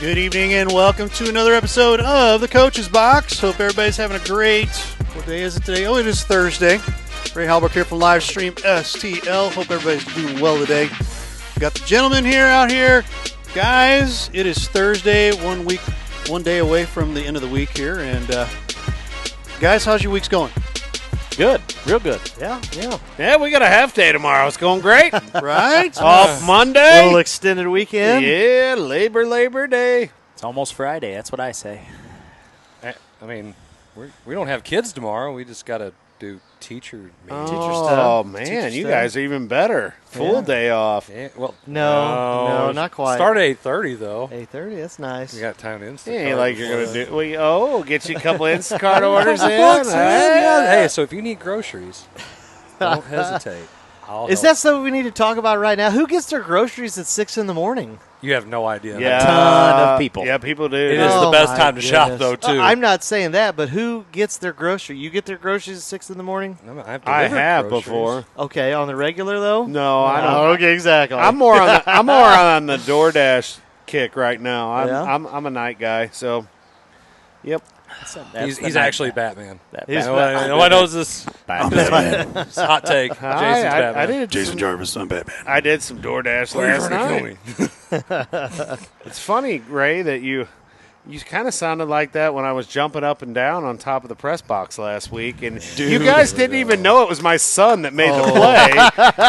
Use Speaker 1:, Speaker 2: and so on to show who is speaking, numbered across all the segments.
Speaker 1: Good evening and welcome to another episode of the Coach's Box. Hope everybody's having a great, what day is it today? Oh, it is Thursday. Ray Halbrook here from LiveStreamSTL. Hope everybody's doing well today. We got the gentlemen out here. Guys, it is Thursday, 1 day away from the end of the week here. And guys, how's your week's going?
Speaker 2: Good, real good.
Speaker 3: Yeah, we got a half day tomorrow. It's going great.
Speaker 1: Right?
Speaker 3: Off Monday.
Speaker 2: A little extended weekend.
Speaker 3: Yeah, Labor Day.
Speaker 2: It's almost Friday. That's what I say.
Speaker 4: I mean, we don't have kids tomorrow. We just got to do teacher meetings.
Speaker 3: Oh, man, you guys are even better. Full day off.
Speaker 4: Yeah, well,
Speaker 2: No, not quite.
Speaker 4: Start at 8:30 though.
Speaker 2: 8:30. That's nice.
Speaker 4: We got time to Instacart.
Speaker 3: Ain't like you're going to do. Get you a couple Instacart orders in.
Speaker 4: Hey, so if you need groceries, don't hesitate.
Speaker 2: Is that something we need to talk about right now? Who gets their groceries at 6 in the morning?
Speaker 4: You have no idea.
Speaker 3: Yeah.
Speaker 2: A ton of people.
Speaker 3: Yeah, people do.
Speaker 4: It is the best time to shop, though, too.
Speaker 2: I'm not saying that, but who gets their groceries? You get their groceries at 6 in the morning?
Speaker 3: I have before.
Speaker 2: Okay, on the regular though?
Speaker 3: No, I don't.
Speaker 2: Okay, exactly.
Speaker 3: I'm more on the DoorDash kick right now. I'm a night guy, so yep.
Speaker 4: He's actually Batman.
Speaker 2: Batman.
Speaker 4: No one knows this.
Speaker 2: Batman.
Speaker 4: It's a hot take. Jason's Batman.
Speaker 3: I did
Speaker 1: Jason Jarvis, I'm Batman.
Speaker 3: I did some DoorDash last night. It's funny, Ray, that you kind of sounded like that when I was jumping up and down on top of the press box last week, and you guys didn't even know it was my son that made the play.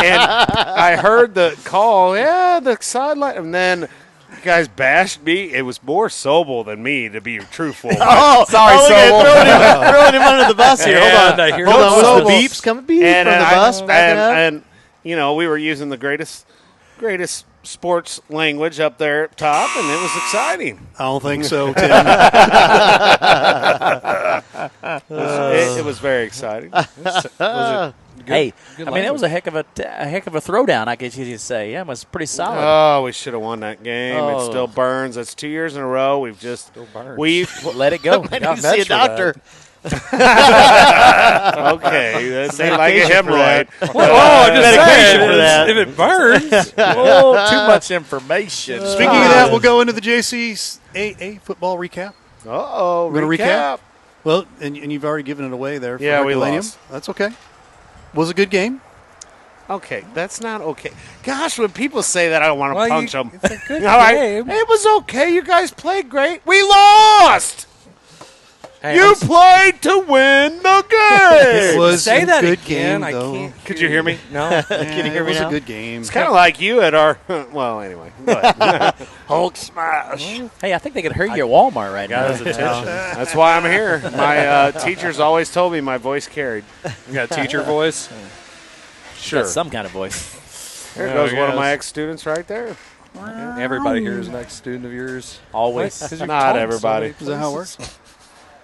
Speaker 3: And I heard the call, the sideline, and then you guys bashed me. It was more Sobel than me, to be truthful.
Speaker 2: Sorry, Sobel. Throwing him under the bus here. Hold on.
Speaker 4: Hold
Speaker 2: Hold on.
Speaker 3: Sobel.
Speaker 2: The beeps coming from the bus. Backing up.
Speaker 3: And we were using the greatest sports language up there up top, and it was exciting.
Speaker 1: I don't think so, Tim.
Speaker 3: It was very exciting.
Speaker 4: Was it
Speaker 2: Hey,
Speaker 4: good
Speaker 2: I mean, it was
Speaker 4: language?
Speaker 2: a heck of a throwdown, I guess you could say. Yeah, it was pretty solid.
Speaker 3: Oh, we should have won that game. It
Speaker 2: Oh.
Speaker 3: still burns. That's 2 years in a row. We've just
Speaker 4: Still burns.
Speaker 2: Let it go.
Speaker 4: Got
Speaker 2: You see a
Speaker 4: vets for that.
Speaker 2: doctor.
Speaker 3: okay. That's ain't like a
Speaker 2: Medication for
Speaker 3: hemorrhoid.
Speaker 4: Oh, just
Speaker 2: Medication
Speaker 4: saying,
Speaker 2: for that.
Speaker 4: if it burns.
Speaker 2: Oh, too much information.
Speaker 1: Speaking of that, we'll go into the JCAA football recap.
Speaker 3: Uh-oh.
Speaker 1: We're going to
Speaker 3: recap.
Speaker 1: recap? Well, and you've already given it away there. For
Speaker 3: Yeah, we
Speaker 1: Herculaneum.
Speaker 3: lost.
Speaker 1: That's okay. Was a good game.
Speaker 3: Okay, that's not okay. Gosh, when people say that, I don't want to punch them.
Speaker 4: It's a good
Speaker 3: All right.
Speaker 4: game.
Speaker 3: It was okay. You guys played great. We lost.
Speaker 4: Hey,
Speaker 3: You played to win the
Speaker 1: It
Speaker 3: game.
Speaker 1: was
Speaker 4: say
Speaker 1: a
Speaker 4: that
Speaker 1: good
Speaker 4: again.
Speaker 1: game,
Speaker 4: I
Speaker 1: though.
Speaker 4: can't.
Speaker 3: Could you hear me?
Speaker 4: No.
Speaker 2: Can you hear
Speaker 1: It
Speaker 2: me
Speaker 1: was
Speaker 2: now?
Speaker 1: a good game.
Speaker 3: It's kind of like you at our well, anyway. Go ahead. Hulk smash.
Speaker 2: Hey, I think they could hear you at Walmart right
Speaker 4: Got
Speaker 2: now.
Speaker 4: his attention.
Speaker 3: That's why I'm here. My teachers always told me my voice carried.
Speaker 4: You got teacher voice.
Speaker 2: Got some kind of voice.
Speaker 3: There
Speaker 4: Yeah,
Speaker 3: goes
Speaker 4: I
Speaker 3: one of my
Speaker 4: guess.
Speaker 3: ex-students right there.
Speaker 4: Everybody here is an ex-student of yours.
Speaker 2: Always.
Speaker 4: 'Cause you're
Speaker 3: Not
Speaker 4: taught
Speaker 3: everybody.
Speaker 4: so
Speaker 1: Is that how it
Speaker 4: many
Speaker 1: works?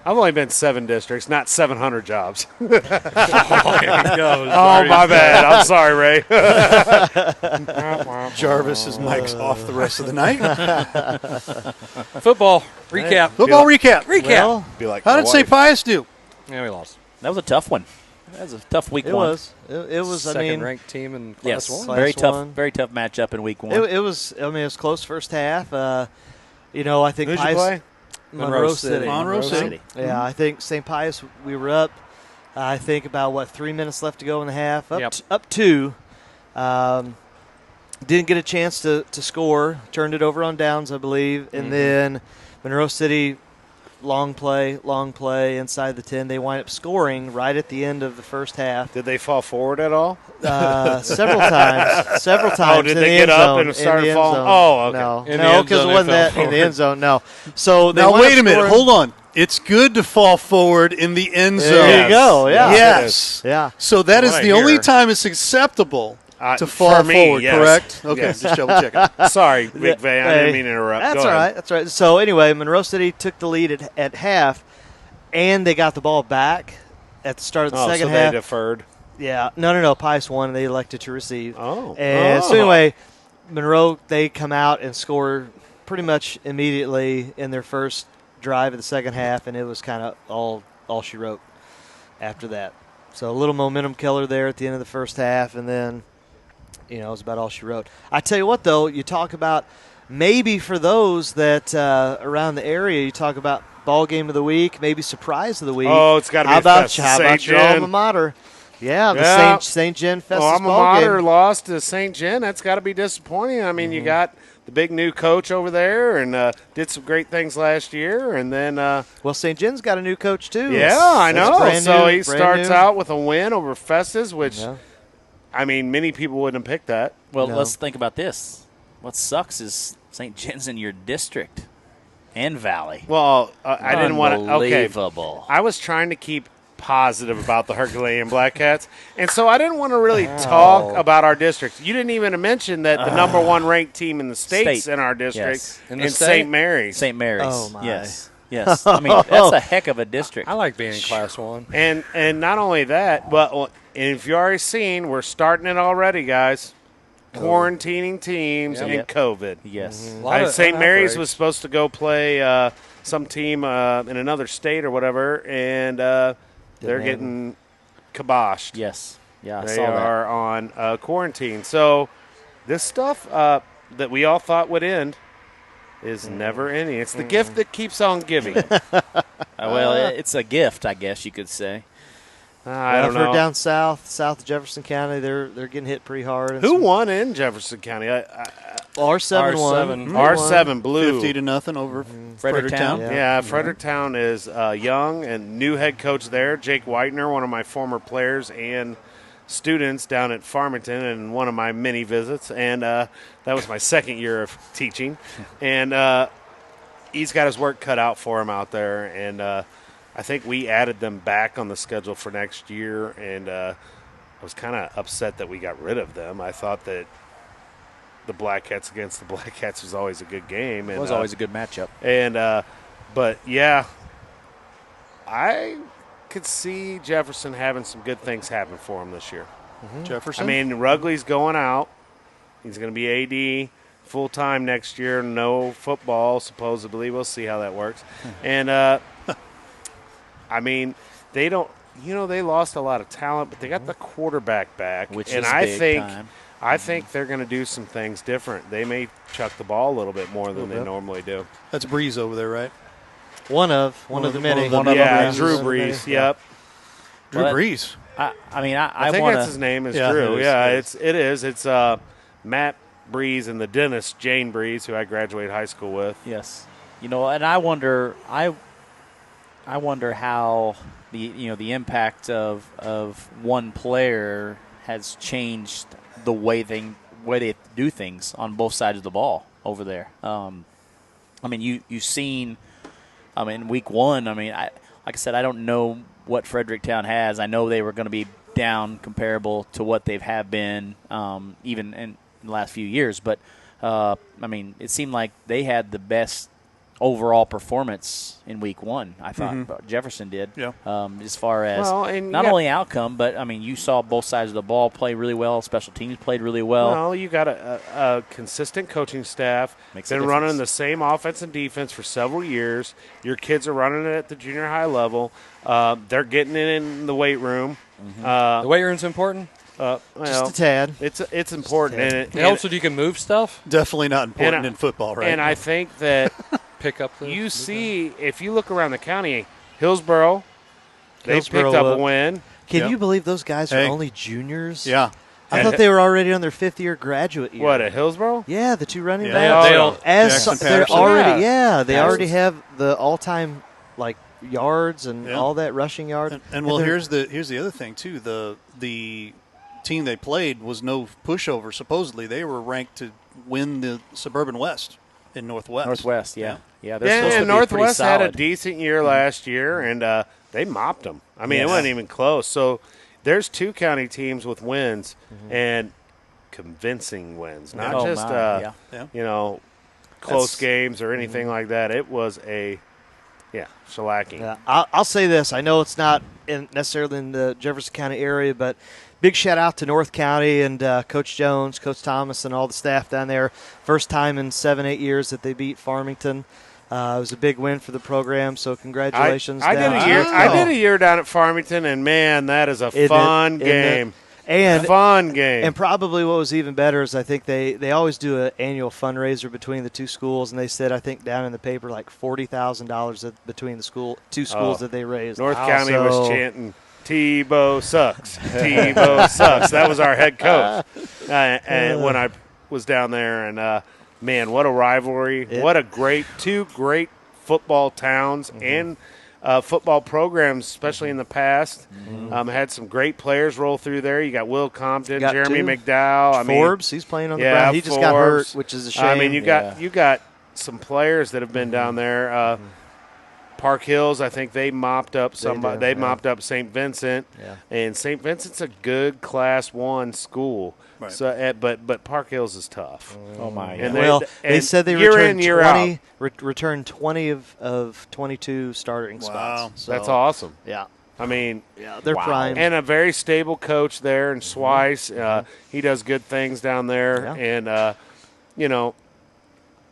Speaker 3: I've only been 7 districts, not 700 jobs.
Speaker 4: places.
Speaker 3: Oh, my bad. I'm sorry, Ray.
Speaker 1: Jarvis's mic's off the rest of the night.
Speaker 4: Football recap.
Speaker 1: Football recap.
Speaker 2: Well,
Speaker 3: Be like
Speaker 1: How
Speaker 3: my
Speaker 1: did St.
Speaker 3: wife.
Speaker 1: Pius do?
Speaker 4: Yeah, we lost.
Speaker 2: that was a tough one. That was a tough week
Speaker 5: It
Speaker 2: one.
Speaker 5: was. It was. I
Speaker 4: Second
Speaker 5: mean,
Speaker 4: ranked team in
Speaker 2: Yes,
Speaker 4: class one.
Speaker 5: Class
Speaker 2: very tough.
Speaker 5: one.
Speaker 2: Very tough matchup in week one.
Speaker 5: it was. I mean, it was close first half. I think
Speaker 3: Who'd you
Speaker 5: Pius,
Speaker 3: play?
Speaker 5: Monroe City.
Speaker 1: Monroe City.
Speaker 5: Yeah, I think St. Pius. We were up. I think about 3 minutes left to go in the half. Up,
Speaker 4: Yep.
Speaker 5: up 2. Didn't get a chance to score. Turned it over on downs, I believe, and then Monroe City. Long play inside the 10. They wind up scoring right at the end of the first half.
Speaker 3: Did they fall forward at all?
Speaker 5: Several times.
Speaker 3: Oh, did
Speaker 5: in
Speaker 3: they
Speaker 5: the
Speaker 3: get
Speaker 5: end
Speaker 3: up
Speaker 5: zone,
Speaker 3: and
Speaker 5: in
Speaker 3: start
Speaker 5: the end
Speaker 3: falling?
Speaker 5: zone.
Speaker 3: Oh, okay.
Speaker 5: No,
Speaker 4: In the
Speaker 5: no,
Speaker 4: end
Speaker 5: because it
Speaker 4: zone,
Speaker 5: wasn't
Speaker 4: they
Speaker 5: that
Speaker 4: fell
Speaker 5: in the end zone. No. So they
Speaker 1: Now,
Speaker 5: wound
Speaker 1: wait
Speaker 5: up
Speaker 1: a minute.
Speaker 5: scoring-
Speaker 1: Hold on. It's good to fall forward in the end zone.
Speaker 5: There you go. Yeah.
Speaker 1: Yes.
Speaker 5: Yeah.
Speaker 1: So that is
Speaker 3: Right
Speaker 1: the only
Speaker 3: here.
Speaker 1: time it's acceptable to
Speaker 3: For
Speaker 1: fall
Speaker 3: me,
Speaker 1: forward,
Speaker 3: yes.
Speaker 1: correct? Okay,
Speaker 3: Yes.
Speaker 1: just double checking.
Speaker 3: Sorry, McVey. I didn't mean to interrupt.
Speaker 5: That's
Speaker 3: Go
Speaker 5: all
Speaker 3: ahead.
Speaker 5: right. That's right. So anyway, Monroe City took the lead at half, and they got the ball back at the start of the second
Speaker 3: so
Speaker 5: half.
Speaker 3: they deferred.
Speaker 5: Yeah. No. Pius won, and they elected to receive.
Speaker 3: Oh.
Speaker 5: And so anyway, Monroe, they come out and score pretty much immediately in their first drive of the second half, and it was kind of all she wrote after that. So a little momentum killer there at the end of the first half, and then, it was about all she wrote. I tell you what, though, you talk about maybe for those that around the area, you talk about ball game of the week, maybe surprise of the week.
Speaker 3: Oh, it's got to be
Speaker 5: how about
Speaker 3: St.
Speaker 5: your alma mater? Yeah, the St. Jen Festus
Speaker 3: alma
Speaker 5: ball
Speaker 3: mater
Speaker 5: game.
Speaker 3: lost to St. Jen. That's got to be disappointing. I mean, you got the big new coach over there and did some great things last year. And then
Speaker 5: well, St. Jen's got a new coach, too.
Speaker 3: Yeah, I know. So he starts
Speaker 5: new.
Speaker 3: out with a win over Festus, which, I mean, many people wouldn't have picked that.
Speaker 6: Well, let's think about this. What sucks is St. Jen's in your district and Valley.
Speaker 3: Well, I didn't want to. Okay,
Speaker 6: Unbelievable.
Speaker 3: I was trying to keep positive about the Herculean Black Cats, and so I didn't want to really talk about our district. You didn't even mention that the number one ranked team in the state's in our district in St. Mary's.
Speaker 6: St. Mary's.
Speaker 5: Oh, my.
Speaker 6: Yes. Yes. I mean, that's a heck of a district.
Speaker 4: I like being in Class 1.
Speaker 3: And not only that, but if you already seen, we're starting it already, guys. Quarantining teams and COVID.
Speaker 6: Yes.
Speaker 3: St. Mary's was supposed to go play some team in another state or whatever, and they're getting kiboshed.
Speaker 6: Yes. Yeah, I
Speaker 3: They
Speaker 6: saw that.
Speaker 3: are on quarantine. So this stuff that we all thought would end is never ending. It's the gift that keeps on giving.
Speaker 6: Well, it's a gift, I guess you could say.
Speaker 3: I don't
Speaker 5: I've heard
Speaker 3: know.
Speaker 5: down south of Jefferson County, they're getting hit pretty hard. And
Speaker 3: Who won in Jefferson County?
Speaker 5: R7 won.
Speaker 3: R7 blew.
Speaker 1: 50-0 over Fredericktown.
Speaker 3: Yeah, Fredericktown is young and new head coach there, Jake Whitener, one of my former players and students down at Farmington and one of my many visits. And that was my second year of teaching. And he's got his work cut out for him out there. And I think we added them back on the schedule for next year. And I was kind of upset that we got rid of them. I thought that the Black Cats against the Black Cats was always a good game. And,
Speaker 6: It was always a good matchup.
Speaker 3: And but yeah, I could see Jefferson having some good things happen for him this year.
Speaker 1: Jefferson.
Speaker 3: I mean, Rugley's going out. He's going to be AD full time next year. No football, supposedly. We'll see how that works. And I mean, they don't. You know, they lost a lot of talent, but they got the quarterback back,
Speaker 6: Which
Speaker 3: and
Speaker 6: is
Speaker 3: I
Speaker 6: big
Speaker 3: think.
Speaker 6: time.
Speaker 3: I think they're going to do some things different. They may chuck the ball a little bit more than they normally do.
Speaker 1: That's Breeze over there, right?
Speaker 5: One of the many.
Speaker 3: Yeah, Drew Brees. Yep.
Speaker 1: Drew
Speaker 6: Well,
Speaker 1: Brees.
Speaker 6: I mean,
Speaker 3: I think
Speaker 6: want
Speaker 3: that's his name is
Speaker 1: Yeah,
Speaker 3: Drew.
Speaker 1: it is,
Speaker 3: Yeah,
Speaker 1: it is.
Speaker 3: it is. It's Matt Breeze and the dentist Jane Breeze, who I graduated high school with.
Speaker 6: Yes. You know, and I wonder how the impact of one player has changed the way they do things on both sides of the ball over there. I mean, you've seen. I mean, week one. I mean, like I said, I don't know what Fredericktown has. I know they were going to be down comparable to what they have been, even in the last few years. But I mean, it seemed like they had the best overall performance in week one. I thought Jefferson did.
Speaker 1: Yeah.
Speaker 6: As far as
Speaker 3: and
Speaker 6: not only outcome, but I mean, you saw both sides of the ball play really well. Special teams played really well.
Speaker 3: Well, you got a consistent coaching staff.
Speaker 6: Makes a
Speaker 3: Been running
Speaker 6: difference.
Speaker 3: the same offense and defense for several years. Your kids are running it at the junior high level. They're getting it in the weight room.
Speaker 4: The weight room's important.
Speaker 3: Well,
Speaker 5: Just a tad.
Speaker 3: It's important. And
Speaker 4: It helps if you can move stuff,
Speaker 1: Definitely not important
Speaker 3: And I-
Speaker 1: in football, right?
Speaker 3: And I think that
Speaker 4: pick up the.
Speaker 3: you see, if you look around the county, Hillsboro, they
Speaker 5: Hillsboro
Speaker 3: picked up a
Speaker 5: up.
Speaker 3: win.
Speaker 5: Can
Speaker 1: Yep.
Speaker 5: you believe those guys are
Speaker 1: Hey.
Speaker 5: only juniors?
Speaker 1: yeah.
Speaker 5: I thought they were already on their fifth-year graduate year.
Speaker 3: What, at Hillsboro?
Speaker 5: Yeah, the two running
Speaker 1: Yeah.
Speaker 5: backs.
Speaker 4: They don't.
Speaker 5: As
Speaker 1: Jackson
Speaker 5: they're
Speaker 1: Patterson.
Speaker 5: already, they
Speaker 3: Patterson.
Speaker 5: already have the all-time like yards and
Speaker 1: Yeah.
Speaker 5: all that rushing yards.
Speaker 1: And well,
Speaker 5: they're-
Speaker 1: here's the other thing too. The team they played was no pushover. Supposedly, they were ranked to win the Suburban West in Northwest.
Speaker 6: Yeah. They're supposed
Speaker 3: Yeah,
Speaker 6: to
Speaker 3: and
Speaker 6: be
Speaker 3: Northwest
Speaker 6: pretty
Speaker 3: had a
Speaker 6: solid.
Speaker 3: decent year last year, and they mopped them. I mean, it
Speaker 6: Yes.
Speaker 3: wasn't even close. So there's two county teams with wins and convincing wins, not
Speaker 6: Oh,
Speaker 3: just
Speaker 6: my, yeah.
Speaker 3: close games or anything like that. It was a shellacking.
Speaker 5: Yeah, I'll say this. I know it's not necessarily in the Jefferson County area, but big shout out to North County and Coach Jones, Coach Thomas, and all the staff down there. First time in 7-8 years that they beat Farmington. It was a big win for the program, so congratulations.
Speaker 3: I did
Speaker 5: down
Speaker 3: a
Speaker 5: to
Speaker 3: year.
Speaker 5: North
Speaker 3: I
Speaker 5: County.
Speaker 3: did a year down at Farmington, and man, that is a
Speaker 5: Isn't it?
Speaker 3: fun
Speaker 5: Isn't it?
Speaker 3: game.
Speaker 5: And
Speaker 3: Fun game.
Speaker 5: And probably what was even better is I think they always do an annual fundraiser between the two schools, and they said, I think down in the paper, like $40,000 between the two schools that they raised.
Speaker 3: North County was chanting, Tebow two sucks. That was our head coach. And when I was down there, and man, what a rivalry. What a two great football towns and football programs, especially in the past. Had some great players roll through there. You got Will Compton, Jeremy McDowell.
Speaker 5: Forbes, he's playing on the ground. He just got hurt, which is a shame.
Speaker 3: I mean, you got some players that have been down there. Park Hills, I think they mopped up somebody. They mopped up St. Vincent, and St. Vincent's a good Class 1 school. Right. So, but Park Hills is tough.
Speaker 6: Oh my!
Speaker 3: And
Speaker 5: they said they returned 20 of 22 starting spots. So,
Speaker 3: that's awesome.
Speaker 5: Yeah.
Speaker 3: I mean,
Speaker 5: they're prime.
Speaker 3: And a very stable coach there in Swice. He does good things down there, and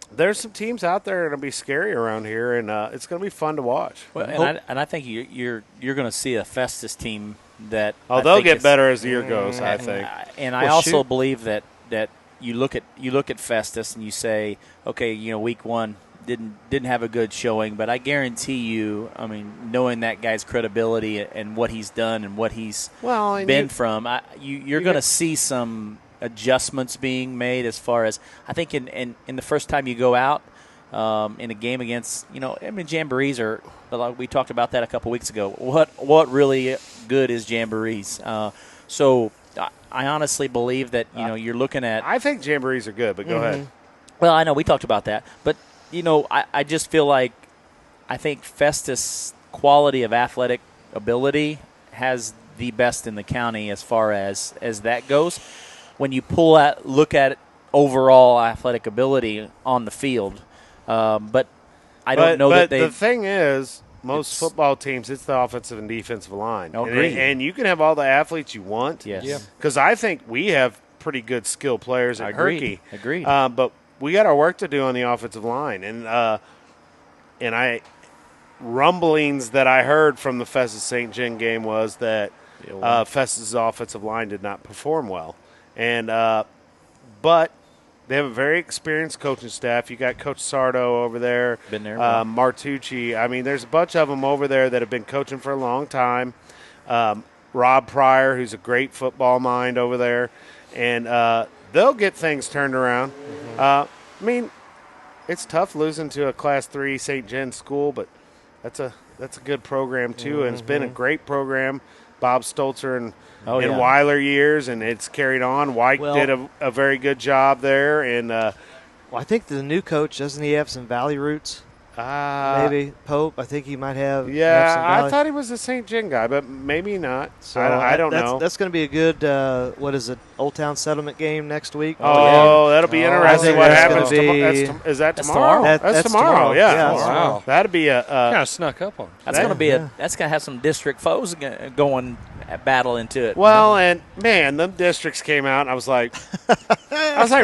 Speaker 3: there's some teams out there that are going to be scary around here, and it's going to be fun to watch.
Speaker 6: Well, and I think you're going to see a Festus team that
Speaker 3: they'll get better as the year goes. I think,
Speaker 6: and I also believe that you look at Festus and you say, okay, week 1 didn't have a good showing, but I guarantee you, I mean, knowing that guy's credibility and what he's done and what he's been from, you're going to see some adjustments being made as far as I think in the first time you go out in a game against jamborees are, we talked about that a couple weeks ago. What really good is jamborees? So I honestly believe that you're looking at.
Speaker 3: I think jamborees are good, but go ahead.
Speaker 6: Well, I know we talked about that, but I just feel like I think Festus' quality of athletic ability has the best in the county as far as that goes. When you look at overall athletic ability on the field, but I don't know that they.
Speaker 3: The thing is, most football teams, it's the offensive and defensive line.
Speaker 6: Agreed.
Speaker 3: And you can have all the athletes you want.
Speaker 6: Yes.
Speaker 3: Because I think we have pretty good skilled players at Herky.
Speaker 6: Agreed.
Speaker 3: But we got our work to do on the offensive line, and rumblings that I heard from the Festus St. John game was that Festus' offensive line did not perform well. And but they have a very experienced coaching staff. You got Coach Sardo over there.
Speaker 6: Been there.
Speaker 3: Martucci. I mean, there's a bunch of them over there that have been coaching for a long time. Rob Pryor, who's a great football mind over there. And they'll get things turned around. I mean, it's tough losing to a Class 3 St. John school, but that's a good program too, and it's been a great program. Bob Stolzer and Weiler years, and it's carried on. White did a very good job there, and
Speaker 5: I think the new coach, doesn't he have some Valley roots? Maybe Pope. I think he might have.
Speaker 3: Yeah,
Speaker 5: some
Speaker 3: I thought he was a St. John guy, but maybe not.
Speaker 5: So
Speaker 3: I don't know.
Speaker 5: That's going to be a good. What is it? Old Town Settlement game next week.
Speaker 3: That'll be interesting. What happens? Is that tomorrow? That's tomorrow. Yeah.
Speaker 4: Wow.
Speaker 3: That'd be a.
Speaker 4: Kind of snuck up on.
Speaker 6: That's going to be that's going to have some district foes going battle into it.
Speaker 3: Well, and man, them districts came out, and I was like,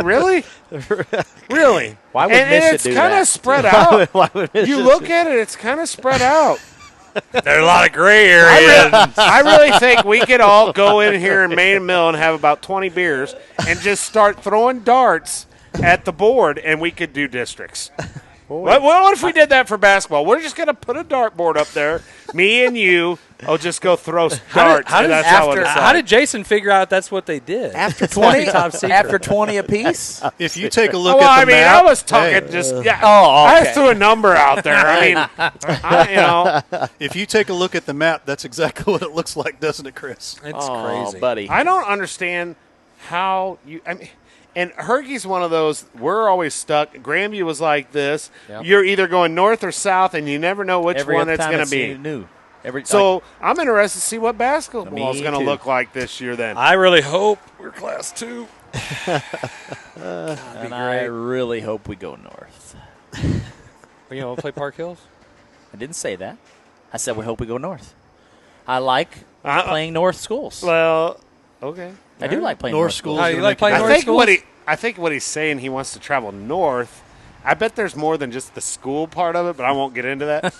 Speaker 3: really? Really?
Speaker 6: Why would
Speaker 3: and it's kind of spread out. You look at it; it's kind of spread out.
Speaker 4: There are a lot of gray areas.
Speaker 3: I really think we could all go in here in Main Mill and have about 20 beers and just start throwing darts at the board, and we could do districts. What if we did that for basketball? We're just going to put a dartboard up there. Me and you will just go throw darts.
Speaker 4: How did Jason figure out that's what they did?
Speaker 6: After 20, after 20 apiece?
Speaker 1: If you take a look at the map.
Speaker 3: I was talking I threw a number out there.
Speaker 1: If you take a look at the map, that's exactly what it looks like, doesn't it, Chris?
Speaker 4: It's crazy.
Speaker 6: Buddy.
Speaker 3: I don't understand how you – and Herky's one of those, we're always stuck. Grandview was like this. Yep. You're either going north or south, and you never know which one it's going to be. I'm interested to see what basketball is going to look like this year then.
Speaker 4: I really hope we're Class 2.
Speaker 6: I really hope we go north.
Speaker 4: We'll play Park Hills?
Speaker 6: I didn't say that. I said we hope we go north. I like playing north schools.
Speaker 3: Well, okay.
Speaker 6: I do like playing north schools.
Speaker 4: You like playing north schools?
Speaker 3: I think what he's saying, he wants to travel north. I bet there's more than just the school part of it, but I won't get into that.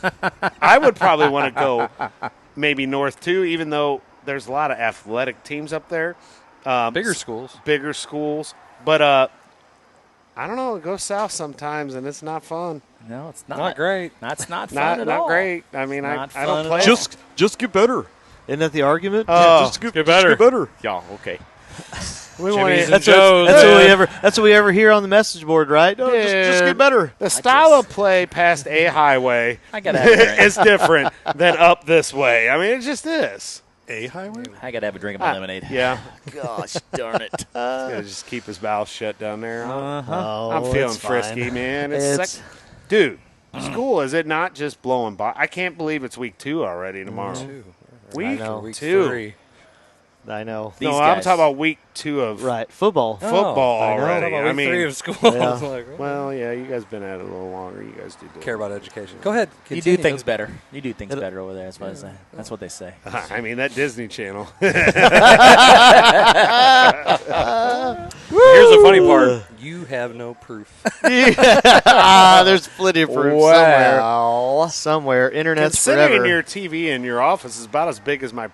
Speaker 3: I would probably want to go maybe north too, even though there's a lot of athletic teams up there.
Speaker 4: Bigger schools.
Speaker 3: Bigger schools. But I don't know. It goes south sometimes, and it's not fun.
Speaker 6: No, it's not.
Speaker 4: Not great.
Speaker 6: That's not fun at all.
Speaker 3: Not great. I mean, I
Speaker 6: Not
Speaker 3: don't
Speaker 6: fun
Speaker 3: play.
Speaker 6: at all.
Speaker 2: Just get better. Isn't that the argument?
Speaker 3: Oh,
Speaker 2: just get
Speaker 3: get
Speaker 2: better.
Speaker 3: better.
Speaker 2: Just get better.
Speaker 6: Yeah, okay.
Speaker 3: We want
Speaker 4: Jimmy's
Speaker 3: to-
Speaker 4: and Joe's.
Speaker 2: That's what we ever hear on the message board, right? No, just
Speaker 3: Dude,
Speaker 2: get better.
Speaker 3: The style of play past a highway
Speaker 6: I gotta have a drink.
Speaker 3: is different than up this way. I mean, it just is.
Speaker 1: A highway?
Speaker 6: I gotta have a drink of my lemonade.
Speaker 3: Yeah.
Speaker 6: Gosh darn it.
Speaker 3: He's got to just keep his mouth shut down there.
Speaker 2: Oh,
Speaker 3: I'm feeling
Speaker 2: it's fine.
Speaker 3: frisky, man.
Speaker 2: It's-
Speaker 3: Dude, school, is it not just blowing by? I can't believe it's week 2 already tomorrow. Week
Speaker 2: know.
Speaker 4: Week
Speaker 3: 2.
Speaker 4: 3.
Speaker 2: I know.
Speaker 6: These
Speaker 3: No, I'm
Speaker 6: guys.
Speaker 3: talking about week 2 of
Speaker 2: Right, football.
Speaker 3: football
Speaker 2: I know.
Speaker 3: already. I
Speaker 4: Week 3
Speaker 3: mean,
Speaker 4: of school.
Speaker 2: Yeah.
Speaker 4: I was like, oh,
Speaker 3: well, yeah, you guys been at it a little longer. You guys do
Speaker 4: care about education. Go ahead.
Speaker 6: You
Speaker 4: Continue.
Speaker 6: do things better. You do things better over there. That's what I say. That's what they say.
Speaker 3: I mean, that Disney Channel.
Speaker 4: Here's the funny part. You have no proof.
Speaker 2: There's plenty of proof somewhere.
Speaker 6: Well,
Speaker 2: Somewhere. Internet's
Speaker 3: Considering
Speaker 2: forever.
Speaker 3: your TV in your office is about as big as my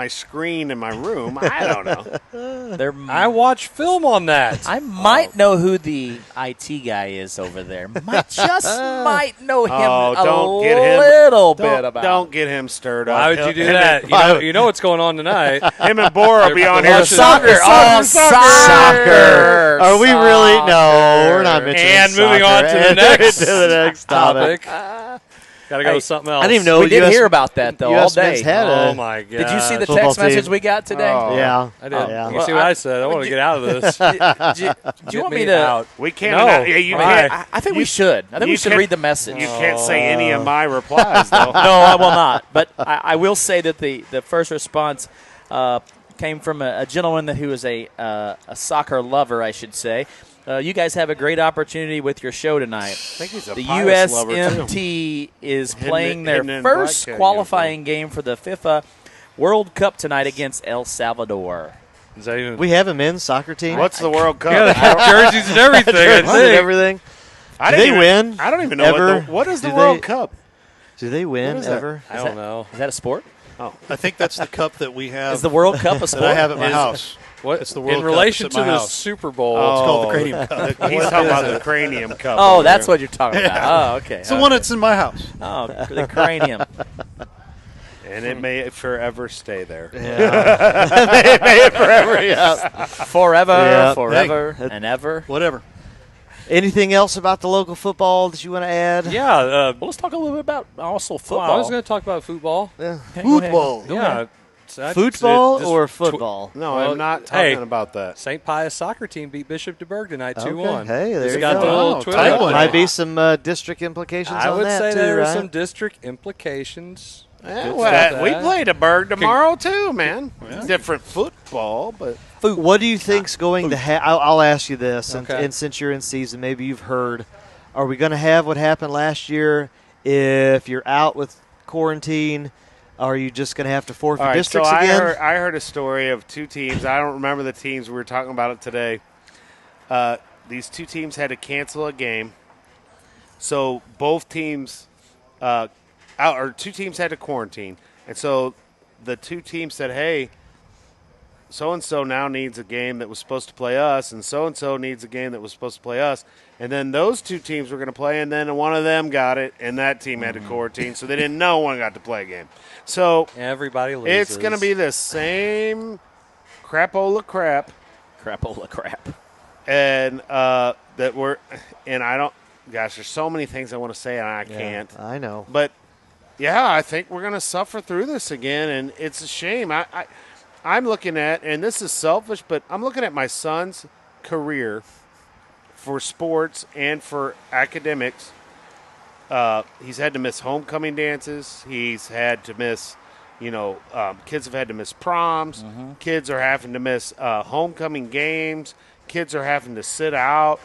Speaker 3: screen in my room, I don't know.
Speaker 6: there.
Speaker 4: I watch film on that.
Speaker 6: I might know who the IT guy is over there. Might know him
Speaker 3: don't
Speaker 6: a
Speaker 3: get him-
Speaker 6: little bit about.
Speaker 3: Don't get him stirred up.
Speaker 4: Why would you do
Speaker 3: Him
Speaker 4: that? You know what's going on tonight.
Speaker 3: Him and Bora will be on here.
Speaker 4: watching-
Speaker 6: Soccer. Oh, soccer.
Speaker 2: Are we really? No, we're not mentioning
Speaker 4: And moving on to
Speaker 2: soccer.
Speaker 4: the next
Speaker 2: To the next topic.
Speaker 4: topic. Got to go
Speaker 6: Hey,
Speaker 4: with something else.
Speaker 2: I didn't even know
Speaker 6: We did
Speaker 2: US
Speaker 6: hear about that though all
Speaker 2: US men's
Speaker 6: day.
Speaker 2: had
Speaker 4: Oh
Speaker 2: a,
Speaker 4: my god!
Speaker 6: Did you see the
Speaker 2: Football
Speaker 6: text message
Speaker 2: team.
Speaker 6: we got today?
Speaker 3: Oh.
Speaker 2: Yeah.
Speaker 4: I did.
Speaker 2: yeah.
Speaker 4: You see what I said? I want to get out of this.
Speaker 6: Do you want me to?
Speaker 4: out?
Speaker 3: We can't.
Speaker 4: No.
Speaker 3: Yeah, you
Speaker 4: Why?
Speaker 3: can't.
Speaker 6: I think we should. I think
Speaker 3: you
Speaker 6: we should
Speaker 3: can't-
Speaker 6: read the message.
Speaker 3: You can't say any of my replies though.
Speaker 6: No, I will not. But I will say that the first response came from a gentleman who is a soccer lover, I should say. You guys have a great opportunity with your show tonight.
Speaker 3: I think he's a
Speaker 6: The
Speaker 3: Pius lover, too.
Speaker 6: USMT is playing their
Speaker 3: hidden in
Speaker 6: first
Speaker 3: black cat
Speaker 6: qualifying game for the FIFA World Cup tonight against El Salvador.
Speaker 4: Is that even?
Speaker 2: We have a men's soccer team.
Speaker 3: What's the World Cup?
Speaker 4: Yeah, they have jerseys and everything. I
Speaker 2: Jerseys and
Speaker 4: think.
Speaker 2: everything.
Speaker 3: I
Speaker 2: Do
Speaker 3: didn't
Speaker 2: they
Speaker 3: even-
Speaker 2: win
Speaker 3: I don't even know
Speaker 2: ever?
Speaker 3: what is the
Speaker 2: Do
Speaker 3: World
Speaker 2: they-
Speaker 3: Cup.
Speaker 2: Do they win
Speaker 3: What is that?
Speaker 2: ever?
Speaker 4: I don't know.
Speaker 6: Is that a sport?
Speaker 1: I think that's the cup that we have
Speaker 6: Is the World Cup a sport?
Speaker 1: that I have at my
Speaker 4: Is-
Speaker 1: house.
Speaker 4: What?
Speaker 1: It's the World
Speaker 4: in
Speaker 1: Cup.
Speaker 4: relation
Speaker 1: It's
Speaker 4: to
Speaker 1: at my
Speaker 4: the
Speaker 1: house.
Speaker 4: Super Bowl.
Speaker 1: It's called the Cranium Cup.
Speaker 3: He's talking about the Cranium Cup.
Speaker 6: Oh,
Speaker 3: over
Speaker 6: that's
Speaker 3: there.
Speaker 6: what you're talking about. Oh, okay.
Speaker 1: It's the one that's in my house.
Speaker 6: Oh, the cranium.
Speaker 3: And it may forever stay there.
Speaker 2: Yeah. May it forever, yeah.
Speaker 6: Forever,
Speaker 2: Yeah.
Speaker 6: forever,
Speaker 2: Hey.
Speaker 6: and ever.
Speaker 1: Whatever.
Speaker 2: Anything else about the local football that you want to add?
Speaker 4: Yeah.
Speaker 6: Well, let's talk a little bit about also football.
Speaker 4: Well, I was going to talk about football.
Speaker 2: Yeah.
Speaker 6: Okay, go ahead.
Speaker 1: Football.
Speaker 4: Yeah. So I-
Speaker 2: Football
Speaker 4: just
Speaker 2: or
Speaker 4: tw-
Speaker 2: football?
Speaker 3: No,
Speaker 4: Well,
Speaker 3: I'm not talking
Speaker 4: hey.
Speaker 3: about that.
Speaker 4: St. Pius soccer team beat Bishop DeBerg tonight, 2-1.
Speaker 2: Okay. Hey, there
Speaker 4: Just
Speaker 2: you
Speaker 4: got
Speaker 2: go.
Speaker 4: the little
Speaker 1: Wow,
Speaker 4: Twitter.
Speaker 1: tight
Speaker 4: up
Speaker 1: one.
Speaker 4: there.
Speaker 2: Might be some district implications
Speaker 4: I
Speaker 2: on
Speaker 4: would
Speaker 2: that
Speaker 4: say
Speaker 2: too,
Speaker 4: there are
Speaker 2: right?
Speaker 4: some district implications.
Speaker 3: Yeah,
Speaker 4: Good
Speaker 3: well,
Speaker 4: stuff
Speaker 3: we
Speaker 4: there.
Speaker 3: played a Berg tomorrow too, man. Different football, but
Speaker 2: What do you think's going to happen? I'll ask you this,
Speaker 4: Okay.
Speaker 2: and since you're in season, maybe you've heard. Are we going to have what happened last year? If you're out with quarantine, are you just going to have to forfeit
Speaker 3: all right. So
Speaker 2: districts again?
Speaker 3: I heard a story of two teams. I don't remember the teams. We were talking about it today. These two teams had to cancel a game, so both teams, two teams had to quarantine, and so the two teams said, "Hey, so and so now needs a game that was supposed to play us, and so needs a game that was supposed to play us." And then those two teams were going to play, and then one of them got it, and that team had to quarantine, so they didn't know one got to play a game. So
Speaker 4: Everybody loses.
Speaker 3: it's going to be the same crapola crap,
Speaker 6: Crapola crap.
Speaker 3: and that we're and I don't. Gosh, there's so many things I want to say, and I can't.
Speaker 2: I know.
Speaker 3: But yeah, I think we're going to suffer through this again, and it's a shame. I'm looking at, and this is selfish, but I'm looking at my son's career for sports and for academics. He's had to miss homecoming dances. He's had to miss, kids have had to miss proms. Kids are having to miss homecoming games. Kids are having to sit out.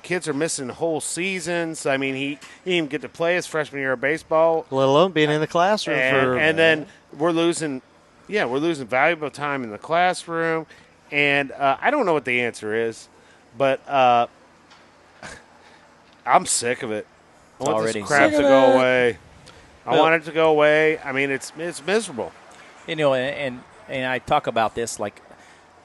Speaker 3: Kids are missing whole seasons. I mean, he didn't even get to play his freshman year of baseball.
Speaker 2: Let alone being in the classroom for.
Speaker 3: And then we're losing valuable time in the classroom. And I don't know what the answer is, but I'm sick of it. I want
Speaker 6: Already
Speaker 3: this crap
Speaker 6: sick
Speaker 3: to
Speaker 6: of
Speaker 3: go
Speaker 6: it.
Speaker 3: away. I want it to go away. I mean, it's miserable.
Speaker 6: And I talk about this like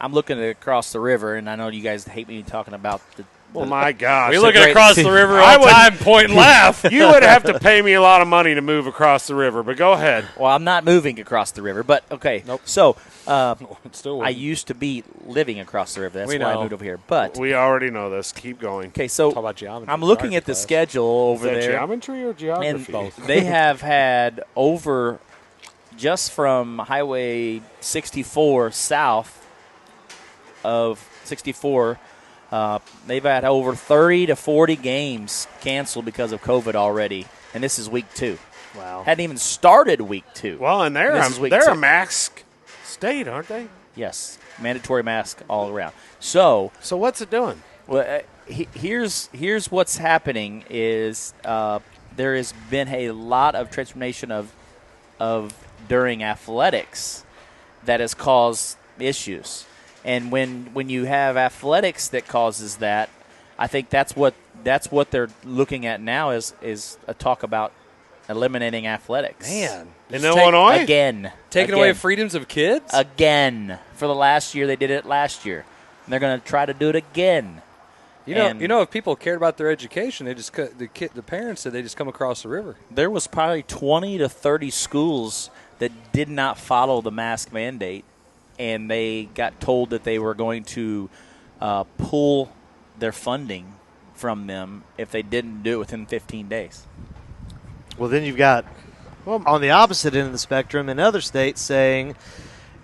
Speaker 6: I'm looking across the river, and I know you guys hate me talking about the.
Speaker 3: Oh, my gosh.
Speaker 4: We look across the river all the time, point and laugh.
Speaker 3: You would have to pay me a lot of money to move across the river, but go ahead.
Speaker 6: Well, I'm not moving across the river, but okay.
Speaker 4: Nope.
Speaker 6: So
Speaker 4: Still
Speaker 6: I used to be living across the river. That's
Speaker 4: We
Speaker 6: why I
Speaker 4: know.
Speaker 6: moved over here. But
Speaker 3: We already know this. Keep going.
Speaker 6: okay, so
Speaker 4: Talk about geometry.
Speaker 6: I'm looking
Speaker 4: Art
Speaker 6: at the
Speaker 4: class.
Speaker 6: schedule over
Speaker 3: Is that
Speaker 6: there.
Speaker 3: geometry or
Speaker 6: And
Speaker 3: geography?
Speaker 6: they have had over, just from Highway 64 south of 64, they've had over 30 to 40 games canceled because of COVID already, and this is week 2.
Speaker 5: Wow.
Speaker 6: Hadn't even started week 2.
Speaker 3: Well, and
Speaker 6: This is week
Speaker 3: they're
Speaker 6: 2.
Speaker 3: a mask state, aren't they?
Speaker 6: Yes, mandatory mask all around. So
Speaker 3: So what's it doing?
Speaker 6: well, here's what's happening is there has been a lot of transformation of during athletics that has caused issues, and when you have athletics that causes that, I think that's what they're looking at now is a talk about eliminating athletics.
Speaker 4: Man.
Speaker 3: In
Speaker 4: Just
Speaker 3: Illinois?
Speaker 6: Again.
Speaker 4: Taking away freedoms of kids?
Speaker 6: Again. For the last year, they did it last year. And they're going to try to do it again.
Speaker 4: You know, if people cared about their education, they just the parents said they just come across the river.
Speaker 6: There was probably 20 to 30 schools that did not follow the mask mandate, and they got told that they were going to pull their funding from them if they didn't do it within 15 days.
Speaker 5: Well, then you've got on the opposite end of the spectrum in other states saying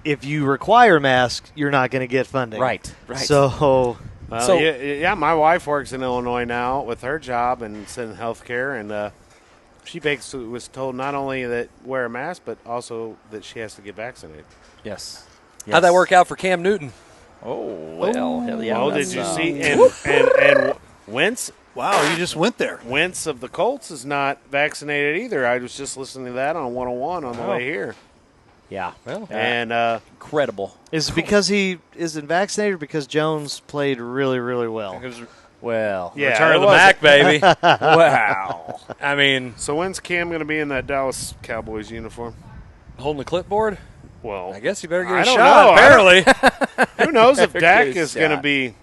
Speaker 5: if you require masks, you're not going to get funding.
Speaker 6: Right.
Speaker 5: So
Speaker 3: Well,
Speaker 6: So-
Speaker 3: yeah, my wife works in Illinois now with her job and it's in healthcare, and she basically was told not only that wear a mask, but also that she has to get vaccinated.
Speaker 6: Yes.
Speaker 4: How'd that work out for Cam Newton?
Speaker 6: Oh, well, hell yeah.
Speaker 3: Oh, did
Speaker 6: that's,
Speaker 3: you see? And Wentz
Speaker 1: Wow, you just went there.
Speaker 3: Wentz of the Colts is not vaccinated either. I was just listening to that on 101 on the way here.
Speaker 6: Yeah.
Speaker 4: Well,
Speaker 3: And
Speaker 6: Incredible.
Speaker 5: is it because he isn't vaccinated or because Jones played really, really well?
Speaker 6: Well,
Speaker 3: yeah,
Speaker 4: Return
Speaker 3: it
Speaker 4: of the
Speaker 3: was-
Speaker 4: Mac, baby.
Speaker 6: wow.
Speaker 4: I mean,
Speaker 3: So when's Cam going to be in that Dallas Cowboys uniform?
Speaker 4: holding the clipboard?
Speaker 3: Well,
Speaker 4: I guess you better get
Speaker 3: I
Speaker 4: a
Speaker 3: don't
Speaker 4: shot,
Speaker 3: know.
Speaker 4: apparently.
Speaker 3: who knows if Dak
Speaker 6: Good
Speaker 3: is going to
Speaker 6: shot.
Speaker 3: be?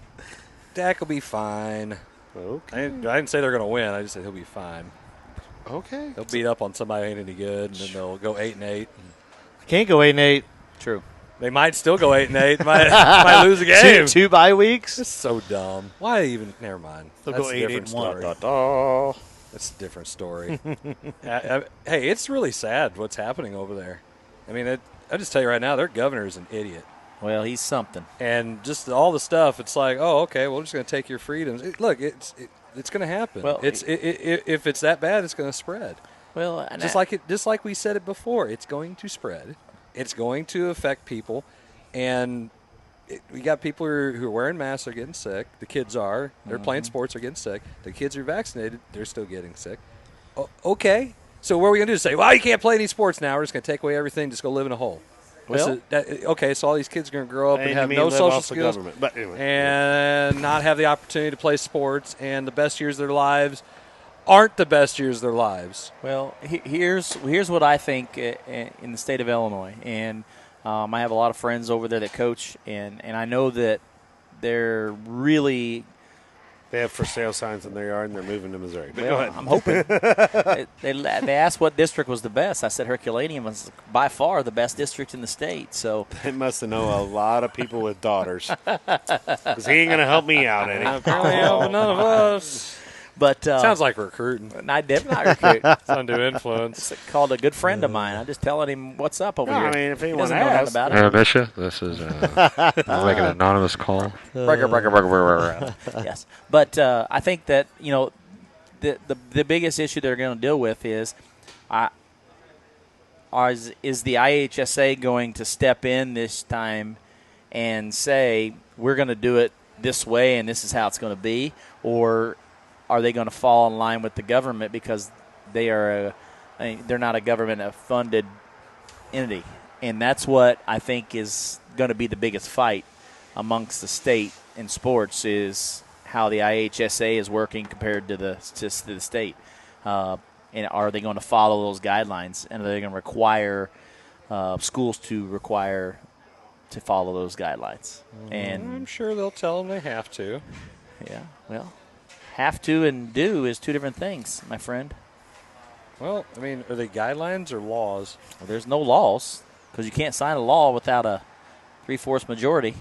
Speaker 4: Dak will be fine.
Speaker 3: Okay.
Speaker 4: I didn't say they're going to win. I just said he'll be fine.
Speaker 3: Okay.
Speaker 4: They'll beat up on somebody who ain't any good, and then they'll go 8-8.
Speaker 5: Can't go 8-8.
Speaker 6: True.
Speaker 4: They might still go 8-8. Might lose a game.
Speaker 5: Two bye weeks.
Speaker 4: It's so dumb. Why even? Never mind.
Speaker 1: They'll
Speaker 4: That's
Speaker 1: go
Speaker 4: a different
Speaker 1: 8-1.
Speaker 4: story. That's a different story. Hey, it's really sad what's happening over there. I mean, I just tell you right now, their governor is an idiot.
Speaker 6: Well, he's something.
Speaker 4: And just all the stuff, it's like, oh, okay, we're just going to take your freedoms. Look, it's going to happen.
Speaker 6: Well,
Speaker 4: if it's that bad, it's going to spread.
Speaker 6: Well, and
Speaker 4: Just like we said it before, it's going to spread. It's going to affect people, and we got people who are wearing masks, they're getting sick. The kids are. They're playing sports, they're getting sick. The kids are vaccinated, they're still getting sick. Okay, so what are we going to do? Say, well, you can't play any sports now. We're just going to take away everything, just go live in a hole.
Speaker 6: Well-
Speaker 4: Okay, so all these kids are going to grow up and
Speaker 3: you
Speaker 4: have
Speaker 3: mean
Speaker 4: no
Speaker 3: live
Speaker 4: social
Speaker 3: off the
Speaker 4: skills
Speaker 3: government. But anyway,
Speaker 4: and not have the opportunity to play sports, and the best years of their lives aren't the best years of their lives.
Speaker 6: Well, here's what I think in the state of Illinois, and I have a lot of friends over there that coach, and I know that they're really.
Speaker 3: they have for sale signs in their yard, and they're moving to Missouri. But go
Speaker 6: Well,
Speaker 3: ahead.
Speaker 6: I'm hoping they asked what district was the best. I said Herculaneum was by far the best district in the state. So
Speaker 3: They must have know a lot of people with daughters, because he ain't going to help me out any.
Speaker 4: Apparently, none of us.
Speaker 6: But
Speaker 4: Sounds like recruiting.
Speaker 6: I did not recruit.
Speaker 4: It's undue influence.
Speaker 6: Called a good friend of mine. I'm just telling him what's up over
Speaker 3: No,
Speaker 6: here.
Speaker 3: I mean, if
Speaker 6: He
Speaker 3: anyone
Speaker 6: doesn't know nothing
Speaker 3: asks.
Speaker 6: about it.
Speaker 7: Misha, this is we'll make an anonymous call.
Speaker 6: Yes, but I think that the biggest issue they're going to deal with is the IHSA going to step in this time and say we're going to do it this way and this is how it's going to be, or are they going to fall in line with the government because they're not a government funded entity, and that's what I think is going to be the biggest fight amongst the state in sports is how the IHSA is working compared to the state. And are they going to follow those guidelines? And are they going to require schools to require to follow those guidelines. And
Speaker 4: I'm sure they'll tell them they have to.
Speaker 6: yeah, well, have to and do is two different things, my friend.
Speaker 4: Well, I mean, are they guidelines or laws?
Speaker 6: Well, there's no laws because you can't sign a law without a 3/4 majority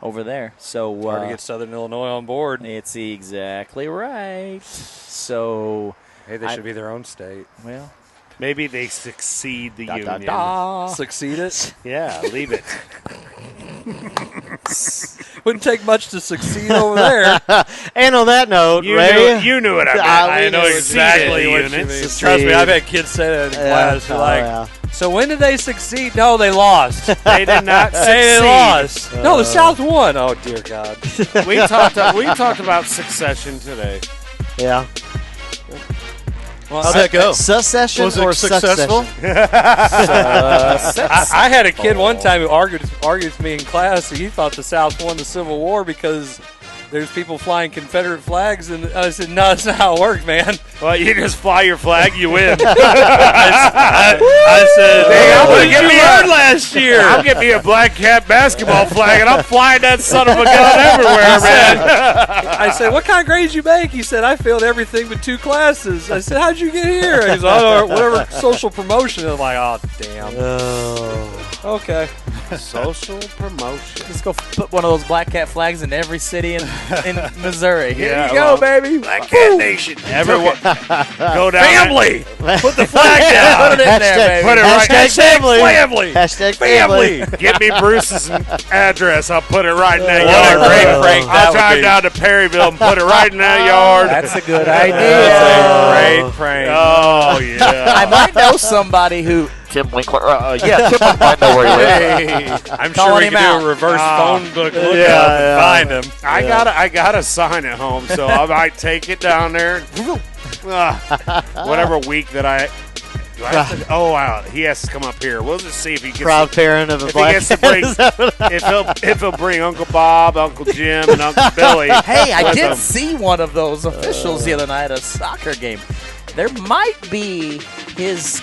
Speaker 6: over there. So
Speaker 4: Hard to get Southern Illinois on board.
Speaker 6: It's exactly right. So
Speaker 4: Hey, they should be their own state.
Speaker 6: well,
Speaker 3: Maybe they succeed the union.
Speaker 4: Succeed it?
Speaker 3: Yeah, leave it.
Speaker 4: Wouldn't take much to succeed over there.
Speaker 5: And on that note,
Speaker 3: You
Speaker 5: Ray,
Speaker 3: knew what I meant.
Speaker 5: I
Speaker 3: I know exactly what you mean.
Speaker 4: Trust me, I've had kids say that in class. They're like, so when did they succeed? No, they lost.
Speaker 3: They did not succeed.
Speaker 4: They lost. No, the South won. Oh, dear God.
Speaker 3: We talked about succession today.
Speaker 5: yeah.
Speaker 4: Well,
Speaker 1: How'd that go?
Speaker 5: Succession
Speaker 1: Was it
Speaker 5: or
Speaker 1: successful?
Speaker 5: succession?
Speaker 4: I had a kid one time who argued with me in class. He thought the South won the Civil War because there's people flying Confederate flags, and I said, no, that's not how it works, man.
Speaker 3: Well, you just fly your flag, you win.
Speaker 4: I said,
Speaker 3: Hey, I'm gonna get me
Speaker 4: last year.
Speaker 3: I'll get me a black cat basketball flag, and I'm flying that son of a gun everywhere, man.
Speaker 4: I said, what kind of grades you make? He said, I failed everything but 2 classes. I said, how'd you get here? He said, oh, whatever, social promotion. I'm like, oh, damn. Okay.
Speaker 3: Social promotion.
Speaker 6: just go put one of those black cat flags in every city in Missouri. Here
Speaker 3: Yeah,
Speaker 6: you go,
Speaker 3: well,
Speaker 6: baby.
Speaker 3: Black Cat Nation. Everyone, go down.
Speaker 4: Family.
Speaker 3: Put the flag down.
Speaker 6: Put it in there, baby.
Speaker 3: Put it right.
Speaker 5: Hashtag family.
Speaker 4: Family.
Speaker 5: Hashtag
Speaker 4: Family.
Speaker 3: Get me Bruce's address. I'll put it right in that
Speaker 4: What a
Speaker 3: yard.
Speaker 4: great prank that
Speaker 3: I'll
Speaker 4: would
Speaker 3: drive
Speaker 4: be.
Speaker 3: down to Perryville and put it right in that yard.
Speaker 6: That's a good idea.
Speaker 4: That's a great prank.
Speaker 3: Oh yeah.
Speaker 6: I might know somebody who. Tim Winkler. Yeah, Tim might know where he lives.
Speaker 4: I'm
Speaker 6: Calling
Speaker 4: sure we
Speaker 6: him
Speaker 4: can
Speaker 6: out.
Speaker 4: do a reverse phone book lookup
Speaker 3: yeah.
Speaker 4: and find him.
Speaker 3: I got a sign at home, so I might take it down there. Whatever week that I have to, wow, he has to come up here. We'll just see if he gets
Speaker 5: Proud parent of a
Speaker 3: if he
Speaker 5: black
Speaker 3: gets to bring if he'll bring Uncle Bob, Uncle Jim, and Uncle Billy.
Speaker 6: Hey, I
Speaker 3: with
Speaker 6: did
Speaker 3: him.
Speaker 6: see one of those officials the other night at a soccer game. There might be his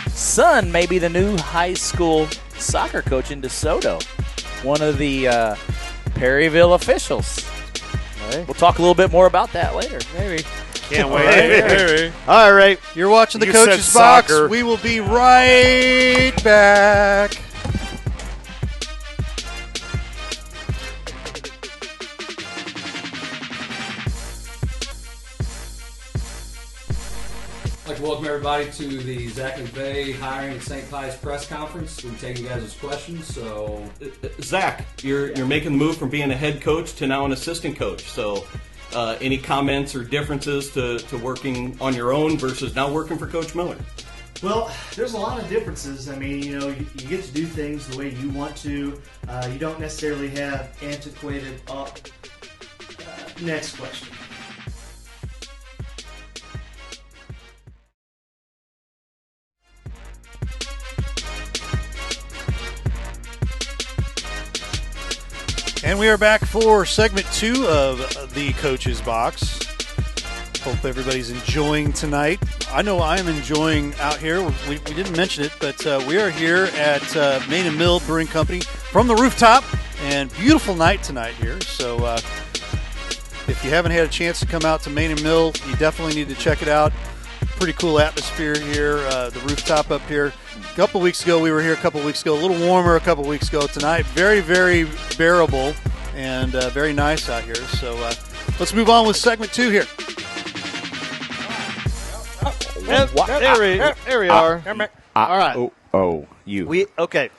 Speaker 6: son, maybe the new high school soccer coach in DeSoto, one of the Perryville officials.
Speaker 5: Hey.
Speaker 6: We'll talk a little bit more about that later.
Speaker 4: Maybe.
Speaker 3: Can't wait.
Speaker 5: All right.
Speaker 1: You're watching the
Speaker 3: You
Speaker 1: Coach's
Speaker 3: said
Speaker 1: Box.
Speaker 3: soccer.
Speaker 1: We will be right back.
Speaker 8: I'd like to welcome everybody to the Zac McVey hiring at St. Pius press conference. We're taking you guys' questions. So,
Speaker 9: Zach, you're making the move from being a head coach to now an assistant coach. So, any comments or differences to working on your own versus now working for Coach Miller?
Speaker 10: Well, there's a lot of differences. I mean, you get to do things the way you want to. You don't necessarily have antiquated next question.
Speaker 1: And we are back for segment 2 of the Coach's Box. Hope everybody's enjoying tonight. I know I am enjoying out here. We didn't mention it, but we are here at Main and Mill Brewing Company from the rooftop, and beautiful night tonight here. So if you haven't had a chance to come out to Main and Mill, you definitely need to check it out. Pretty cool atmosphere here, the rooftop up here. A couple weeks ago, we were here a couple weeks ago, a little warmer a couple weeks ago. Tonight, very, very bearable and very nice out here. So let's move on with segment 2 here.
Speaker 5: There we are. All right. Okay.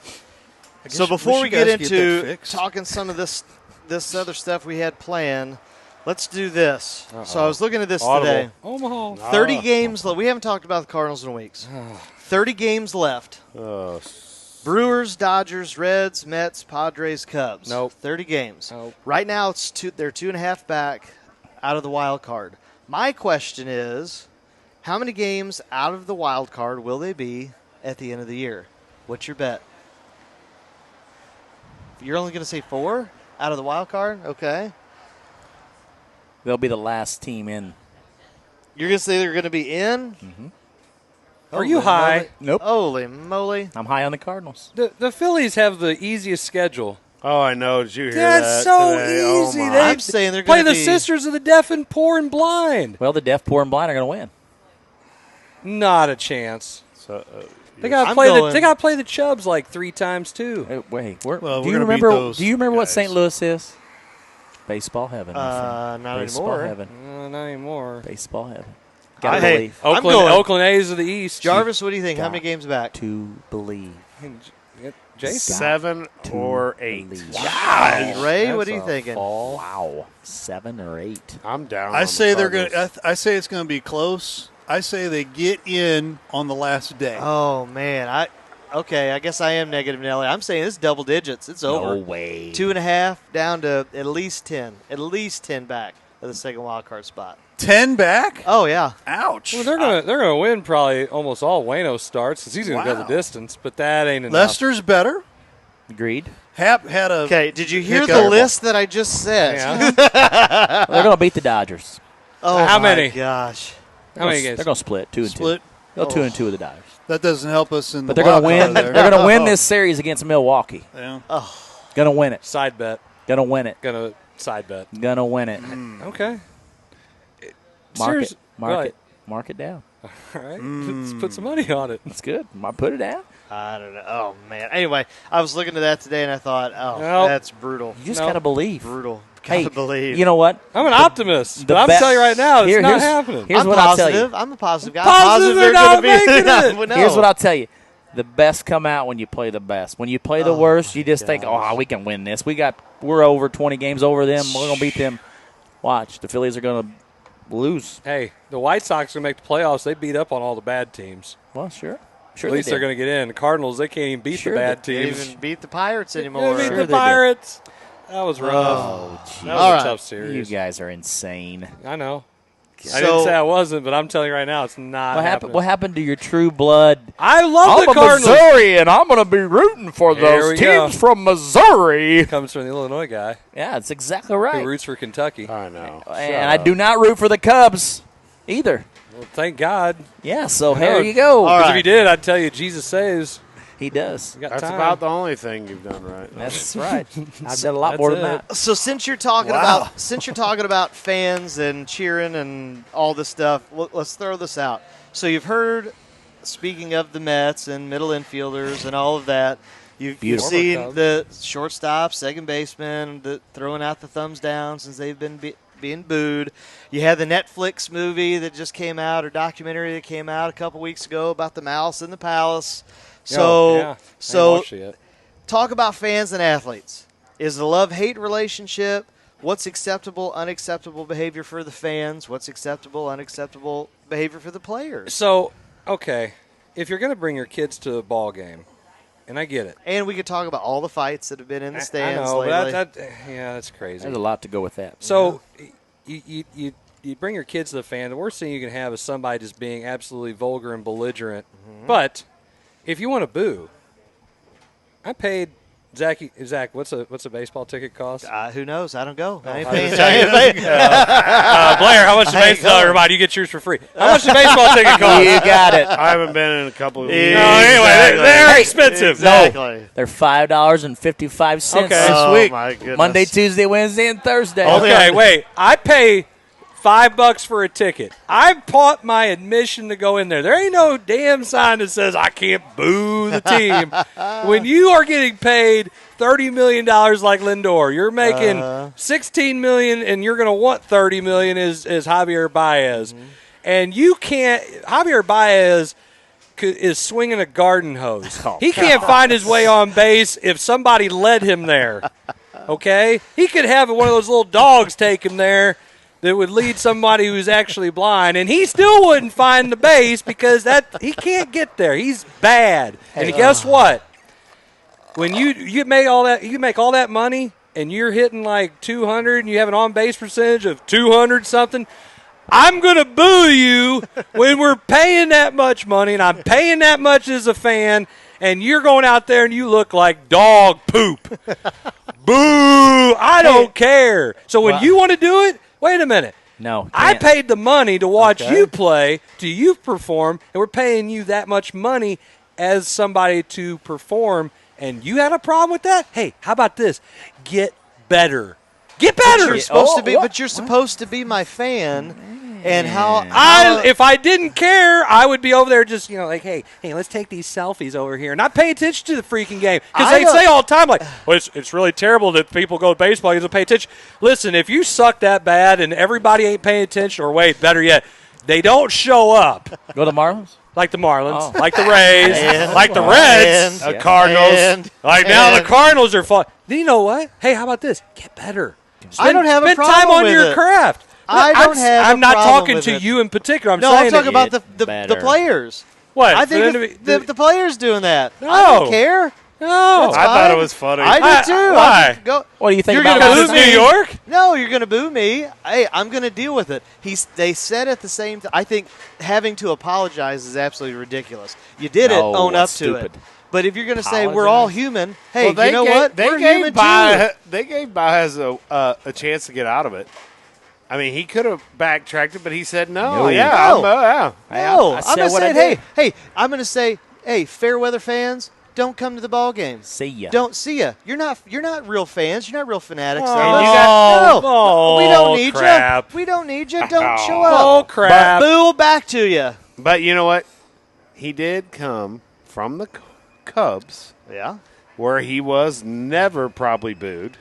Speaker 5: So before we get into talking some of this other stuff we had planned, let's do this. So I was looking at this today.
Speaker 4: Omaha.
Speaker 5: 30 games left. We haven't talked about the Cardinals in weeks. 30 games left. Brewers, Dodgers, Reds, Mets, Padres, Cubs.
Speaker 4: Nope.
Speaker 5: 30 games.
Speaker 4: Nope.
Speaker 5: Right now, they're 2.5 back out of the wild card. My question is, how many games out of the wild card will they be at the end of the year? What's your bet? You're only going to say 4 out of the wild card? Okay.
Speaker 6: They'll be the last team in.
Speaker 5: You're going to say they're going to be in?
Speaker 6: Mm-hmm.
Speaker 4: Are you high?
Speaker 5: Moly.
Speaker 6: Nope.
Speaker 5: Holy moly.
Speaker 6: I'm high on the Cardinals.
Speaker 4: The Phillies have the easiest schedule.
Speaker 3: Oh, I know. Did you hear
Speaker 4: That's
Speaker 3: that
Speaker 4: so
Speaker 3: today?
Speaker 4: easy.
Speaker 3: Oh, my.
Speaker 4: They
Speaker 5: I'm saying they're
Speaker 4: play
Speaker 5: going to
Speaker 4: the
Speaker 5: be
Speaker 4: Sisters of the Deaf and Poor and Blind.
Speaker 6: Well, the deaf, poor, and blind are going to win.
Speaker 4: Not a chance.
Speaker 3: So,
Speaker 4: They got to
Speaker 5: I'm
Speaker 4: play
Speaker 5: going-
Speaker 4: They got to play the Chubs like 3 times too.
Speaker 6: Hey, wait,
Speaker 1: Well,
Speaker 6: do
Speaker 1: we're
Speaker 6: you
Speaker 1: gonna beat
Speaker 6: remember?
Speaker 1: those
Speaker 6: Do you remember what
Speaker 1: guys.
Speaker 6: St. Louis is? Baseball heaven. my friend.
Speaker 5: not
Speaker 6: Baseball
Speaker 5: anymore.
Speaker 6: heaven.
Speaker 4: Not anymore.
Speaker 6: Baseball heaven. Gotta
Speaker 5: Hey,
Speaker 6: believe.
Speaker 5: I'm
Speaker 4: Oakland,
Speaker 5: going-
Speaker 4: Oakland A's of the East.
Speaker 5: Jarvis, what do you think? How
Speaker 6: got
Speaker 5: many games back?
Speaker 6: To believe.
Speaker 4: Jason.
Speaker 3: 7 or 8.
Speaker 6: Believe.
Speaker 5: Ray, what
Speaker 4: That's
Speaker 5: are you
Speaker 4: a
Speaker 5: thinking?
Speaker 4: fall.
Speaker 6: Wow. 7 or 8.
Speaker 3: I'm down.
Speaker 1: I
Speaker 3: on
Speaker 1: say
Speaker 3: the
Speaker 1: they're going.
Speaker 3: Cardinals.
Speaker 1: I say it's going to be close. I say they get in on the last day.
Speaker 5: Oh man, I guess I am negative, Nelly. I'm saying it's double digits. It's over.
Speaker 6: No way.
Speaker 5: 2.5 down to at least 10. At least 10 back of the second wild card spot.
Speaker 1: 10 back.
Speaker 5: Oh yeah.
Speaker 1: Ouch.
Speaker 4: Well, they're gonna win probably almost all Waino starts because he's gonna go the
Speaker 1: Wow.
Speaker 4: distance, but that ain't enough.
Speaker 1: Lester's better.
Speaker 6: Agreed.
Speaker 1: Hap had a.
Speaker 5: Okay, did you hear
Speaker 1: hiccup.
Speaker 5: the list that I just said?
Speaker 4: Yeah.
Speaker 6: They're going to beat the Dodgers.
Speaker 5: Oh
Speaker 4: How
Speaker 5: my
Speaker 4: many?
Speaker 5: gosh.
Speaker 4: How many games?
Speaker 6: They're going to split 2 and 2.
Speaker 1: Split.
Speaker 6: Go 2 and 2 with the Dodgers.
Speaker 1: That doesn't help us in
Speaker 6: But
Speaker 1: the
Speaker 6: they're going to
Speaker 1: wild
Speaker 6: win.
Speaker 1: card there.
Speaker 6: They're going to win this series against Milwaukee.
Speaker 1: Yeah.
Speaker 6: Going to win it.
Speaker 4: Side bet.
Speaker 6: Going to win it.
Speaker 4: Gonna side bet.
Speaker 6: Going to win it.
Speaker 4: Okay.
Speaker 6: Mark
Speaker 4: Serious-
Speaker 6: it. Mark
Speaker 4: right.
Speaker 6: it. Mark it down.
Speaker 4: All right. Let's put some money on it.
Speaker 6: That's good. Put it down.
Speaker 5: I don't know. Oh man. Anyway, I was looking at that today and I thought, oh,
Speaker 4: Nope.
Speaker 5: that's brutal.
Speaker 6: You just
Speaker 4: No.
Speaker 6: got to believe.
Speaker 5: Brutal.
Speaker 6: Hey,
Speaker 5: Gotta believe.
Speaker 6: you know what?
Speaker 4: I'm an optimist, but I'm
Speaker 6: best-
Speaker 4: telling you right now, it's not
Speaker 6: here's-
Speaker 4: happening.
Speaker 6: Here's
Speaker 5: I'm
Speaker 6: what I'll tell
Speaker 5: positive.
Speaker 6: you.
Speaker 5: I'm a positive guy.
Speaker 4: Positive they're
Speaker 5: they're
Speaker 4: not
Speaker 5: going to be.
Speaker 4: making it.
Speaker 5: No.
Speaker 6: Here's what I'll tell you. The best come out when you play the best. When you play the worst, you just think,
Speaker 5: gosh.
Speaker 6: "Oh, we can win this. We're over 20 games over them. We're gonna beat them." Watch, the Phillies are gonna lose.
Speaker 4: Hey, the White Sox are going to make the playoffs. They beat up on all the bad teams.
Speaker 6: Well, sure.
Speaker 4: At least they're going to get in. The Cardinals, they can't even beat
Speaker 6: Sure
Speaker 4: the bad
Speaker 5: They
Speaker 4: teams.
Speaker 5: even beat the Pirates
Speaker 4: They
Speaker 5: anymore.
Speaker 4: beat
Speaker 6: Sure
Speaker 4: the
Speaker 6: they did.
Speaker 4: Pirates. That was rough.
Speaker 6: Oh,
Speaker 4: that
Speaker 6: gee.
Speaker 4: was
Speaker 5: All
Speaker 4: a
Speaker 5: right.
Speaker 4: tough
Speaker 6: You
Speaker 4: series.
Speaker 6: guys are insane.
Speaker 4: I know. I
Speaker 5: So-
Speaker 4: didn't say I wasn't, but I'm telling you right now, it's not
Speaker 6: What happened?
Speaker 4: happening.
Speaker 6: What happened to your true blood?
Speaker 4: I love
Speaker 6: I'm
Speaker 4: the
Speaker 6: a
Speaker 4: Cardinals.
Speaker 6: Missouri, and I'm going to be rooting for
Speaker 4: Here we
Speaker 6: those
Speaker 4: go.
Speaker 6: teams from Missouri.
Speaker 4: Comes from the Illinois guy
Speaker 6: Yeah, that's exactly
Speaker 4: who
Speaker 6: right.
Speaker 4: roots for Kentucky.
Speaker 3: I know.
Speaker 6: And I do not root for the Cubs either.
Speaker 4: Well, thank God.
Speaker 6: Yeah, so
Speaker 4: I
Speaker 6: here
Speaker 4: know.
Speaker 6: you go.
Speaker 5: All
Speaker 4: Because
Speaker 5: right.
Speaker 4: if he did, I'd tell you Jesus saves.
Speaker 6: He does.
Speaker 4: You got
Speaker 3: That's
Speaker 4: time.
Speaker 3: about the only thing you've done right.
Speaker 6: That's right. I've done a lot
Speaker 4: That's
Speaker 6: more than
Speaker 4: it.
Speaker 6: that.
Speaker 5: So since you're talking about fans and cheering and all this stuff, let's throw this out. So you've heard, speaking of the Mets and middle infielders and all of that, you've
Speaker 6: Beautiful.
Speaker 5: seen the shortstop, second baseman throwing out the thumbs down since they've been being booed. You had the Netflix movie that just came out, or documentary that came out a couple weeks ago about the Mouse in the Palace. So,
Speaker 4: Oh, yeah. I ain't
Speaker 5: so
Speaker 4: watched it yet.
Speaker 5: talk about fans and athletes. Is the love-hate relationship? What's acceptable, unacceptable behavior for the fans? What's acceptable, unacceptable behavior for the players?
Speaker 4: So, okay, if you're going to bring your kids to a ball game, and I get it.
Speaker 5: And we could talk about all the fights that have been in the
Speaker 4: I
Speaker 5: stands
Speaker 4: know,
Speaker 5: lately.
Speaker 4: but yeah, that's crazy.
Speaker 6: There's a lot to go with that.
Speaker 4: So, you bring your kids to the fan. The worst thing you can have is somebody just being absolutely vulgar and belligerent. But if you want to boo, I paid Zach. What's a baseball ticket cost?
Speaker 5: Who knows? I don't go. I ain't
Speaker 4: I
Speaker 5: paying
Speaker 4: was saying-
Speaker 5: attention.
Speaker 4: Blair, how much the
Speaker 5: Hey,
Speaker 4: baseball?
Speaker 5: go.
Speaker 4: Remind you get yours for free. How much the baseball ticket cost?
Speaker 6: You got it.
Speaker 3: I haven't been in a couple of weeks.
Speaker 4: No, anyway, they're
Speaker 6: Hey,
Speaker 4: expensive.
Speaker 5: Exactly.
Speaker 6: They're $5.55
Speaker 4: Okay.
Speaker 6: this
Speaker 5: Oh,
Speaker 6: week.
Speaker 5: my goodness.
Speaker 6: Monday, Tuesday, Wednesday, and Thursday.
Speaker 4: Okay, wait. I pay $5 for a ticket. I bought my admission to go in there. There ain't no damn sign that says I can't boo the team. When you are getting paid $30 million like Lindor, you're making $16 million, and you're going to want $30 million as Javier Baez, and you can't. Javier Baez is swinging a garden hose. He can't find his way on base if somebody led him there. Okay, he could have one of those little dogs take him there that would lead somebody who's actually blind, and he still wouldn't find the base because he can't get there. He's bad. And guess what? When you make all that money and you're hitting like 200 and you have an on base percentage of 200 something, I'm gonna boo you when we're paying that much money and I'm paying that much as a fan, and you're going out there and you look like dog poop. Boo! I don't care. So when you want to do it, wait a minute.
Speaker 6: No,
Speaker 4: I
Speaker 6: can't.
Speaker 4: paid the money to watch
Speaker 2: Okay.
Speaker 4: you play, to you perform, and we're paying you that much money as somebody to perform, and you had a problem with that? Hey, how about this? Get better. Get better.
Speaker 2: You're supposed to be, but you're supposed to be my fan, and
Speaker 4: If I didn't care, I would be over there just, like, hey, let's take these selfies over here, and not pay attention to the freaking game. Because they say all the time, like, well, it's really terrible that people go to baseball because they pay attention. Listen, if you suck that bad and everybody ain't paying attention, or wait, better yet, they don't show up.
Speaker 6: Go to Marlins?
Speaker 4: Like the Marlins,
Speaker 6: Oh.
Speaker 4: like the Rays, like the Reds,
Speaker 2: and-
Speaker 4: Cardinals. Now the Cardinals are fun. Then you know what? Hey, how about this? Get better.
Speaker 2: I don't have a
Speaker 4: spend
Speaker 2: problem
Speaker 4: time on
Speaker 2: with
Speaker 4: your
Speaker 2: it.
Speaker 4: craft.
Speaker 2: I don't have a
Speaker 4: I'm not
Speaker 2: problem
Speaker 4: talking
Speaker 2: with
Speaker 4: to
Speaker 2: it.
Speaker 4: you in particular. I'm
Speaker 2: No,
Speaker 4: saying
Speaker 2: I'm talking
Speaker 4: that-
Speaker 2: about the players.
Speaker 4: What?
Speaker 2: I
Speaker 4: For them
Speaker 2: think
Speaker 4: to
Speaker 2: if the players doing that.
Speaker 4: No.
Speaker 2: I don't care.
Speaker 4: No.
Speaker 2: That's
Speaker 3: I thought
Speaker 2: fine.
Speaker 3: it was funny.
Speaker 2: I did too.
Speaker 4: Why?
Speaker 6: What do you think
Speaker 2: You're
Speaker 6: about
Speaker 2: gonna
Speaker 6: last
Speaker 2: boo
Speaker 6: night?
Speaker 4: New York?
Speaker 2: No, you're going to boo me. Hey, I'm going to deal with it. They said at the same time, I think having to apologize is absolutely ridiculous. You did
Speaker 6: No,
Speaker 2: it, own up
Speaker 6: that's
Speaker 2: to it.
Speaker 6: stupid.
Speaker 2: But if you're going to say we're all human, hey,
Speaker 3: Well,
Speaker 2: you know what?
Speaker 3: They
Speaker 2: We're
Speaker 3: gave
Speaker 2: human
Speaker 3: Baez,
Speaker 2: too.
Speaker 3: they gave Baez a chance to get out of it. I mean, he could have backtracked it, but he said no.
Speaker 6: No.
Speaker 3: Yeah,
Speaker 2: No.
Speaker 3: yeah.
Speaker 2: No,
Speaker 6: I
Speaker 2: I'm
Speaker 6: said
Speaker 2: going to
Speaker 6: what I
Speaker 2: say,
Speaker 6: did.
Speaker 2: hey, I'm going to say, hey, fair weather fans, don't come to the ball game.
Speaker 6: See ya.
Speaker 2: Don't see ya. You're not real fans. You're not real fanatics.
Speaker 4: Oh,
Speaker 2: of us.
Speaker 4: you got-
Speaker 2: no, we don't need
Speaker 4: crap.
Speaker 2: you. We don't need you. Don't show
Speaker 4: Oh,
Speaker 2: up.
Speaker 4: crap.
Speaker 2: Boo back to you.
Speaker 3: But you know what? He did come from the Cubs,
Speaker 2: Yeah.
Speaker 3: where he was never probably booed.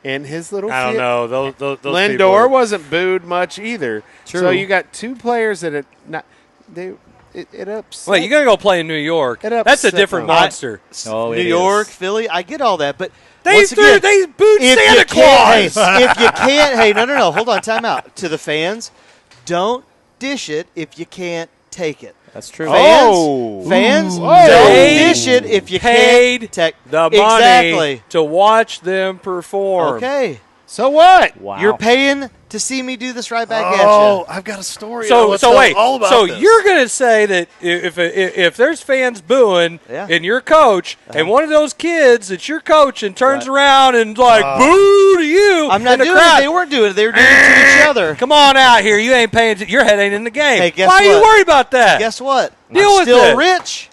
Speaker 3: And his little
Speaker 4: I don't know. Those
Speaker 3: Lindor
Speaker 4: people
Speaker 3: wasn't booed much either.
Speaker 2: True.
Speaker 3: So you got two players that it upset.
Speaker 4: Well, you got to go play in New York.
Speaker 3: It
Speaker 4: That's a
Speaker 3: upset
Speaker 4: different
Speaker 3: them.
Speaker 4: monster.
Speaker 6: Oh, it
Speaker 2: New
Speaker 6: is.
Speaker 2: York, Philly, I get all that, but
Speaker 4: They
Speaker 2: once again,
Speaker 4: booed
Speaker 2: if
Speaker 4: Santa
Speaker 2: you can't,
Speaker 4: Claus.
Speaker 2: hey, if you can't, hey, no, hold on, time out. To the fans, don't dish it if you can't take it.
Speaker 6: That's true.
Speaker 2: Fans, don't
Speaker 4: They
Speaker 2: dish it if you
Speaker 4: paid
Speaker 2: can't take
Speaker 4: the money
Speaker 2: Exactly.
Speaker 4: to watch them perform.
Speaker 2: Okay,
Speaker 3: So what?
Speaker 6: Wow.
Speaker 2: you're paying to see me do this right back at
Speaker 1: Oh,
Speaker 2: you.
Speaker 1: I've got a story. I
Speaker 4: So
Speaker 1: wanna tell
Speaker 4: wait.
Speaker 1: all about
Speaker 4: So
Speaker 1: this.
Speaker 4: you're going to say that if there's fans booing
Speaker 2: Yeah.
Speaker 4: and you're coach and one of those kids that you're coaching turns around and like boo to you,
Speaker 2: I'm not
Speaker 4: in the
Speaker 2: doing
Speaker 4: crowd,
Speaker 2: it. They weren't doing it. They were doing it to each other.
Speaker 4: Come on out here. You ain't paying. Your head ain't in the game.
Speaker 2: Hey, guess
Speaker 4: Why are you
Speaker 2: what?
Speaker 4: worried about that?
Speaker 2: Guess what?
Speaker 4: Deal
Speaker 2: I'm
Speaker 4: with
Speaker 2: still
Speaker 4: it.
Speaker 2: rich.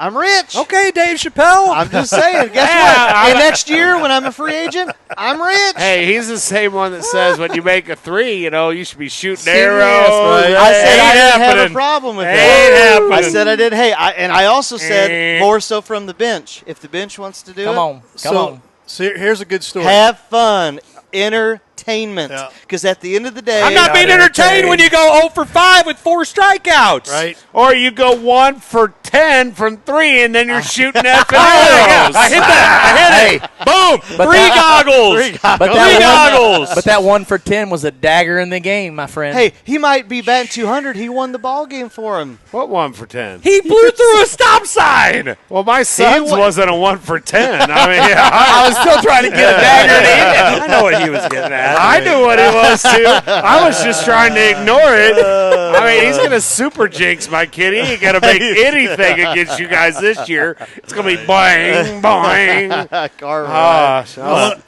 Speaker 2: I'm rich.
Speaker 4: Okay, Dave Chappelle.
Speaker 2: I'm just saying. Guess what? And next year, when I'm a free agent, I'm rich.
Speaker 3: Hey, he's the same one that says when you make a three, you should be shooting
Speaker 2: Serious,
Speaker 3: arrows.
Speaker 2: right? I said
Speaker 3: Ain't
Speaker 2: I didn't have a
Speaker 3: happening.
Speaker 2: problem with
Speaker 3: Ain't
Speaker 2: that.
Speaker 3: happening.
Speaker 2: I said I did. Hey, and I also said more so from the bench. If the bench wants to do
Speaker 6: Come
Speaker 2: it,
Speaker 6: on. Come on.
Speaker 1: So here's a good story.
Speaker 2: have fun, entertainment.
Speaker 1: Yeah.
Speaker 2: Because at the end of the day,
Speaker 4: I'm not being entertained when you go 0 for 5 with 4 strikeouts.
Speaker 1: Right?
Speaker 3: Or you go 1 for 10 from 3, and then you're shooting effing
Speaker 4: I
Speaker 3: arrows.
Speaker 4: hit that. I hit it. Boom.
Speaker 6: But
Speaker 4: Three goggles.
Speaker 6: But
Speaker 4: Three
Speaker 6: that
Speaker 4: goggles.
Speaker 6: But that 1 for 10 was a dagger in the game, my friend.
Speaker 2: Hey, he might be batting 200. He won the ball game for him.
Speaker 3: What 1 for 10?
Speaker 4: He blew through a stop sign.
Speaker 3: Well, my son's
Speaker 2: wa-
Speaker 3: wasn't a 1 for 10. I mean, I was still trying to get a dagger.
Speaker 4: I know what he was getting at.
Speaker 3: I knew what it was too. I was just trying to ignore it. I mean, he's gonna super jinx my kid. He ain't gonna make anything against you guys this year. It's gonna be boing, boing.
Speaker 2: Car ride.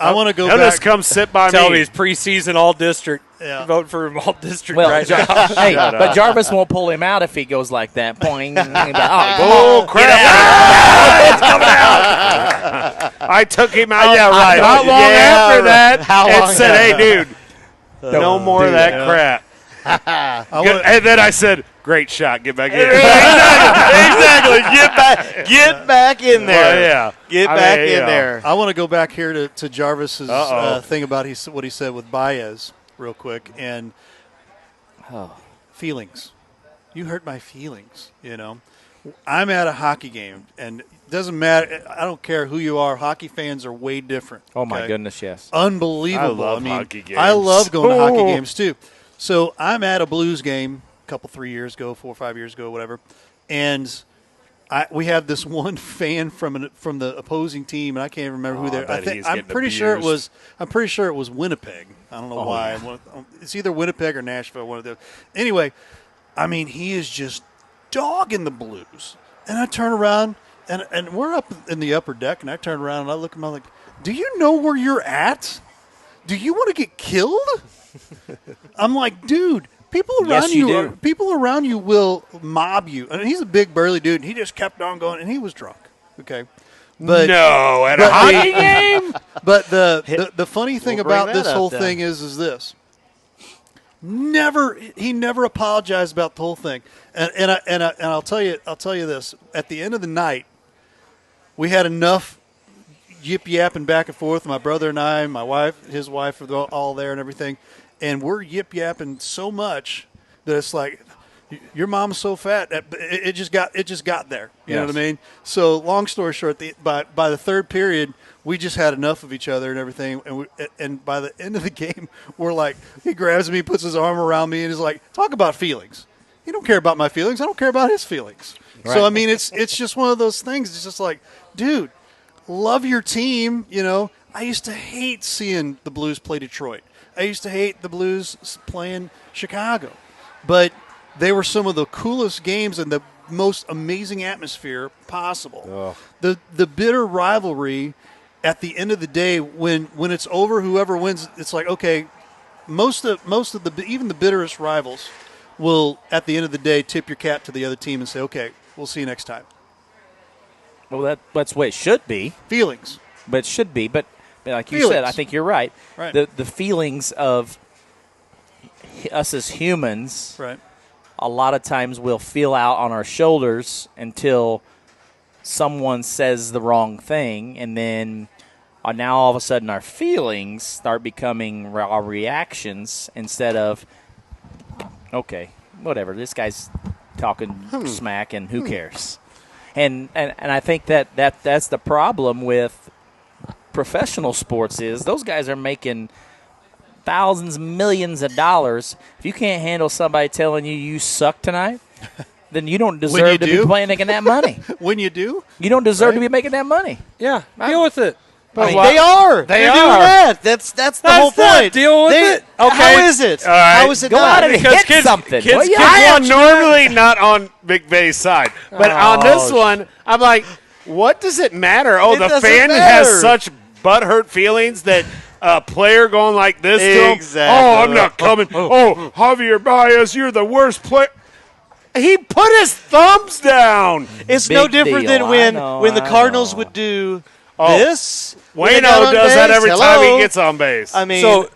Speaker 3: I
Speaker 1: want to go
Speaker 3: He'll
Speaker 1: back.
Speaker 3: just come sit by
Speaker 4: Tell me
Speaker 3: me.
Speaker 4: he's preseason all district.
Speaker 1: Yeah.
Speaker 4: Vote for him all district
Speaker 6: Well,
Speaker 4: right
Speaker 6: Jar-
Speaker 4: now.
Speaker 6: hey,
Speaker 3: Shut
Speaker 6: but
Speaker 3: up.
Speaker 6: Jarvis won't pull him out if he goes like that. Boing.
Speaker 3: Oh crap! It's coming out. I took him out.
Speaker 2: Yeah, right.
Speaker 3: Not long
Speaker 2: Yeah,
Speaker 3: after that,
Speaker 2: how
Speaker 3: and
Speaker 2: long
Speaker 3: said, "Hey, dude,
Speaker 6: Don't
Speaker 3: no more of
Speaker 6: do
Speaker 3: that
Speaker 6: that.
Speaker 3: crap." And then I said, "Great shot. Get back in."
Speaker 2: Exactly. Get back in there.
Speaker 3: Well, yeah.
Speaker 2: Get
Speaker 3: I
Speaker 2: back
Speaker 3: mean,
Speaker 2: in
Speaker 3: you know.
Speaker 2: there.
Speaker 1: I want to go back here to Jarvis's
Speaker 3: Uh-oh.
Speaker 1: thing about what he said with Baez real quick and feelings. You hurt my feelings. I'm at a hockey game, and it doesn't matter. I don't care who you are. Hockey fans are way different.
Speaker 6: Oh, my
Speaker 1: okay?
Speaker 6: goodness, yes.
Speaker 1: Unbelievable.
Speaker 3: I love hockey games.
Speaker 1: I love going to hockey
Speaker 3: Oh.
Speaker 1: games too. So I'm at a Blues game a couple 4 or 5 years ago, whatever, and we have this one fan from the opposing team, and I can't remember who they're. I'm pretty sure it was Winnipeg. I don't know why. It's either Winnipeg or Nashville. One of those. Anyway, I mean, he is just dogging the Blues, and I turn around and we're up in the upper deck, and I turn around and I look at him. I'm like, "Do you know where you're at? Do you want to get killed?" I'm like, dude, people around
Speaker 6: Yes, you do.
Speaker 1: people around you will mob you. And he's a big burly dude, and he just kept on going, and he was drunk. Okay. But
Speaker 3: no, at a hockey game.
Speaker 1: But the funny thing
Speaker 2: We'll bring
Speaker 1: about this
Speaker 2: that up
Speaker 1: whole
Speaker 2: then.
Speaker 1: thing is this. He never apologized about the whole thing. And I'll tell you this. At the end of the night, we had enough yip yapping back and forth. My brother and I, my wife, his wife, were all there and everything. And we're yip yapping so much that it's like, your mom's so fat. It just got there. You know what I mean? So long story short, by the third period, we just had enough of each other and everything. And by the end of the game, we're like, he grabs me, puts his arm around me, and is like, talk about feelings. He don't care about my feelings. I don't care about his feelings. Right. So I mean, it's just one of those things. It's just like, dude, love your team. You know, I used to hate seeing the Blues play Detroit. I used to hate the Blues playing Chicago, but they were some of the coolest games and the most amazing atmosphere possible. The bitter rivalry at the end of the day, when it's over, whoever wins, it's like, okay, most of the even the bitterest rivals will at the end of the day tip your cap to the other team and say, okay, we'll see you next time.
Speaker 6: Well, that's the way it should be.
Speaker 1: Feelings.
Speaker 6: But it should be. But like you
Speaker 1: Feelings.
Speaker 6: said, I think you're right.
Speaker 1: Right.
Speaker 6: The feelings of us as humans,
Speaker 1: Right.
Speaker 6: a lot of times we'll feel out on our shoulders until someone says the wrong thing, and then now all of a sudden our feelings start becoming our reactions instead of, okay, whatever, this guy's talking smack and who cares? And I think that's the problem with professional sports is those guys are making thousands, millions of dollars. If you can't handle somebody telling you suck tonight, then you don't deserve to be making that money.
Speaker 1: When you do,
Speaker 6: you don't deserve to be making that money.
Speaker 4: Yeah, deal with it.
Speaker 2: I mean, they are. They're doing that. That's the whole point.
Speaker 4: Deal with it.
Speaker 2: Okay. How is it?
Speaker 3: All right.
Speaker 2: How is it
Speaker 6: Go
Speaker 2: not?
Speaker 6: out and hit something.
Speaker 3: Kids
Speaker 6: Well,
Speaker 3: are normally not on McVay's side. But on this one, I'm like, what does it matter? Oh, the fan has such butthurt feelings that a player going like this to him. Oh, I'm not coming. Oh, Javier Baez, you're the worst player. He put his thumbs down.
Speaker 2: It's no different than when the Cardinals would do this.
Speaker 3: Wayno does that every time he gets on base.
Speaker 2: I mean, so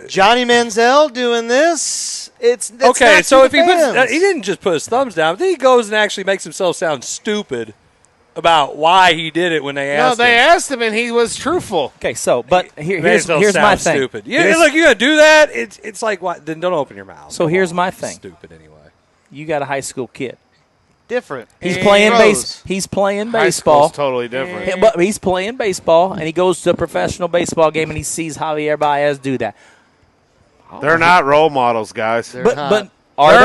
Speaker 2: Johnny Manziel doing this. It's
Speaker 4: okay.
Speaker 2: Not
Speaker 4: So if
Speaker 2: fans.
Speaker 4: he didn't just put his thumbs down, then he goes and actually makes himself sound stupid about why he did it when they asked him.
Speaker 3: No, they asked him and he was truthful.
Speaker 6: Okay, so but here's my thing.
Speaker 4: Stupid. Look, you're gonna do that. It's like what? Then don't open your mouth.
Speaker 6: So here's my thing.
Speaker 4: Stupid anyway.
Speaker 6: You got a high school kid.
Speaker 2: Different.
Speaker 6: He's playing He's playing
Speaker 3: High
Speaker 6: baseball.
Speaker 3: school's totally different.
Speaker 6: But he's playing baseball, and he goes to a professional baseball game, and he sees Javier Baez do that.
Speaker 3: They're not role models, guys.
Speaker 6: But
Speaker 3: They're
Speaker 6: they?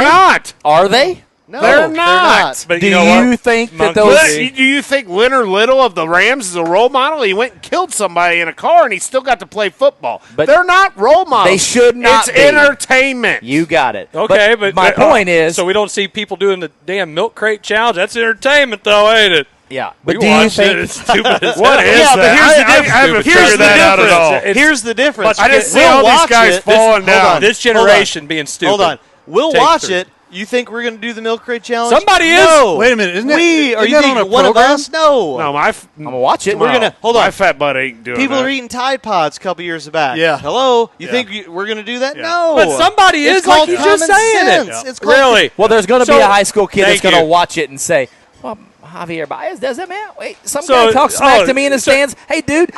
Speaker 3: not.
Speaker 6: Are they?
Speaker 2: No,
Speaker 3: they're not.
Speaker 4: But
Speaker 6: do
Speaker 4: you know
Speaker 6: you think that those?
Speaker 3: Do you think Leonard Little of the Rams is a role model? He went and killed somebody in a car, and he still got to play football.
Speaker 6: But
Speaker 3: they're not role models.
Speaker 6: They should not
Speaker 3: It's
Speaker 6: be.
Speaker 3: entertainment.
Speaker 6: You got it.
Speaker 4: Okay, but
Speaker 6: my point is,
Speaker 4: so we don't see people doing the damn milk crate challenge. That's entertainment, though, ain't it?
Speaker 6: yeah.
Speaker 4: We
Speaker 6: But do you
Speaker 4: watched it.
Speaker 6: think?
Speaker 4: It's stupid as
Speaker 3: What
Speaker 4: hell.
Speaker 3: is
Speaker 2: Yeah, but
Speaker 3: that?
Speaker 2: here's the
Speaker 3: I
Speaker 2: difference.
Speaker 3: haven't
Speaker 2: Here's
Speaker 3: figured
Speaker 2: the
Speaker 3: that out at
Speaker 2: difference.
Speaker 3: all.
Speaker 2: Here's the difference.
Speaker 3: I didn't see
Speaker 2: We'll
Speaker 3: all these
Speaker 2: watch
Speaker 3: guys
Speaker 2: it.
Speaker 3: falling
Speaker 2: Hold
Speaker 3: down.
Speaker 2: on.
Speaker 4: This generation being stupid.
Speaker 2: Hold on. We'll
Speaker 4: Take
Speaker 2: watch
Speaker 4: three.
Speaker 2: it. You think we're going to do the milk crate challenge?
Speaker 4: Somebody is.
Speaker 2: No.
Speaker 1: Wait a minute. Isn't
Speaker 2: Are you
Speaker 1: that
Speaker 2: think
Speaker 1: on a
Speaker 2: one
Speaker 1: program?
Speaker 2: of us? No.
Speaker 3: No,
Speaker 6: I'm gonna watch it.
Speaker 2: We're gonna hold
Speaker 3: My
Speaker 2: on.
Speaker 3: fat butt ain't doing
Speaker 2: People
Speaker 3: that.
Speaker 2: are eating Tide Pods a couple years back.
Speaker 1: Yeah.
Speaker 2: Hello. You
Speaker 1: Yeah.
Speaker 2: think we're going to do that?
Speaker 1: Yeah.
Speaker 2: No.
Speaker 4: But somebody
Speaker 2: It's
Speaker 4: is, like
Speaker 2: called
Speaker 4: you're just
Speaker 2: common
Speaker 4: saying
Speaker 2: sense.
Speaker 4: it.
Speaker 2: It's called
Speaker 4: Really?
Speaker 6: Well, there's going to be
Speaker 4: So,
Speaker 6: a high school kid that's
Speaker 4: thank
Speaker 6: going to
Speaker 4: you.
Speaker 6: watch it and say, "Well, Javier Baez does it, man. Wait, some
Speaker 4: So-
Speaker 6: guy talks smack to me in the stands. Hey, dude,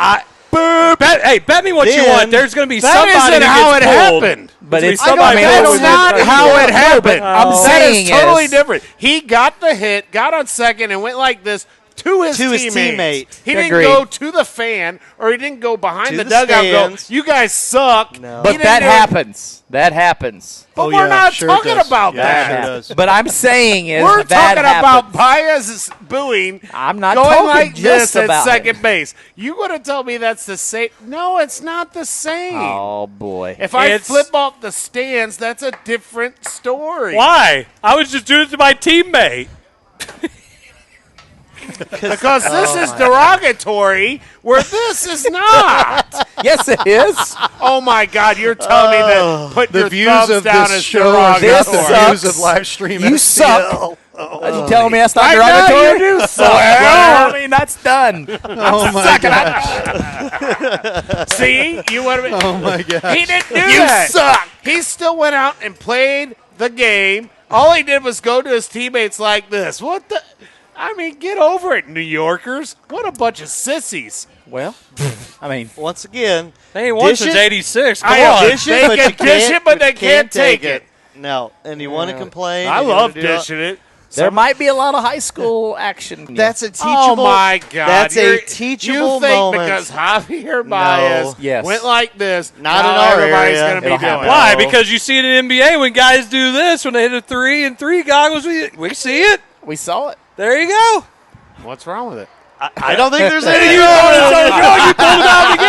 Speaker 4: Bet me what you
Speaker 2: Then-
Speaker 4: want. There's going to be
Speaker 3: That
Speaker 4: somebody
Speaker 3: isn't
Speaker 4: who
Speaker 3: how it
Speaker 4: gets pulled.
Speaker 3: happened.
Speaker 6: but
Speaker 4: There's
Speaker 6: it's
Speaker 4: somebody
Speaker 6: I mean,
Speaker 4: who
Speaker 6: I
Speaker 3: That's
Speaker 6: don't
Speaker 4: was
Speaker 3: not
Speaker 6: know.
Speaker 3: how it
Speaker 6: No,
Speaker 3: happened.
Speaker 6: but I'm
Speaker 3: That
Speaker 6: saying
Speaker 3: is totally
Speaker 6: is-
Speaker 3: different. He got the hit, got on second, and went like this to his
Speaker 2: teammate.
Speaker 3: He didn't
Speaker 6: Agreed.
Speaker 3: go to the fan, or he didn't go behind
Speaker 2: To
Speaker 3: the
Speaker 2: the
Speaker 3: dugout and go,
Speaker 2: stands.
Speaker 3: you guys suck.
Speaker 2: No.
Speaker 3: He
Speaker 6: But
Speaker 3: didn't
Speaker 6: that
Speaker 3: do it.
Speaker 6: happens. That happens.
Speaker 3: But
Speaker 1: Oh,
Speaker 3: we're
Speaker 1: yeah,
Speaker 3: not
Speaker 1: sure it
Speaker 3: talking
Speaker 1: does.
Speaker 3: about
Speaker 1: Yeah,
Speaker 3: that.
Speaker 1: sure
Speaker 6: That
Speaker 1: does.
Speaker 6: happens. But I'm saying is
Speaker 3: We're
Speaker 6: that
Speaker 3: talking
Speaker 6: happens.
Speaker 3: about Baez's booing.
Speaker 6: I'm not
Speaker 3: going
Speaker 6: talking
Speaker 3: like
Speaker 6: just
Speaker 3: this at
Speaker 6: about
Speaker 3: second
Speaker 6: it.
Speaker 3: base. You going to tell me that's the same? No, it's not the same.
Speaker 6: Oh boy.
Speaker 3: If I
Speaker 4: It's-
Speaker 3: flip off the stands, that's a different story.
Speaker 4: Why? I was just doing it to my teammate.
Speaker 3: Because this is derogatory, where this is not.
Speaker 6: Yes, it is.
Speaker 3: Oh my God! You're telling me that put
Speaker 1: The
Speaker 3: your
Speaker 1: views
Speaker 3: thumbs
Speaker 1: of
Speaker 3: down
Speaker 1: this
Speaker 3: as
Speaker 1: show are
Speaker 3: derogatory.
Speaker 1: not the
Speaker 6: This
Speaker 1: views of Livestream
Speaker 6: You
Speaker 1: STL.
Speaker 6: suck. Are you telling me that's not
Speaker 3: I know
Speaker 6: derogatory?
Speaker 3: you do suck.
Speaker 6: Well, I mean, that's done.
Speaker 1: Oh my God!
Speaker 3: See, you want to?
Speaker 1: Oh my God!
Speaker 3: He didn't do that. You suck. He still went out and played the game. All he did was go to his teammates like this. What the? I mean, get over it, New Yorkers. What a bunch of sissies.
Speaker 6: Well, I mean,
Speaker 5: Once again,
Speaker 4: They ain't won
Speaker 5: dish
Speaker 4: since
Speaker 5: it.
Speaker 4: '86. Come
Speaker 3: I know.
Speaker 4: on.
Speaker 3: They can dish it, but they can't take it.
Speaker 5: No, and you want to complain?
Speaker 3: I
Speaker 5: and you
Speaker 3: love
Speaker 5: wanna do all-
Speaker 3: dishing it.
Speaker 6: there might be a lot of high school action.
Speaker 5: That's a teachable.
Speaker 3: Oh my God!
Speaker 5: That's a
Speaker 3: You're-
Speaker 5: teachable
Speaker 3: You think
Speaker 5: moment.
Speaker 3: because Javier Baez
Speaker 6: Yes.
Speaker 3: went like this,
Speaker 5: Not
Speaker 3: now
Speaker 5: in our
Speaker 3: everybody's
Speaker 5: area.
Speaker 3: going to be
Speaker 6: It'll
Speaker 3: doing
Speaker 6: happen.
Speaker 3: it.
Speaker 4: Why? Because you see it in the NBA when guys do this when they hit a 3 and 3 goggles. We see it.
Speaker 6: we saw it.
Speaker 4: There you go.
Speaker 3: What's wrong with it?
Speaker 5: I don't think there's
Speaker 4: You
Speaker 5: any.
Speaker 4: thought it was wrong. You pulled him out of the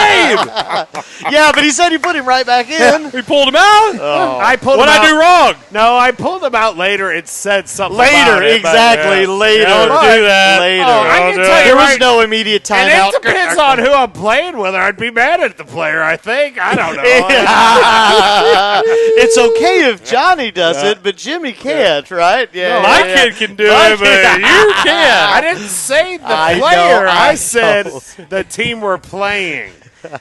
Speaker 4: game.
Speaker 5: Yeah, but he said you put him right back in.
Speaker 4: We pulled him out.
Speaker 3: I pulled
Speaker 4: What'd
Speaker 3: him
Speaker 4: I
Speaker 3: out.
Speaker 4: do wrong?
Speaker 3: No, I pulled him out later. It said something
Speaker 5: Later,
Speaker 3: about it, but,
Speaker 5: exactly.
Speaker 3: yeah.
Speaker 5: Later.
Speaker 4: Don't do that.
Speaker 5: Later.
Speaker 3: Oh, I can tell you
Speaker 5: there was
Speaker 3: right-
Speaker 5: no immediate
Speaker 3: And
Speaker 5: timeout.
Speaker 3: it depends on who I'm playing with. I'd be mad at the player, I think. I don't know.
Speaker 5: It's okay if Johnny does it, but Jimmy can't, right? Yeah.
Speaker 4: My
Speaker 5: yeah.
Speaker 4: kid can do
Speaker 5: My
Speaker 4: it, but
Speaker 5: kid-
Speaker 4: you can't.
Speaker 3: I didn't say the
Speaker 5: I know,
Speaker 3: player.
Speaker 5: I
Speaker 3: I said the team we're playing.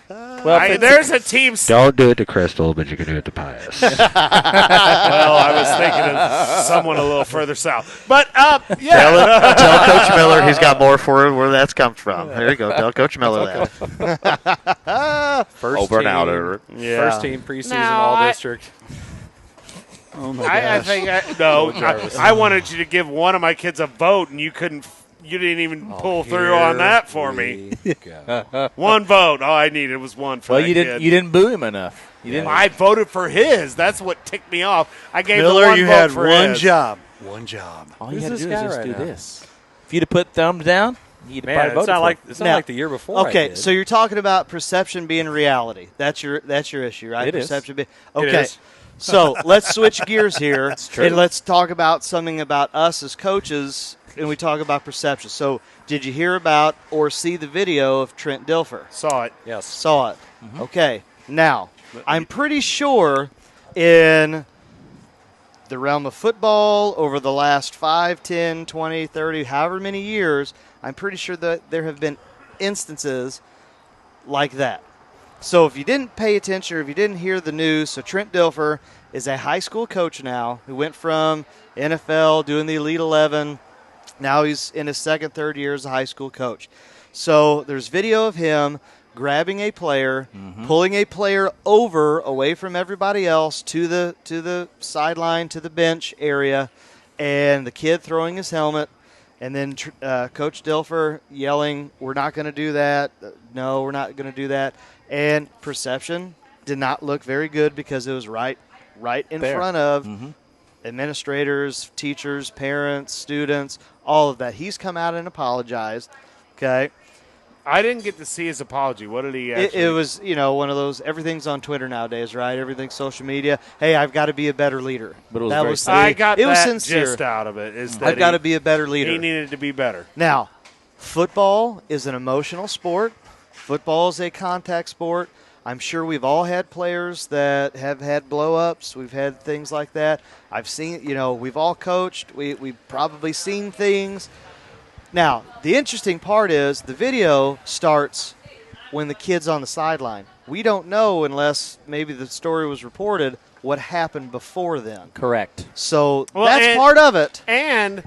Speaker 6: Well,
Speaker 3: There's a team.
Speaker 7: Don't do it to Crystal, but you can do it to Pius.
Speaker 3: Well, I was thinking of someone a little further south. But, yeah.
Speaker 5: Tell Coach Miller he's got more for it where that's comes from. There you go. Tell Coach Miller that.
Speaker 4: First
Speaker 7: Over and
Speaker 4: team,
Speaker 7: out over it.
Speaker 4: First team preseason
Speaker 3: No,
Speaker 4: all
Speaker 3: I-
Speaker 4: district.
Speaker 1: Oh my
Speaker 3: I
Speaker 1: gosh!
Speaker 3: think I wanted you to give one of my kids a vote, and you couldn't. You didn't even pull through on that for me. One vote. All I needed was one for
Speaker 6: well,
Speaker 3: that
Speaker 6: you
Speaker 3: kid.
Speaker 6: didn't. You didn't boo him enough. You didn't.
Speaker 3: I voted for his. That's what ticked me off. I gave the
Speaker 1: Miller,
Speaker 3: one
Speaker 1: you
Speaker 3: vote
Speaker 1: had
Speaker 3: for
Speaker 1: one
Speaker 3: his.
Speaker 1: job. One job.
Speaker 6: All you
Speaker 4: Who's
Speaker 6: had to
Speaker 4: this
Speaker 6: do is
Speaker 4: guy
Speaker 6: just
Speaker 4: right
Speaker 6: do
Speaker 4: now?
Speaker 6: this. If you'd have put thumbs down, you'd have
Speaker 4: Man,
Speaker 6: probably
Speaker 4: it's
Speaker 6: voted
Speaker 4: not
Speaker 6: for
Speaker 4: like
Speaker 6: it.
Speaker 4: it's not
Speaker 5: Now-
Speaker 4: like the year before. I
Speaker 5: Okay,
Speaker 4: did.
Speaker 5: so you're talking about perception being reality. That's your issue, right?
Speaker 4: It is.
Speaker 5: Perception being
Speaker 4: It
Speaker 5: okay.
Speaker 4: is.
Speaker 5: So let's switch gears here,
Speaker 6: true.
Speaker 5: and let's talk about something about us as coaches, and we talk about perception. So, did you hear about or see the video of Trent Dilfer?
Speaker 3: Saw it.
Speaker 4: Yes.
Speaker 5: Saw it. Okay. Now, I'm pretty sure in the realm of football over the last 5, 10, 20, 30, however many years, I'm pretty sure that there have been instances like that. So if you didn't pay attention or if you didn't hear the news, so Trent Dilfer is a high school coach now who went from NFL doing the Elite 11. Now he's in his second, third year as a high school coach. So there's video of him grabbing a player, pulling a player over away from everybody else to the sideline, to the bench area, and the kid throwing his helmet, and then Coach Dilfer yelling, "We're not going to do that. No, we're not going to do that." And perception did not look very good because it was right in front of administrators, teachers, parents, students, all of that. He's come out and apologized. Okay.
Speaker 3: I didn't get to see his apology. What did he actually?
Speaker 5: It was, one of those, everything's on Twitter nowadays, right? Everything's social media. Hey, I've got to be a better leader.
Speaker 6: But it was
Speaker 5: that
Speaker 6: very
Speaker 5: was
Speaker 6: sincere.
Speaker 3: I got
Speaker 5: it was
Speaker 3: that
Speaker 5: sincere.
Speaker 3: gist out of it. Is that
Speaker 5: I've got to be a better leader.
Speaker 3: He needed to be better.
Speaker 5: Now, football is an emotional sport. Football is a contact sport. I'm sure we've all had players that have had blow-ups. We've had things like that. I've seen, we've all coached. We've probably seen things. Now, the interesting part is the video starts when the kid's on the sideline. We don't know unless maybe the story was reported what happened before then.
Speaker 6: Correct.
Speaker 5: So
Speaker 3: Well,
Speaker 5: that's
Speaker 3: and-
Speaker 5: part of it.
Speaker 3: And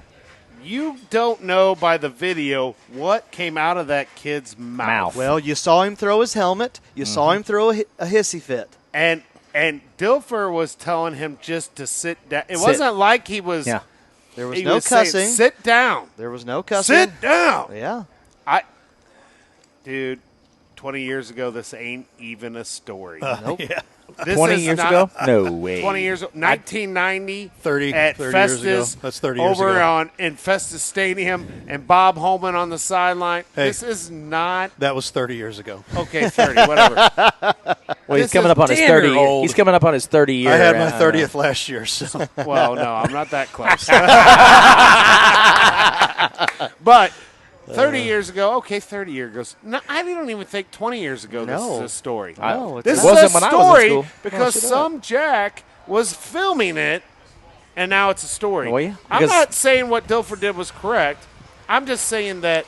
Speaker 3: you don't know by the video what came out of that kid's mouth.
Speaker 5: Well, you saw him throw his helmet. You saw him throw a hissy fit.
Speaker 3: And Dilfer was telling him just to sit down. It
Speaker 6: Sit.
Speaker 3: wasn't like he was.
Speaker 6: Yeah.
Speaker 5: There was
Speaker 3: he
Speaker 5: no
Speaker 3: was saying,
Speaker 5: cussing.
Speaker 3: sit down.
Speaker 5: There was no cussing.
Speaker 3: Sit down.
Speaker 5: Yeah.
Speaker 3: Dude, 20 years ago, this ain't even a story.
Speaker 5: Nope.
Speaker 3: This
Speaker 6: 20
Speaker 3: is
Speaker 6: years
Speaker 3: not-
Speaker 6: ago? No way.
Speaker 3: 20 years ago. 1990.
Speaker 1: 30
Speaker 3: at
Speaker 1: 30
Speaker 3: Festus
Speaker 1: years ago. That's 30 years
Speaker 3: over
Speaker 1: ago.
Speaker 3: in Festus Stadium and Bob Holman on the sideline.
Speaker 1: Hey.
Speaker 3: This is not
Speaker 1: That was 30 years ago.
Speaker 3: okay. 30, whatever.
Speaker 6: Well, he's
Speaker 3: This
Speaker 6: coming
Speaker 3: is
Speaker 6: up on his
Speaker 4: damn
Speaker 6: 30.
Speaker 4: near old.
Speaker 6: He's coming up on his 30 year.
Speaker 1: I had my 30th last year, so
Speaker 3: Well, no, I'm not that close. But 30 years ago, okay, 30 years ago. No, I don't even think 20 years ago this is a story.
Speaker 2: No,
Speaker 3: this is
Speaker 6: wasn't
Speaker 3: a
Speaker 6: when I was in
Speaker 3: story
Speaker 6: school.
Speaker 3: because some jack was filming it, and now it's a story.
Speaker 6: Oh, yeah?
Speaker 3: I'm
Speaker 6: Because-
Speaker 3: not saying what Dilfer did was correct. I'm just saying that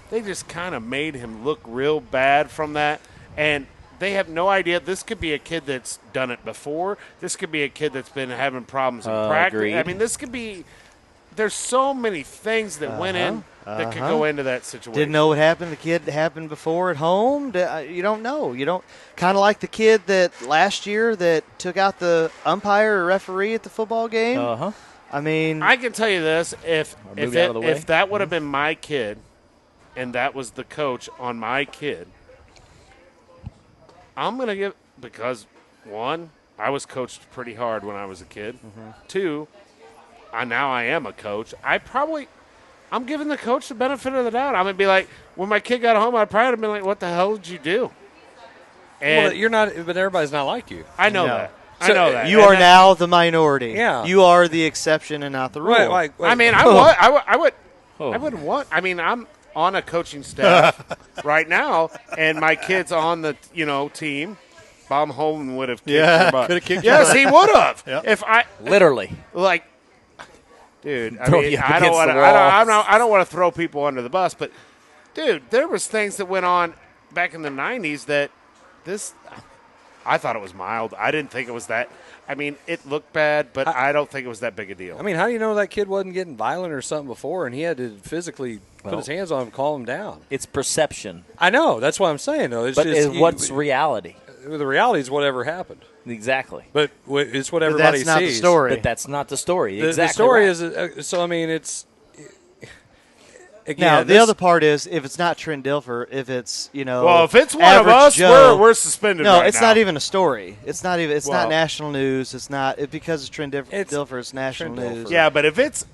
Speaker 3: they just kind of made him look real bad from that, and they have no idea. This could be a kid that's done it before. This could be a kid that's been having problems in practice.
Speaker 6: Agreed.
Speaker 3: I mean, this could be – there's so many things that went in that could go into that situation.
Speaker 2: Didn't know what happened. The kid happened before at home. You don't know. You don't kind of like the kid that last year that took out the umpire or referee at the football game. I mean,
Speaker 3: I can tell you this: if
Speaker 6: move it out of the way.
Speaker 3: if that would have been my kid, and that was the coach on my kid, I'm gonna give because one, I was coached pretty hard when I was a kid. Two, now I am a coach. I'm giving the coach the benefit of the doubt. I'm gonna be like, when my kid got home, I'd probably have been like, "What the hell did you do?" And
Speaker 4: Well, you're not, but everybody's not like you.
Speaker 3: I know
Speaker 2: No.
Speaker 3: that. I know that.
Speaker 2: you
Speaker 3: And
Speaker 2: are
Speaker 3: that-
Speaker 2: now the minority.
Speaker 4: Yeah.
Speaker 2: You are the exception and not the rule.
Speaker 4: Right,
Speaker 3: I mean, I would want. I mean, I'm on a coaching staff right now, and my kid's on the team. Bob Holman would have kicked your butt.
Speaker 1: could have kicked
Speaker 3: Yes,
Speaker 1: your
Speaker 3: he would have.
Speaker 1: Yep.
Speaker 3: If I
Speaker 6: Literally.
Speaker 3: like, dude. I
Speaker 6: Throw
Speaker 3: mean,
Speaker 6: you up
Speaker 3: I don't
Speaker 6: against
Speaker 3: want to.
Speaker 6: the wall.
Speaker 3: I don't want to throw people under the bus, but dude, there was things that went on back in the '90s that this. I thought it was mild. I didn't think it was that. I mean, it looked bad, but I don't think it was that big a deal.
Speaker 4: I mean, how do you know that kid wasn't getting violent or something before, and he had to physically put his hands on him, calm him down?
Speaker 6: It's perception.
Speaker 4: I know. That's what I'm saying, though. It's
Speaker 6: But
Speaker 4: just
Speaker 6: what's reality?
Speaker 4: the reality is whatever happened.
Speaker 6: Exactly.
Speaker 4: But it's what
Speaker 2: But
Speaker 4: everybody
Speaker 2: that's not
Speaker 4: sees.
Speaker 2: the story.
Speaker 6: But that's not the story.
Speaker 4: The
Speaker 6: Exactly.
Speaker 4: story
Speaker 6: right.
Speaker 4: is so. I mean, it's again.
Speaker 2: Now the
Speaker 4: this-
Speaker 2: other part is if it's not Trent Dilfer, if it's
Speaker 3: well, if it's one of
Speaker 2: average
Speaker 3: us,
Speaker 2: Joe,
Speaker 3: we're suspended.
Speaker 2: No,
Speaker 3: right
Speaker 2: it's
Speaker 3: now.
Speaker 2: not even a story. It's not even. It's
Speaker 3: Well-
Speaker 2: not national news. It's not because it's Trent
Speaker 4: It's
Speaker 2: Dilfer. It's national
Speaker 4: Trent
Speaker 2: news.
Speaker 4: Dilfer.
Speaker 3: Yeah, but if it's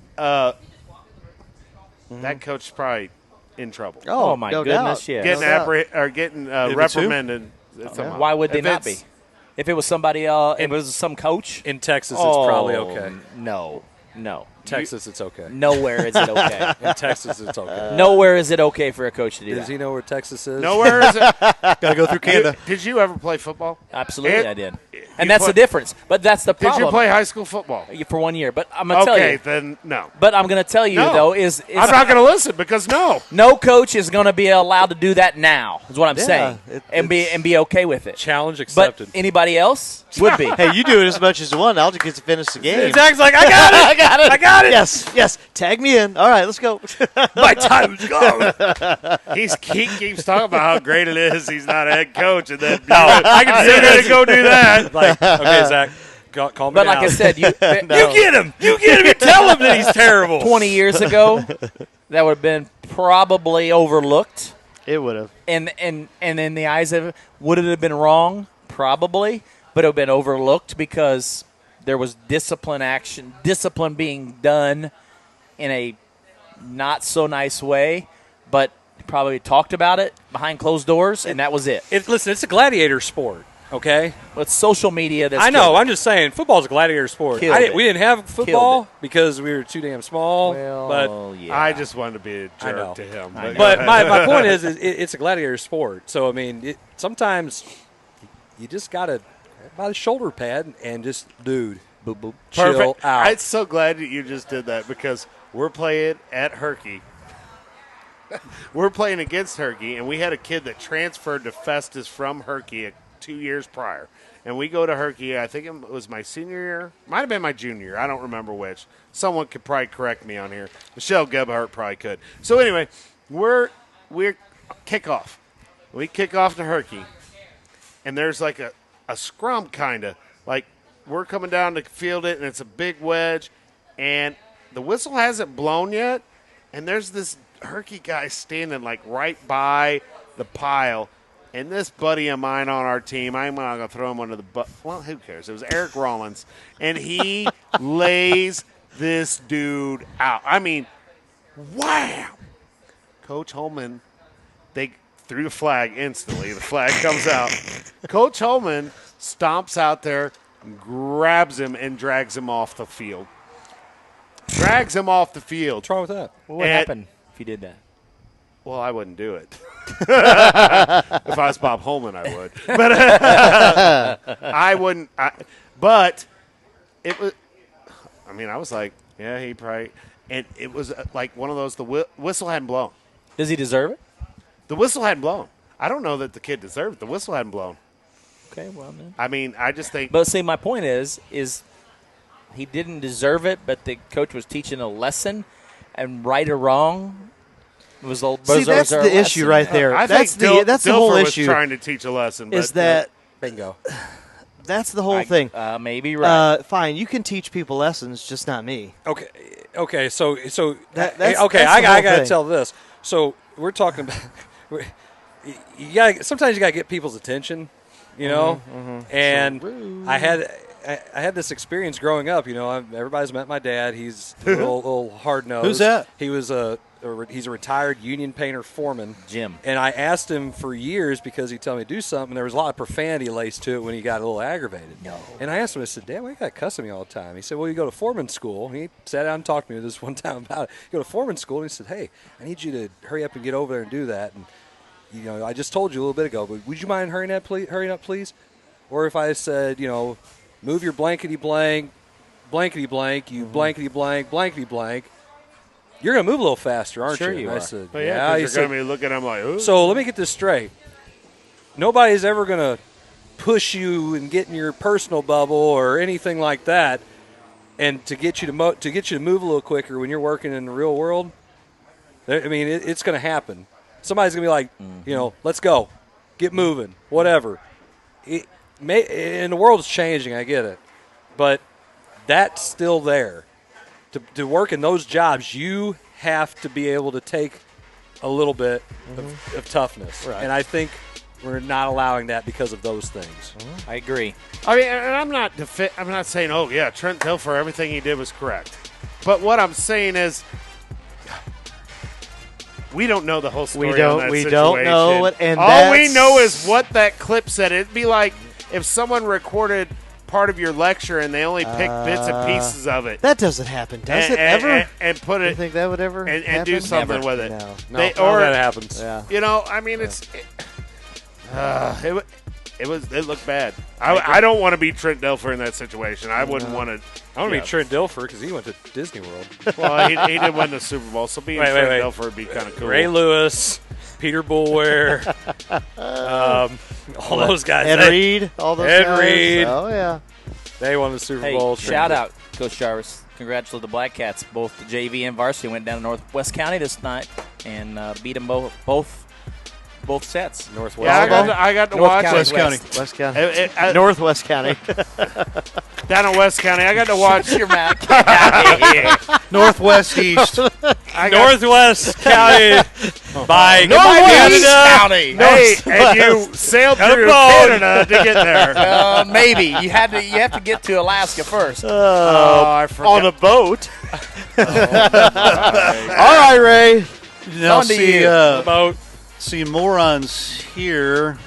Speaker 3: that coach is probably in trouble.
Speaker 6: Oh, my
Speaker 2: no
Speaker 6: goodness,
Speaker 2: doubt.
Speaker 6: yeah.
Speaker 3: Getting
Speaker 2: No doubt.
Speaker 3: getting
Speaker 1: it's who?
Speaker 3: reprimanded. somehow.
Speaker 6: Why would they
Speaker 3: If
Speaker 6: not be?
Speaker 3: it's-
Speaker 6: If it was somebody else, if it was some coach.
Speaker 4: in Texas,
Speaker 6: Oh,
Speaker 4: it's probably okay.
Speaker 6: No.
Speaker 4: Texas, it's okay.
Speaker 6: Nowhere is it okay.
Speaker 4: In Texas, it's okay.
Speaker 6: Nowhere is it okay for a coach to do
Speaker 4: Does
Speaker 6: that.
Speaker 4: he know where Texas is?
Speaker 3: Nowhere is it.
Speaker 1: Got to go through Canada.
Speaker 3: Did you ever play football?
Speaker 6: Absolutely,
Speaker 3: And-
Speaker 6: I did.
Speaker 3: You
Speaker 6: And that's the
Speaker 3: play-
Speaker 6: difference. But that's the
Speaker 3: Did
Speaker 6: problem.
Speaker 3: you play high school football?
Speaker 6: For 1 year. But I'm going to tell
Speaker 3: Okay,
Speaker 6: you.
Speaker 3: then no.
Speaker 6: But I'm going to tell you,
Speaker 3: No.
Speaker 6: though, is
Speaker 3: I'm not going to listen because no.
Speaker 6: no coach is going to be allowed to do that now, is what I'm
Speaker 2: Yeah,
Speaker 6: saying, and be okay with it.
Speaker 4: Challenge
Speaker 6: But
Speaker 4: accepted.
Speaker 6: anybody else would be.
Speaker 2: Hey, you do it as much as you want. I'll just get to finish the game.
Speaker 4: Zach's like, I got it.
Speaker 2: I got it.
Speaker 4: I got it.
Speaker 2: Yes. Tag me in. All right, let's go.
Speaker 4: My time's gone.
Speaker 3: He keeps talking about how great it is. He's not a head coach, and then I can see him to go do that.
Speaker 4: Like, okay, Zach, calm me
Speaker 6: But
Speaker 4: down.
Speaker 6: like I said, you
Speaker 4: you get him. You get him. You tell him that he's terrible.
Speaker 6: 20 years ago, that would have been probably overlooked.
Speaker 2: It would have.
Speaker 6: And in the eyes of – would it have been wrong? Probably. But it would have been overlooked because there was discipline being done in a not-so-nice way. But probably talked about it behind closed doors, and that was it.
Speaker 4: Listen, it's a gladiator sport, okay?
Speaker 6: Well, it's social media that's
Speaker 4: I know.
Speaker 6: killed it.
Speaker 4: I'm just saying, football's a gladiator sport.
Speaker 6: Killed it.
Speaker 4: We didn't have football
Speaker 6: Killed
Speaker 4: because we were too damn small.
Speaker 6: Well, yeah.
Speaker 3: I just wanted to be a
Speaker 4: I know.
Speaker 3: jerk to him.
Speaker 6: I know.
Speaker 4: But my point is it's a gladiator sport. So, I mean, sometimes you just got to grab by the shoulder pad and just, dude,
Speaker 6: boop, boop.
Speaker 4: chill
Speaker 3: Perfect.
Speaker 4: out.
Speaker 3: I'm so glad that you just did that because we're playing at Herky. We're playing against Herky, and we had a kid that transferred to Festus from Herky 2 years prior. And we go to Herky, I think it was my senior year. Might have been my junior year. I don't remember which. Someone could probably correct me on here. Michelle Gebhardt probably could. So anyway, we're kickoff. We kick off to Herky, and there's like a scrum kind of. Like we're coming down to field it, and it's a big wedge, and the whistle hasn't blown yet, and there's this Herky guy standing like right by the pile. And this buddy of mine on our team, I'm not going to throw him under the bus. Well, who cares? It was Eric Rollins. And he lays this dude out. I mean, wham! Coach Holman, they threw the flag instantly. The flag comes out. Coach Holman stomps out there, grabs him, and drags him off the field. drags him off the field.
Speaker 4: What's wrong with that?
Speaker 6: Well, what happened if you did that?
Speaker 3: Well, I wouldn't do it. If I was Bob Holman, I would. But I wouldn't. But it was. I mean, I was like, yeah, he probably. And it was like one of those. The whistle hadn't blown.
Speaker 6: Does he deserve it?
Speaker 3: The whistle hadn't blown. I don't know that the kid deserved it. The whistle hadn't blown.
Speaker 6: Okay, well then.
Speaker 3: I mean, I just think.
Speaker 6: But see, my point is he didn't deserve it, but the coach was teaching a lesson, and right or wrong was the
Speaker 5: that's the issue right there.
Speaker 3: I
Speaker 5: that's
Speaker 3: think
Speaker 5: the whole
Speaker 3: Dilfer
Speaker 5: issue.
Speaker 3: was trying to teach a lesson.
Speaker 5: Is that
Speaker 4: bingo?
Speaker 5: That's the whole thing.
Speaker 6: Maybe right.
Speaker 5: Fine, you can teach people lessons, just not me.
Speaker 4: Okay. So
Speaker 5: that's
Speaker 4: okay.
Speaker 5: the
Speaker 4: I
Speaker 5: whole
Speaker 4: gotta
Speaker 5: thing.
Speaker 4: tell this. So we're talking about. Sometimes you gotta get people's attention, you know. And so I had this experience growing up. You know, everybody's met my dad. He's a little hard nosed.
Speaker 1: Who's that?
Speaker 4: He was he's a retired union painter foreman,
Speaker 6: Jim.
Speaker 4: And I asked him for years because he'd tell me to do something. There was a lot of profanity laced to it when he got a little aggravated.
Speaker 6: No.
Speaker 4: And I asked him, I said, Dad, why you got cussing me all the time? He said, well, you go to foreman school. And he sat down and talked to me this one time about it. You go to foreman school, and he said, hey, I need you to hurry up and get over there and do that. And, you know, I just told you a little bit ago, but would you mind hurrying up, please? Or if I said, you know, move your blankety blank, you blankety blank, you're going to move a little faster, aren't
Speaker 6: Sure
Speaker 4: you?
Speaker 6: you
Speaker 4: I
Speaker 6: are.
Speaker 4: said,
Speaker 3: But yeah,
Speaker 4: He
Speaker 3: you're
Speaker 4: said,
Speaker 3: going to be looking at him like, ooh.
Speaker 4: so let me get this straight. Nobody's ever going to push you and get in your personal bubble or anything like that, and to get you to move a little quicker when you're working in the real world. I mean, it's going to happen. Somebody's going to be like, you know, let's go, get moving, whatever. And the world's changing, I get it, but that's still there. To work in those jobs, you have to be able to take a little bit of toughness.
Speaker 6: Right.
Speaker 4: And I think we're not allowing that because of those things.
Speaker 6: I agree.
Speaker 3: I mean, and I'm not saying, oh, yeah, Trent Dilfer, everything he did was correct. But what I'm saying is we don't know the whole story on that situation.
Speaker 5: Don't know it. And
Speaker 3: all we know is what that clip said. It'd be like if someone recorded part of your lecture and they only pick bits and pieces of it.
Speaker 5: That doesn't happen, does it ever?
Speaker 3: And put it.
Speaker 5: You think that would ever
Speaker 3: and do something with it.
Speaker 5: No.
Speaker 4: That happens.
Speaker 5: Yeah.
Speaker 3: You know, I mean, it looked bad. I don't want to be Trent Dilfer in that situation. I wouldn't want to.
Speaker 4: I want to be Trent Dilfer because he went to Disney World.
Speaker 3: Well, he did win the Super Bowl, so being Trent Dilfer would be kind of cool.
Speaker 4: Ray Lewis, Peter Boulware, all those guys.
Speaker 5: Ed Reed, all those guys.
Speaker 4: Ed Reed.
Speaker 5: Oh, yeah.
Speaker 4: They won the Super Bowl.
Speaker 6: Shout out, Coach Jarvis. Congratulate the Black Cats. Both the JV and varsity went down to Northwest County this night and beat them both sets.
Speaker 4: Northwest.
Speaker 3: Yeah, I got to watch
Speaker 1: West County.
Speaker 5: West County. Northwest County.
Speaker 3: Down in West County. I got to watch
Speaker 6: your Mac.
Speaker 1: Northwest East.
Speaker 4: Northwest County by
Speaker 6: Northwest
Speaker 4: Canada.
Speaker 6: County.
Speaker 3: Hey, and you sailed through Canada to get there.
Speaker 6: Maybe you have to get to Alaska first.
Speaker 3: I forgot.
Speaker 5: On a boat.
Speaker 3: All
Speaker 5: All right, Ray.
Speaker 1: Now
Speaker 6: On to
Speaker 1: see,
Speaker 6: you.
Speaker 4: About
Speaker 1: see morons here.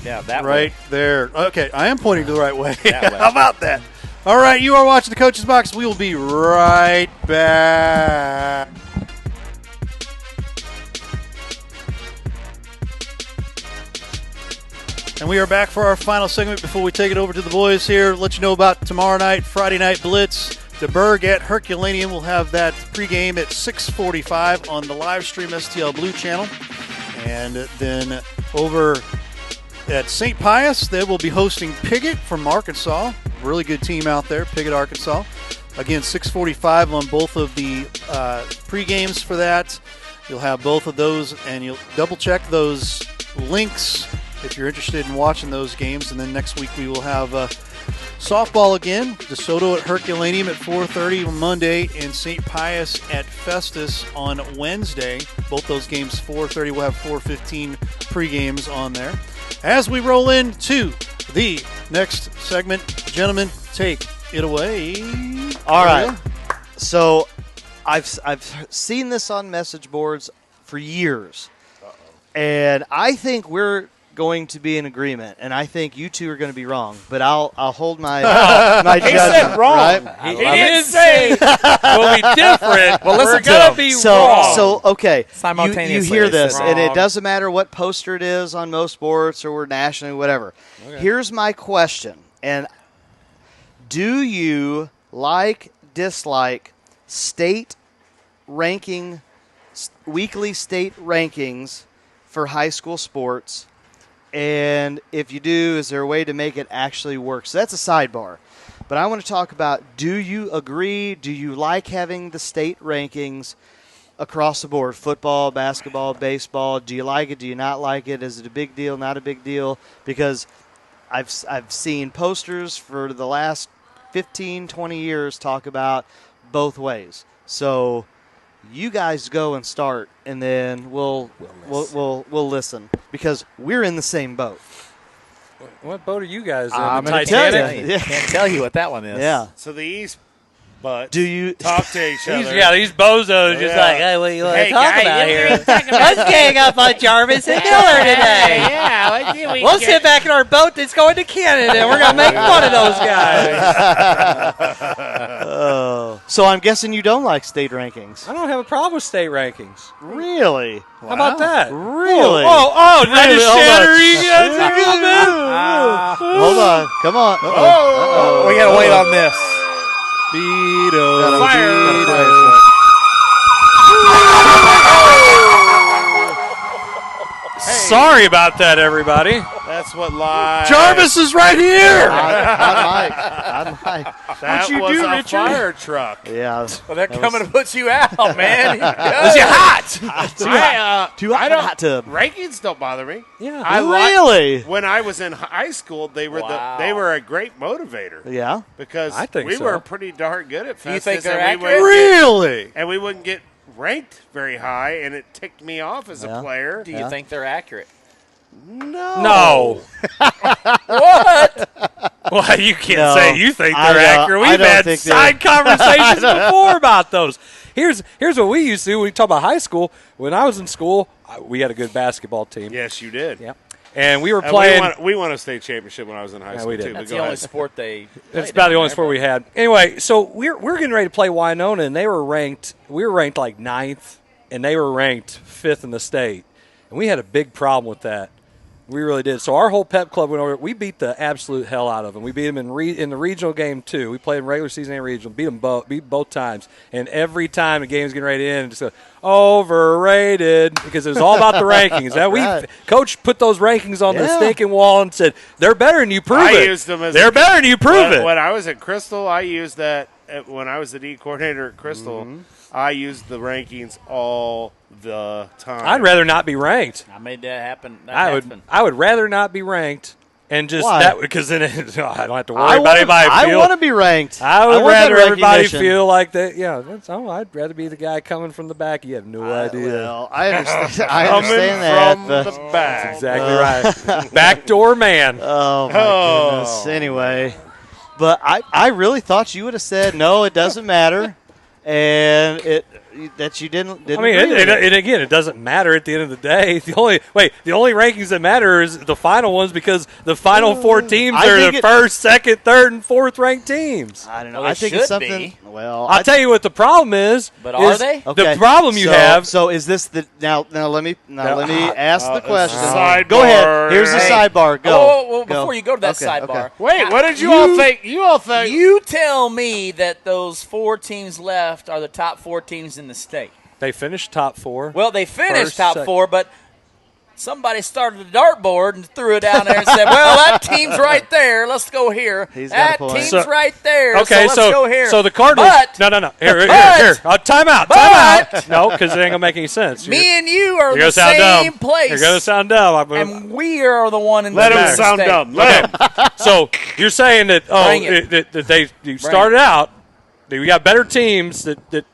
Speaker 6: Yeah, that
Speaker 1: right
Speaker 6: way.
Speaker 1: there. Okay, I am pointing to the right way.
Speaker 6: That way.
Speaker 1: How about that? All right, you are watching the Coach's Box. We will be right back. And we are back for our final segment before we take it over to the boys here. Let you know about tomorrow night, Friday Night Blitz. The Berg at Herculaneum will have that pregame at 6:45 on the LiveStreamSTL Blue Channel. And then over at St. Pius, they will be hosting Piggott from Arkansas. Really good team out there, Piggott, Arkansas. Again, 6:45 on both of the pre-games for that. You'll have both of those, and you'll double-check those links if you're interested in watching those games. And then next week we will have softball again. DeSoto at Herculaneum at 4:30 on Monday, and St. Pius at Festus on Wednesday. Both those games 4:30. We'll have 4:15 pre-games on there. As we roll into the next segment, gentlemen, take it away.
Speaker 5: All right. So I've seen this on message boards for years. And I think we're going to be in agreement, and I think you two are going to be wrong. But I'll hold my my
Speaker 3: He
Speaker 5: judgment.
Speaker 3: said wrong.
Speaker 5: Right?
Speaker 4: He didn't say we'll be different.
Speaker 6: Well, listen
Speaker 4: We're
Speaker 6: to
Speaker 4: gonna
Speaker 6: him.
Speaker 4: be
Speaker 5: So
Speaker 4: wrong.
Speaker 5: okay, you
Speaker 6: Simultaneously,
Speaker 5: hear
Speaker 6: they
Speaker 5: this,
Speaker 6: said
Speaker 5: and it
Speaker 3: wrong.
Speaker 5: doesn't matter what poster it is on most sports or we're nationally, whatever. Here's my question, and do you dislike state ranking, weekly state rankings for high school sports? And if you do, is there a way to make it actually work? So that's a sidebar. But I want to talk about, do you agree? Do you like having the state rankings across the board? Football, basketball, baseball. Do you like it? Do you not like it? Is it a big deal, not a big deal? Because I've seen posters for the last 15, 20 years talk about both ways. So you guys go and start, and then we'll listen, because we're in the same boat.
Speaker 4: What boat are you guys in?
Speaker 6: I'm
Speaker 4: The
Speaker 6: going to tell
Speaker 4: Titanic?
Speaker 6: you.
Speaker 5: Yeah.
Speaker 6: Can't tell you what that one is.
Speaker 5: Yeah.
Speaker 3: So the East, but
Speaker 5: Do you
Speaker 3: talk to each other.
Speaker 4: These bozos just
Speaker 3: Yeah.
Speaker 4: like, hey, what you want
Speaker 3: Hey,
Speaker 4: to talk
Speaker 3: guy,
Speaker 4: about
Speaker 3: you
Speaker 4: here?
Speaker 3: wanna talk about
Speaker 4: Let's gang up on Jarvis and Miller today.
Speaker 3: Yeah,
Speaker 4: We'll sit back in our boat that's going to Canada, and we're going to make fun of those guys.
Speaker 5: So I'm guessing you don't like state rankings.
Speaker 4: I don't have a problem with state rankings.
Speaker 5: Really?
Speaker 4: How about that?
Speaker 5: Really?
Speaker 4: Oh, did I
Speaker 5: Really?
Speaker 4: just
Speaker 5: Hold
Speaker 4: shatter
Speaker 5: on.
Speaker 4: you guys a little bit?
Speaker 5: Hold on. Come on. Uh-oh.
Speaker 6: We got to wait on this.
Speaker 4: Sorry about that, everybody.
Speaker 3: That's what live.
Speaker 1: Jarvis is right here.
Speaker 5: I might.
Speaker 3: That
Speaker 1: you
Speaker 3: was
Speaker 1: do,
Speaker 3: a
Speaker 1: Richard?
Speaker 3: fire truck.
Speaker 5: Yeah.
Speaker 6: Well, they're coming to put you out, man.
Speaker 4: Was you hot?
Speaker 5: Too hot in the hot tub.
Speaker 3: Rankings don't bother me.
Speaker 4: Yeah.
Speaker 3: I
Speaker 5: Really?
Speaker 3: when I was in high school, they were
Speaker 6: Wow.
Speaker 3: they were a great motivator
Speaker 5: Yeah.
Speaker 3: because
Speaker 4: I think
Speaker 3: we
Speaker 4: so.
Speaker 3: were pretty darn good at Festus.
Speaker 6: you think they're
Speaker 3: and we
Speaker 6: accurate?
Speaker 3: wouldn't get-
Speaker 1: Really?
Speaker 3: and we wouldn't get ranked very high, and it ticked me off as
Speaker 5: Yeah.
Speaker 3: a player.
Speaker 6: Do you think they're accurate?
Speaker 3: No.
Speaker 6: What?
Speaker 4: Well, you can't
Speaker 5: No,
Speaker 4: say you think
Speaker 5: I
Speaker 4: they're
Speaker 5: don't-
Speaker 4: accurate.
Speaker 5: I
Speaker 4: We've
Speaker 5: don't
Speaker 4: had
Speaker 5: think
Speaker 4: side
Speaker 5: they're-
Speaker 4: conversations before about those. Here's what we used to do when we talk about high school. When I was in school, we had a good basketball team.
Speaker 3: Yes, you did.
Speaker 4: Yep. And we were
Speaker 3: And
Speaker 4: playing.
Speaker 3: we won a state championship when I was in high school
Speaker 4: we did.
Speaker 3: too.
Speaker 6: That's
Speaker 3: but
Speaker 6: the
Speaker 3: go
Speaker 6: only
Speaker 3: ahead.
Speaker 6: sport they.
Speaker 4: It's
Speaker 6: play
Speaker 4: about the
Speaker 6: down
Speaker 4: only
Speaker 6: there,
Speaker 4: sport we
Speaker 6: but-
Speaker 4: had. Anyway, so we're getting ready to play Winona, and they were ranked. We were ranked like 9th, and they were ranked 5th in the state, and we had a big problem with that. We really did. So our whole pep club went over. We beat the absolute hell out of them. We beat them in the regional game too. We played in regular season and regional. Beat them both times. And every time the game was getting ready to end, just go, overrated, because it was all about the rankings. That
Speaker 5: Right.
Speaker 4: Coach put those rankings on the
Speaker 5: Yeah.
Speaker 4: stinking wall and said they're better than you. Prove it.
Speaker 3: used them as
Speaker 4: they're better than you. Prove it.
Speaker 3: When I was at Crystal, I used that. When I was the D coordinator at Crystal, I used the rankings all the time.
Speaker 4: I'd rather not be ranked.
Speaker 6: I made that happen.
Speaker 4: I would rather not be ranked, and just
Speaker 5: Why?
Speaker 4: that, because then I don't have to worry
Speaker 5: I
Speaker 4: about
Speaker 5: wanna-
Speaker 4: anybody.
Speaker 5: I want to be ranked.
Speaker 4: I would
Speaker 5: want that
Speaker 4: rather everybody
Speaker 5: recognition.
Speaker 4: feel like that. Yeah, I'd rather be the guy coming from the back. You have no idea.
Speaker 5: Well, I understand. I
Speaker 3: Coming
Speaker 5: understand that.
Speaker 3: from
Speaker 5: But,
Speaker 3: the back.
Speaker 4: Exactly right. Backdoor man.
Speaker 5: oh my goodness. Anyway, but I really thought you would have said no. It doesn't matter, and that you didn't.
Speaker 4: I mean,
Speaker 5: agree with it.
Speaker 4: and again, it doesn't matter at the end of the day. The only rankings that matter is the final ones, because the final 4 teams
Speaker 5: I
Speaker 4: are
Speaker 5: think
Speaker 4: the
Speaker 5: it-
Speaker 4: first, second, third, and fourth ranked teams.
Speaker 5: I don't know.
Speaker 6: Well,
Speaker 5: I
Speaker 6: it
Speaker 5: think it's
Speaker 6: should
Speaker 5: something.
Speaker 6: be.
Speaker 5: Well,
Speaker 4: I'll tell you what the problem is.
Speaker 6: But are
Speaker 4: is
Speaker 6: they?
Speaker 5: Okay.
Speaker 4: The problem you
Speaker 5: so,
Speaker 4: have.
Speaker 5: So is this the now? Let me ask the question.
Speaker 3: sidebar.
Speaker 5: Go ahead. Here's the
Speaker 6: Hey.
Speaker 5: sidebar. Go.
Speaker 6: Oh,
Speaker 5: Go.
Speaker 6: before you go to that
Speaker 5: Okay,
Speaker 6: sidebar.
Speaker 5: okay.
Speaker 3: Wait, what did you all think? You all think?
Speaker 6: You tell me that those 4 teams left are the top 4 teams in the state.
Speaker 4: They finished top 4.
Speaker 6: Well, they finished
Speaker 4: First,
Speaker 6: top
Speaker 4: second.
Speaker 6: 4, but somebody started a dartboard and threw it down there and said, well, that team's right there. Let's go here.
Speaker 5: He's got
Speaker 6: That
Speaker 5: a point.
Speaker 6: team's
Speaker 4: So-
Speaker 6: right there.
Speaker 4: Okay,
Speaker 6: so let's go here.
Speaker 4: so the Cardinals.
Speaker 6: But
Speaker 4: no. Here. Time out.
Speaker 6: But-
Speaker 4: No, because it ain't gonna make any sense.
Speaker 6: me and you are
Speaker 4: You're
Speaker 6: in
Speaker 4: gonna
Speaker 6: the
Speaker 4: sound
Speaker 6: same
Speaker 4: dumb.
Speaker 6: place.
Speaker 4: You're gonna sound dumb.
Speaker 6: and we are the one in
Speaker 3: Let
Speaker 6: the
Speaker 3: him
Speaker 6: bigger
Speaker 3: sound
Speaker 6: state.
Speaker 3: dumb. Let him.
Speaker 4: So you're saying that
Speaker 6: Bring it.
Speaker 4: that you started out. That we got better teams that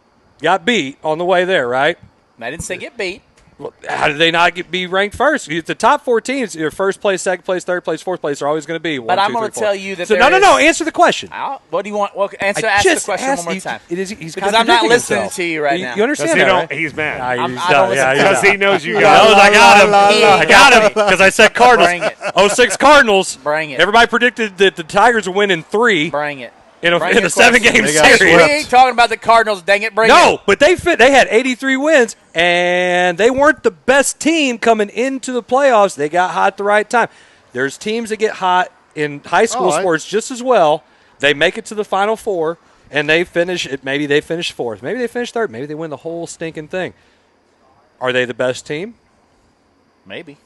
Speaker 4: got beat on the way there, right?
Speaker 6: I didn't say get beat.
Speaker 4: Well, how did they not be ranked first? The top 4 teams, your first place, second place, third place, fourth place, are always going to be 1,
Speaker 11: But
Speaker 4: 2,
Speaker 11: I'm
Speaker 4: 3,
Speaker 11: going to
Speaker 4: 4.
Speaker 11: tell you that
Speaker 4: So
Speaker 11: there
Speaker 4: no. Answer the question.
Speaker 11: What do you want? Well, ask the question one more time.
Speaker 4: He's
Speaker 11: because I'm not
Speaker 4: contradicting
Speaker 11: listening
Speaker 4: himself.
Speaker 11: to you right now.
Speaker 4: You understand that, right?
Speaker 3: He's mad.
Speaker 11: I don't listen
Speaker 3: Because he knows you
Speaker 4: He
Speaker 3: got
Speaker 4: knows
Speaker 3: it.
Speaker 4: I got him. I got him
Speaker 11: Bring
Speaker 4: because I said Cardinals.
Speaker 11: Bring it.
Speaker 4: 06 Cardinals.
Speaker 11: Bring it.
Speaker 4: Everybody predicted that the Tigers would win in 3
Speaker 11: Bring it.
Speaker 4: in a
Speaker 11: Bring your
Speaker 4: 7-game
Speaker 11: question.
Speaker 4: series.
Speaker 11: We ain't talking about the Cardinals. Dang it, bring it.
Speaker 4: No, but they had 83 wins, and they weren't the best team coming into the playoffs. They got hot at the right time. There's teams that get hot in high school sports just as well. They make it to the Final Four, and they finish it. Maybe they finish 4th. Maybe they finish 3rd. Maybe they win the whole stinking thing. Are they the best team?
Speaker 11: Maybe.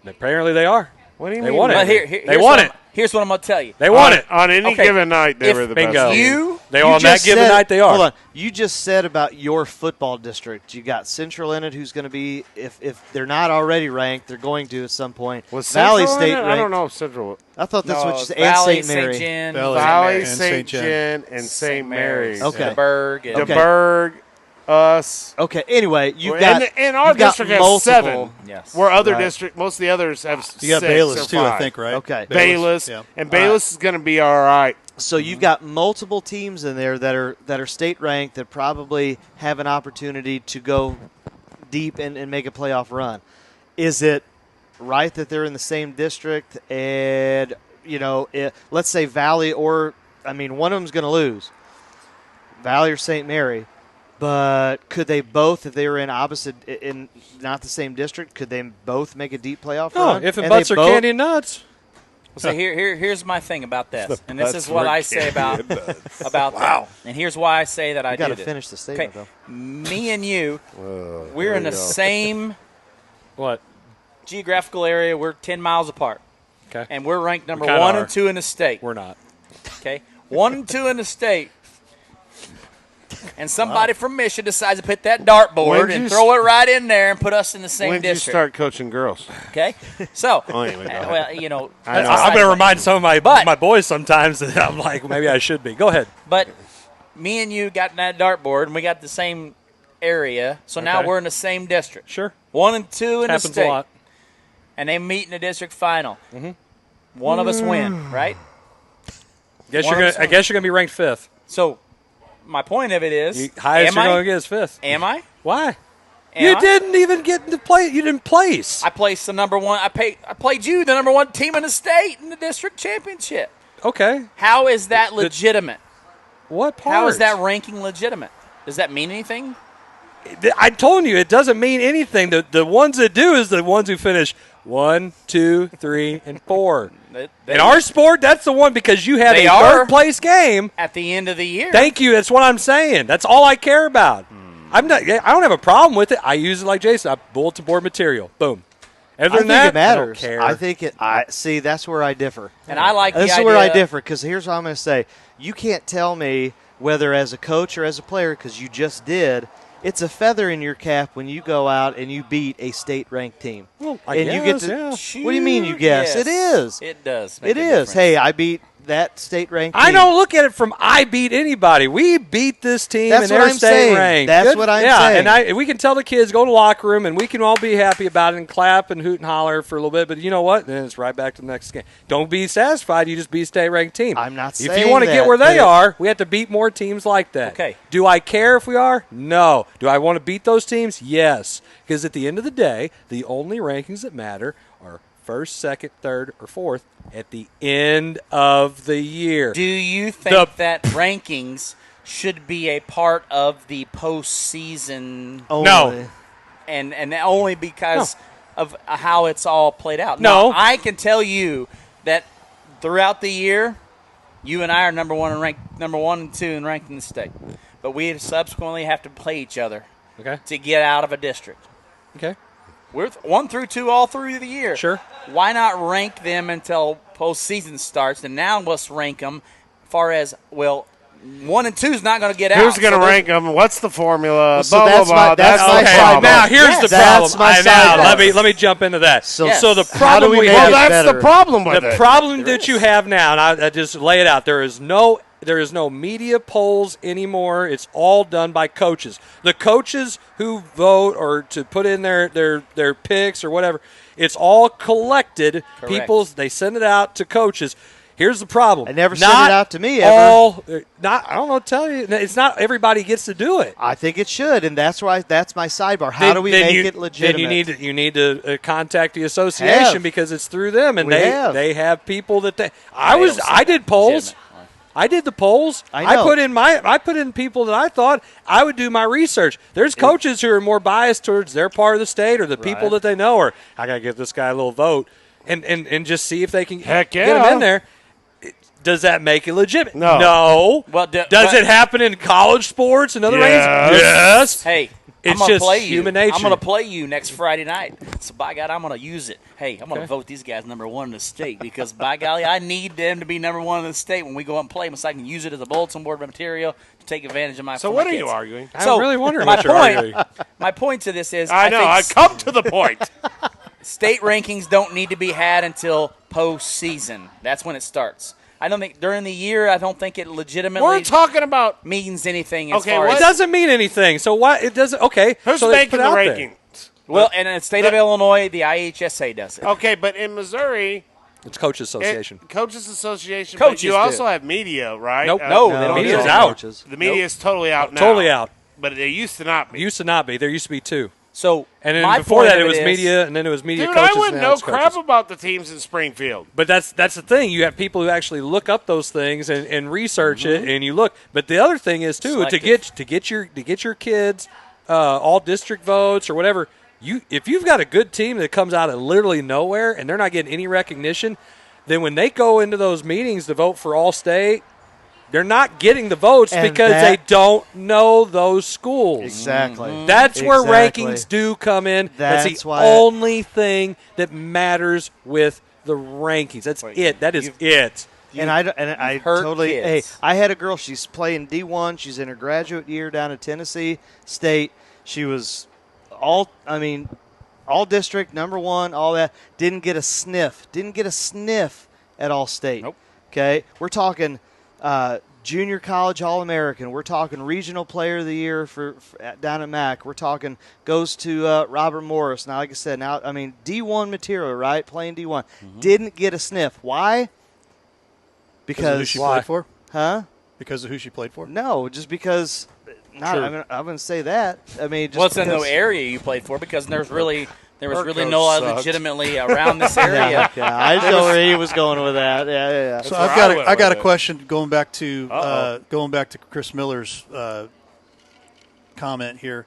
Speaker 4: Apparently they are.
Speaker 3: What do you
Speaker 4: They
Speaker 3: mean?
Speaker 4: won it.
Speaker 11: But
Speaker 4: they won it.
Speaker 11: Here's what I'm going to tell you.
Speaker 4: They won it.
Speaker 3: On any given night, they were the best.
Speaker 4: Bingo.
Speaker 3: team.
Speaker 4: On that given night, they are.
Speaker 5: Hold on. You just said about your football district. You got Central in it, who's going to be, if they're not already ranked, they're going to at some point.
Speaker 3: Was
Speaker 5: Valley
Speaker 3: Central in
Speaker 5: State
Speaker 3: it?
Speaker 5: ranked.
Speaker 3: I don't know if Central.
Speaker 5: I thought that's what you said.
Speaker 11: Valley,
Speaker 5: And St. Mary.
Speaker 11: St. Jen,
Speaker 3: Valley,
Speaker 11: St.
Speaker 3: St. Jen, and St. Mary's.
Speaker 5: Okay.
Speaker 11: DeBerg. And
Speaker 3: DeBerg, us.
Speaker 5: Okay. Anyway, you've
Speaker 3: Well,
Speaker 5: got
Speaker 3: and our
Speaker 5: you've got
Speaker 3: district has
Speaker 5: multiple.
Speaker 3: 7.
Speaker 11: Yes.
Speaker 3: Where other
Speaker 5: Right.
Speaker 3: district, most of the others have
Speaker 1: You got
Speaker 3: 6
Speaker 1: Bayless
Speaker 3: or
Speaker 1: too, I
Speaker 3: 5.
Speaker 1: think, right?
Speaker 5: Okay.
Speaker 3: Bayless,
Speaker 1: yeah.
Speaker 3: and Bayless is going to be all right.
Speaker 5: So you've got multiple teams in there that are state ranked that probably have an opportunity to go deep and make a playoff run. Is it right that they're in the same district and let's say Valley one of them's going to lose, Valley or St. Mary, but could they both, if they were in not the same district, could they both make a deep playoff run?
Speaker 4: If and buts are candy and nuts.
Speaker 11: So here's my thing about this, and this is what I say about that. And here's why I say that I
Speaker 5: got
Speaker 11: do
Speaker 5: to
Speaker 11: this.
Speaker 5: finish the statement,
Speaker 11: Okay,
Speaker 5: though.
Speaker 11: me and you, we're in the same
Speaker 4: What?
Speaker 11: geographical area. We're 10 miles apart.
Speaker 4: Okay.
Speaker 11: And we're ranked number
Speaker 4: kinda
Speaker 11: 1
Speaker 4: are.
Speaker 11: and 2 in the state.
Speaker 4: We're not.
Speaker 11: Okay, 1 and 2 in the state. And somebody from Michigan decides to put that dartboard and throw it right in there and put us in the same
Speaker 3: When did you
Speaker 11: district.
Speaker 3: start coaching girls?
Speaker 11: Okay, so
Speaker 3: Anyway, go ahead.
Speaker 11: well,
Speaker 4: I'm going to remind some of my boys sometimes that I'm like, maybe I should be. Go ahead.
Speaker 11: But me and you got that dartboard, and we got the same area, so now
Speaker 4: Okay.
Speaker 11: we're in the same district.
Speaker 4: Sure.
Speaker 11: 1 and 2 in
Speaker 4: Happens
Speaker 11: the state.
Speaker 4: a lot.
Speaker 11: And they meet in the district final. Mm-hmm. One of us win, right?
Speaker 4: I guess you're going to be ranked 5th.
Speaker 11: So my point of it is,
Speaker 4: Highest you're going to get is 5th.
Speaker 11: Am I?
Speaker 4: Why?
Speaker 11: Am
Speaker 4: You
Speaker 11: I?
Speaker 4: didn't even get into play. You didn't place.
Speaker 11: I placed the number 1. I played you, the number 1 team in the state in the district championship.
Speaker 4: Okay.
Speaker 11: How is that legitimate?
Speaker 4: What part?
Speaker 11: How is that ranking legitimate? Does that mean anything?
Speaker 4: I told you it doesn't mean anything. The ones that do is the ones who finish 1, 2, 3, and 4. In our sport, that's the one because you had a third place game
Speaker 11: at the end of the year.
Speaker 4: Thank you. That's what I'm saying. That's all I care about. I don't have a problem with it. I use it like Jason. I bulletin board material. Boom. Other than that,
Speaker 5: it matters.
Speaker 4: I don't care.
Speaker 5: I think it. See, that's where I differ.
Speaker 11: And I like
Speaker 5: this
Speaker 11: the
Speaker 5: is where I
Speaker 11: idea-
Speaker 5: differ because here's what I'm going to say. You can't tell me whether as a coach or as a player because you just did. It's a feather in your cap when you go out and you beat a state-ranked team.
Speaker 4: Well,
Speaker 5: you get to. What do you mean you guess?
Speaker 11: Yes.
Speaker 5: It is.
Speaker 11: It does. Make
Speaker 5: It
Speaker 11: a
Speaker 5: is.
Speaker 11: difference.
Speaker 5: Hey, I beat that state-ranked team.
Speaker 4: I don't look at it from I beat anybody. We beat this team
Speaker 5: That's
Speaker 4: and
Speaker 5: what
Speaker 4: they're
Speaker 5: I'm
Speaker 4: state
Speaker 5: saying.
Speaker 4: ranked.
Speaker 5: That's
Speaker 4: Good.
Speaker 5: what I'm
Speaker 4: yeah,
Speaker 5: saying.
Speaker 4: And we can tell the kids, go to the locker room, and we can all be happy about it and clap and hoot and holler for a little bit. But you know what? Then it's right back to the next game. Don't be satisfied. You just beat a state-ranked team.
Speaker 5: I'm not
Speaker 4: If
Speaker 5: saying
Speaker 4: you want to get
Speaker 5: that,
Speaker 4: where they
Speaker 5: but-
Speaker 4: are, we have to beat more teams like that.
Speaker 11: Okay.
Speaker 4: Do I care if we are? No. Do I want to beat those teams? Yes. Because at the end of the day, the only rankings that matter are first, second, third, or fourth at the end of the year.
Speaker 11: Do you think that rankings should be a part of the postseason?
Speaker 4: No.
Speaker 11: And only because of how it's all played out.
Speaker 4: No.
Speaker 11: Now, I can tell you that throughout the year, you and I are number 1 and 2 and ranked in the state. But we subsequently have to play each other to get out of a district.
Speaker 4: Okay.
Speaker 11: We're 1 through 2 all through the year.
Speaker 4: Sure.
Speaker 11: Why not rank them until postseason starts? And now let's rank them far as, 1 and 2 is not going to get out.
Speaker 3: Who's going to
Speaker 11: So
Speaker 3: rank them? What's the formula?
Speaker 5: So
Speaker 3: blah,
Speaker 5: that's
Speaker 3: blah,
Speaker 5: my-
Speaker 3: blah.
Speaker 5: that's my
Speaker 3: the
Speaker 5: side.
Speaker 3: problem.
Speaker 4: Now here's the
Speaker 5: That's
Speaker 4: problem.
Speaker 5: my side.
Speaker 4: Let me jump into that.
Speaker 5: So-
Speaker 11: Yes.
Speaker 4: So the
Speaker 5: How do
Speaker 4: problem
Speaker 5: we
Speaker 4: we
Speaker 5: make
Speaker 4: have,
Speaker 5: it
Speaker 3: Well, that's
Speaker 5: better?
Speaker 3: the problem with
Speaker 4: the
Speaker 3: it.
Speaker 4: problem that you have now, and I just lay it out. There is no There is no media polls anymore. It's all done by coaches. The coaches who vote or to put in their picks or whatever, it's all collected.
Speaker 11: Correct.
Speaker 4: They send it out to coaches. Here's the problem.
Speaker 5: I never sent it out to me ever.
Speaker 4: I don't know. Tell you, it's not everybody gets to do it.
Speaker 5: I think it should, and that's my sidebar. How do we make it legitimate?
Speaker 4: Then you need to contact the association because it's through them, and they have people that I did polls. I did the polls. I put in people that I thought I would do my research. There's coaches who are more biased towards their part of the state or the people that they know, or I got to give this guy a little vote and just see if they can get him in there. Does that make it legitimate? No.
Speaker 11: Well,
Speaker 4: does it happen in college sports and other things? Yes.
Speaker 11: Hey,
Speaker 4: it's
Speaker 11: I'm gonna
Speaker 4: just
Speaker 11: play you.
Speaker 4: human nature.
Speaker 11: I'm going to play you next Friday night. So, by God, I'm going to use it. Hey, I'm going to vote these guys number 1 in the state because, by golly, I need them to be number 1 in the state when we go out and play them so I can use it as a bulletin board material to take advantage of my
Speaker 3: So what are you arguing?
Speaker 4: I'm really wondering what you're arguing.
Speaker 11: My point to this is
Speaker 3: I come to the point.
Speaker 11: State rankings don't need to be had until postseason. That's when it starts. I don't think during the year. I don't think it legitimately.
Speaker 3: We're talking about
Speaker 11: means anything. As
Speaker 3: okay,
Speaker 11: far as
Speaker 4: it doesn't mean anything. So what? It doesn't. Okay.
Speaker 3: Who's
Speaker 4: so
Speaker 3: making the rankings?
Speaker 11: Well, and in the state of Illinois, the IHSA does it.
Speaker 3: Okay, but in Missouri,
Speaker 4: it's Coaches Association.
Speaker 3: Coaches Association.
Speaker 11: Coaches
Speaker 3: but you also have media, right?
Speaker 4: Nope.
Speaker 11: No, they don't.
Speaker 4: Media's out.
Speaker 3: The media is totally out now.
Speaker 4: Totally out.
Speaker 3: But it used to not be.
Speaker 4: There used to be 2.
Speaker 11: So
Speaker 4: and then before that, it was media, and then it was media
Speaker 3: Dude,
Speaker 4: coaches.
Speaker 3: I wouldn't
Speaker 4: know
Speaker 3: know crap about the teams in Springfield.
Speaker 4: But that's the thing. You have people who actually look up those things and research it, and you look. But the other thing is too to get your kids all district votes or whatever. If you've got a good team that comes out of literally nowhere and they're not getting any recognition, then when they go into those meetings to vote for all state, they're not getting the votes because they don't know those schools.
Speaker 5: Exactly.
Speaker 4: That's where rankings do come in. That's the only thing that matters with the rankings. That's it. That is it.
Speaker 5: And I totally.
Speaker 11: Kids.
Speaker 5: Hey, I had a girl. She's playing D1. She's in her graduate year down at Tennessee State. She was all district, number 1, all that. Didn't get a sniff at All State.
Speaker 11: Nope.
Speaker 5: Okay, we're talking junior college All-American. We're talking regional player of the year for down at MAC. We're talking goes to Robert Morris. Now, like I said, D1 material, right? Playing D1. Mm-hmm. Didn't get a sniff. Why?
Speaker 1: Because of who she played for?
Speaker 5: Huh?
Speaker 1: Because of who she played for?
Speaker 5: No, just because. I wouldn't say that. I mean, just
Speaker 11: it's in the area you played for because there was really no legitimately around this area.
Speaker 5: Yeah, I know where he was going with that. Yeah.
Speaker 1: So I got a question going back to Chris Miller's comment here.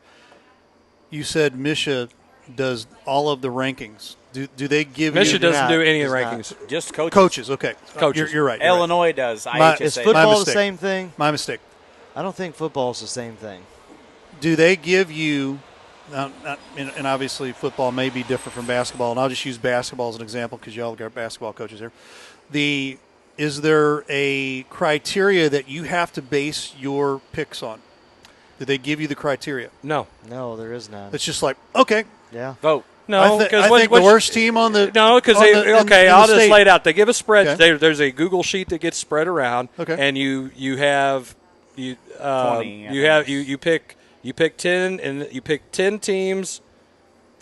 Speaker 1: You said Misha does all of the rankings. Do they give
Speaker 4: Misha
Speaker 1: you?
Speaker 4: doesn't do any of the rankings.
Speaker 11: Just coaches.
Speaker 1: Coaches, okay.
Speaker 4: Coaches.
Speaker 1: You're right.
Speaker 11: Illinois does.
Speaker 5: Is football the same thing?
Speaker 1: My mistake.
Speaker 5: I don't think football is the same thing.
Speaker 1: Do they give you, and obviously football may be different from basketball, and I'll just use basketball as an example because you all got basketball coaches here. Is there a criteria that you have to base your picks on? Do they give you the criteria?
Speaker 4: No,
Speaker 5: there is none.
Speaker 1: It's just like, okay.
Speaker 5: Yeah.
Speaker 11: Vote.
Speaker 4: No,
Speaker 1: I think the worst team on the
Speaker 4: no, because I'll just lay it out. They give a spread.
Speaker 1: Okay.
Speaker 4: There's a Google sheet that gets spread around, and you pick 10 and you pick 10 teams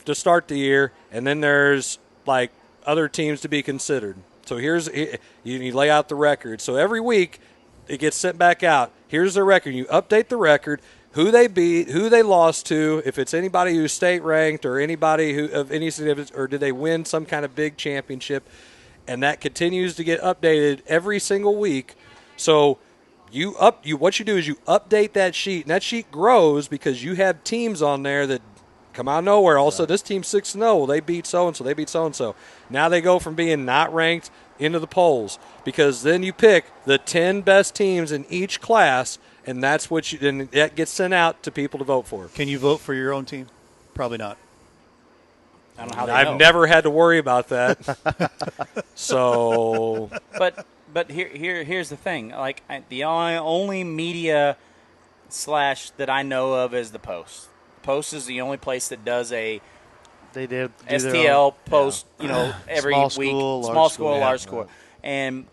Speaker 4: to start the year, and then there's like other teams to be considered. So you lay out the record. So every week it gets sent back out. Here's the record. You update the record. Who they beat, who they lost to, if it's anybody who's state ranked or anybody who of any significance, or did they win some kind of big championship, and that continues to get updated every single week. So what you do is you update that sheet, and that sheet grows because you have teams on there that come out of nowhere. Also, this team's 6-0. Well, they beat so-and-so. They beat so-and-so. Now they go from being not ranked into the polls because then you pick the 10 best teams in each class, and that's what and that gets sent out to people to vote for.
Speaker 1: Can you vote for your own team? Probably not.
Speaker 11: I don't know how they
Speaker 4: I've
Speaker 11: know.
Speaker 4: never had to worry about that. So,
Speaker 11: but here's the thing. Like the only media / that I know of is the Post. Post is the only place that does a STL post. Every
Speaker 5: small
Speaker 11: week,
Speaker 5: school,
Speaker 11: small school, large school, and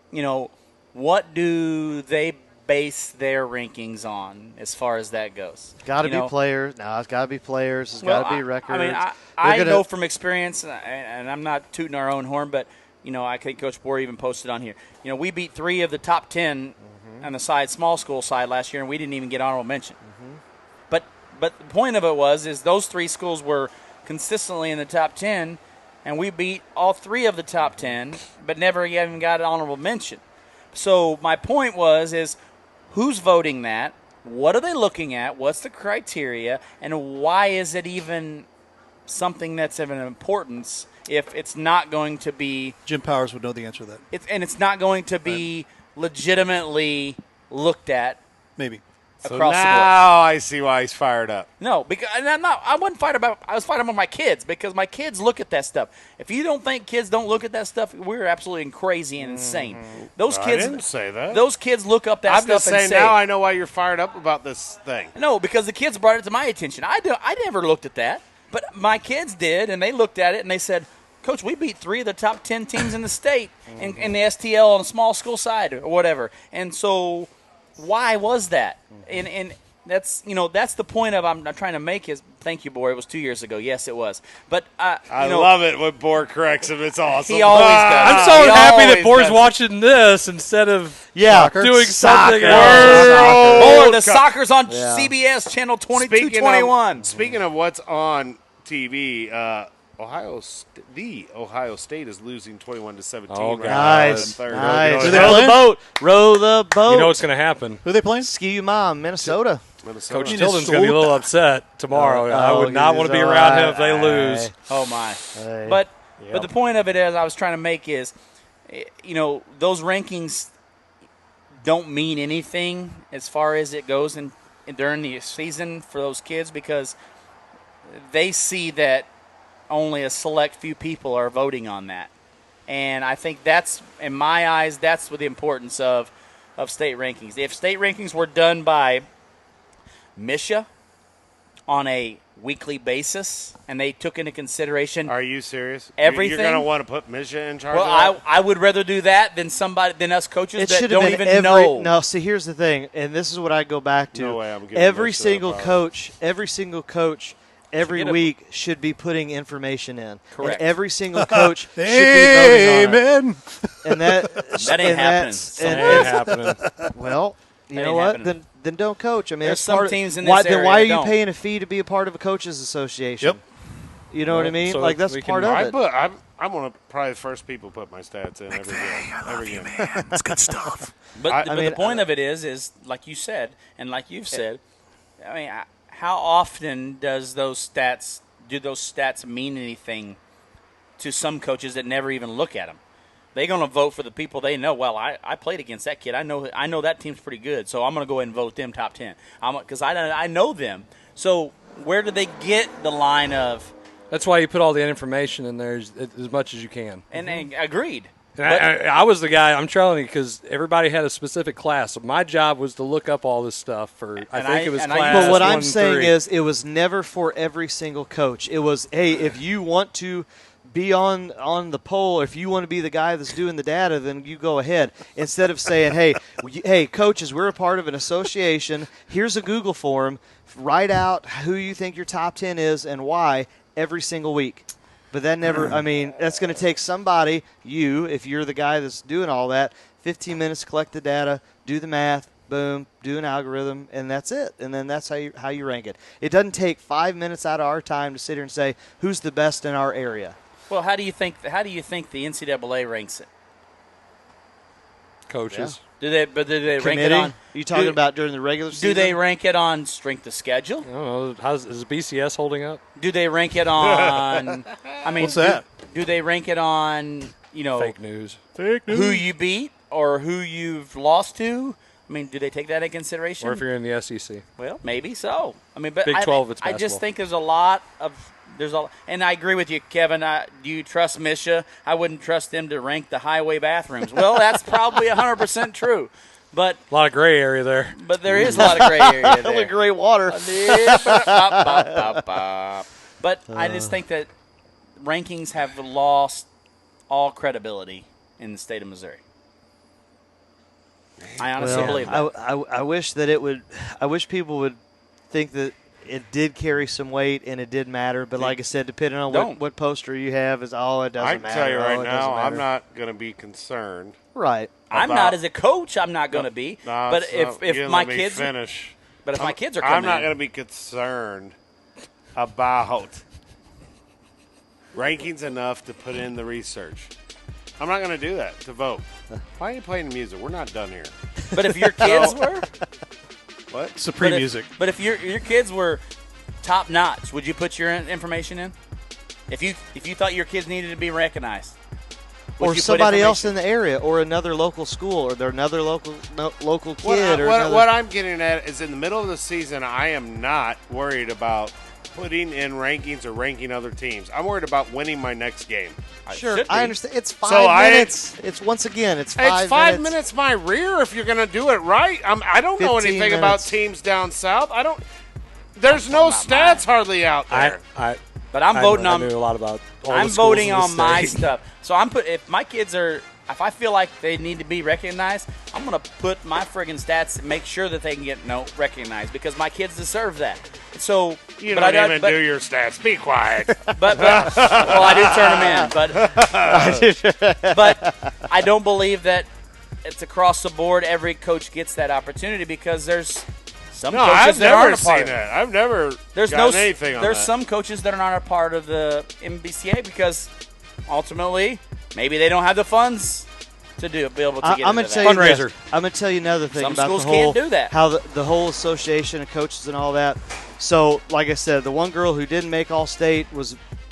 Speaker 11: what do they base their rankings on as far as that goes?
Speaker 5: Got to be players. No, it's got to be players. It's got to be records.
Speaker 11: I mean, I know from experience, and I'm not tooting our own horn, but, I think Coach Bohr even posted on here. We beat 3 of the top 10 on the small school side last year, and we didn't even get honorable mention. But the point of it is those 3 schools were consistently in the top 10, and we beat all 3 of the top 10, but never even got an honorable mention. So my point is who's voting that? What are they looking at? What's the criteria? And why is it even something that's of an importance if it's not going to be...
Speaker 1: Jim Powers would know the answer to that.
Speaker 11: It's not going to be legitimately looked at.
Speaker 1: Maybe.
Speaker 3: So now I see why he's fired up.
Speaker 11: No, because I wasn't fired about. I was fired up with my kids because my kids look at that stuff. If you don't think kids don't look at that stuff, we're absolutely crazy and insane. Those kids
Speaker 3: I didn't say that.
Speaker 11: Those kids look up that
Speaker 3: I'm
Speaker 11: stuff.
Speaker 3: just saying now I know why you're fired up about this thing.
Speaker 11: No, because the kids brought it to my attention. I never looked at that, but my kids did, and they looked at it and they said, "Coach, we beat 3 of the top 10 teams in the state in the STL on the small school side or whatever." And so, why was that? And that's the point I'm trying to make is, thank you, Bohr. It was 2 years ago. Yes, it was. But
Speaker 3: I love it when Bohr corrects him. It's awesome.
Speaker 11: He always does.
Speaker 4: I'm so happy that Bohr's watching this instead of doing something else.
Speaker 11: The soccer's on CBS channel 2221.
Speaker 3: Speaking of what's on TV, Ohio State is losing 21-17.
Speaker 5: Oh,
Speaker 3: right
Speaker 5: nice.
Speaker 3: now.
Speaker 5: Nice. Row the boat. Row the boat.
Speaker 4: You know what's going to happen.
Speaker 1: Who are they playing?
Speaker 5: Skew Mom, Minnesota.
Speaker 4: Coach Tilden's going to be a little upset tomorrow. I would not want to be around him if they lose.
Speaker 11: Oh, my. But the point of it is I was trying to make is, those rankings don't mean anything as far as it goes during the season for those kids because they see that only a select few people are voting on that. And I think that's, in my eyes, that's what the importance of state rankings. If state rankings were done by MSHA on a weekly basis and they took into consideration...
Speaker 3: Are you serious?
Speaker 11: Everything?
Speaker 3: You're going to want to put MSHA in charge
Speaker 11: of that? I would rather do that than us coaches that don't even know.
Speaker 5: No, see, here's the thing, and this is what I go back to.
Speaker 3: No way I'm
Speaker 5: every single coach every week should be putting information in.
Speaker 11: Correct.
Speaker 5: And every single coach should be voting on it. And
Speaker 11: that ain't happening.
Speaker 4: Ain't happening.
Speaker 5: Well, you know what? Then don't coach. I mean,
Speaker 11: there's some teams in this
Speaker 5: area. Then why are you
Speaker 11: don't.
Speaker 5: paying a fee to be a part of a coaches association?
Speaker 1: Yep.
Speaker 5: You know what I mean?
Speaker 4: So
Speaker 5: like that's part of it.
Speaker 3: I'm one of probably the first people to put my stats in every game.
Speaker 1: Man, that's good stuff.
Speaker 11: But the point of it is like you said, and like you've said, I mean, how often do those stats mean anything to some coaches that never even look at them? They're going to vote for the people they know. Well, I played against that kid. I know that team's pretty good, so I'm going to go ahead and vote them top 10 because I know them. So where do they get the line of?
Speaker 4: That's why you put all the information in there as much as you can.
Speaker 11: And agreed.
Speaker 4: And I was the guy, I'm telling you, because everybody had a specific class. So my job was to look up all this stuff for, it was class.
Speaker 5: But what
Speaker 4: 1
Speaker 5: I'm
Speaker 4: and
Speaker 5: saying
Speaker 4: 3.
Speaker 5: is it was never for every single coach. It was, hey, if you want to be on the poll, if you want to be the guy that's doing the data, then you go ahead. Instead of saying, hey, coaches, we're a part of an association. Here's a Google form. Write out who you think your top 10 is and why every single week. But that never, I mean, that's going to take somebody, if you're the guy that's doing all that, 15 minutes to collect the data, do the math, boom, do an algorithm, and that's it. And then that's how you rank it. It doesn't take 5 minutes out of our time to sit here and say, who's the best in our area.
Speaker 11: Well, how do you think the NCAA ranks it?
Speaker 4: Coaches.
Speaker 11: Do they rank it on?
Speaker 5: Are you talking about during the regular season?
Speaker 11: Do they rank it on strength of schedule?
Speaker 4: I don't know. Is BCS holding up?
Speaker 11: Do they rank it on? I mean,
Speaker 1: what's that?
Speaker 11: Do they rank it on?
Speaker 4: Fake news.
Speaker 11: Who you beat or who you've lost to? I mean, do they take that into consideration?
Speaker 4: Or if you're in the SEC.
Speaker 11: Well, maybe so. I mean, but
Speaker 4: Big 12, it's basketball.
Speaker 11: I just think and I agree with you, Kevin. Do you trust MSHA? I wouldn't trust them to rank the highway bathrooms. Well, that's probably 100% true. But
Speaker 4: a lot of gray area there.
Speaker 11: But there is a lot of gray area there.
Speaker 5: The gray water.
Speaker 11: But I just think that rankings have lost all credibility in the state of Missouri. I honestly believe that.
Speaker 5: I wish that it would. I wish people would think that it did carry some weight and it did matter. But like I said, depending on what poster you have, is all it doesn't matter.
Speaker 3: I can tell you right now, I'm not going to be concerned.
Speaker 5: Right.
Speaker 11: I'm not as a coach. I'm not going to be.
Speaker 3: No,
Speaker 11: but if my kids
Speaker 3: finish.
Speaker 11: But if my kids are coming,
Speaker 3: I'm not going to be concerned about rankings enough to put in the research. I'm not going to do that to vote. Why are you playing the music? We're not done here.
Speaker 11: But if your kids were,
Speaker 3: what?
Speaker 1: Supreme music.
Speaker 11: But if your kids were top notch, would you put your information in? If you thought your kids needed to be recognized,
Speaker 5: or somebody else in the area, or another local school, or they're another local kid.
Speaker 3: What I'm getting at is in the middle of the season, I am not worried about putting in rankings or ranking other teams. I'm worried about winning my next game.
Speaker 5: Sure, I understand. It's 5 minutes. It's 5 minutes.
Speaker 3: It's 5 minutes my rear if you're going to do it right. I don't know anything about teams down south. There's no stats hardly out there.
Speaker 4: But I'm voting on. I knew a lot about.
Speaker 11: I'm voting on my stuff. So if my kids are. If I feel like they need to be recognized, I'm going to put my friggin' stats and make sure that they can get recognized because my kids deserve that. So
Speaker 3: you don't even do your stats. Be quiet.
Speaker 11: But well, I do turn them in. But I don't believe that it's across the board. Every coach gets that opportunity because there's some coaches that aren't a part of it.
Speaker 3: I've never gotten anything on that.
Speaker 11: There's some coaches that are not a part of the MBCA because ultimately maybe they don't have the funds to be able to get into that.
Speaker 5: Fundraiser. I'm going to tell you another thing
Speaker 11: Some
Speaker 5: about
Speaker 11: schools
Speaker 5: the whole,
Speaker 11: can't do that.
Speaker 5: how the whole association of coaches and all that. So, like I said, the one girl who didn't make All-State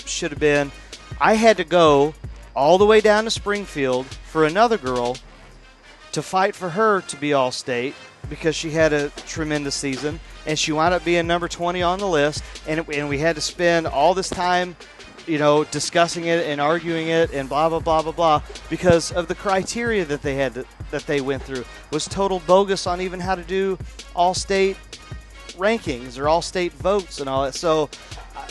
Speaker 5: should have been. I had to go all the way down to Springfield for another girl to fight for her to be All-State because she had a tremendous season, and she wound up being number 20 on the list, and we had to spend all this time discussing it and arguing it and blah, blah, blah, blah, blah, because of the criteria that they went through was total bogus on even how to do all-state rankings or all-state votes and all that. So,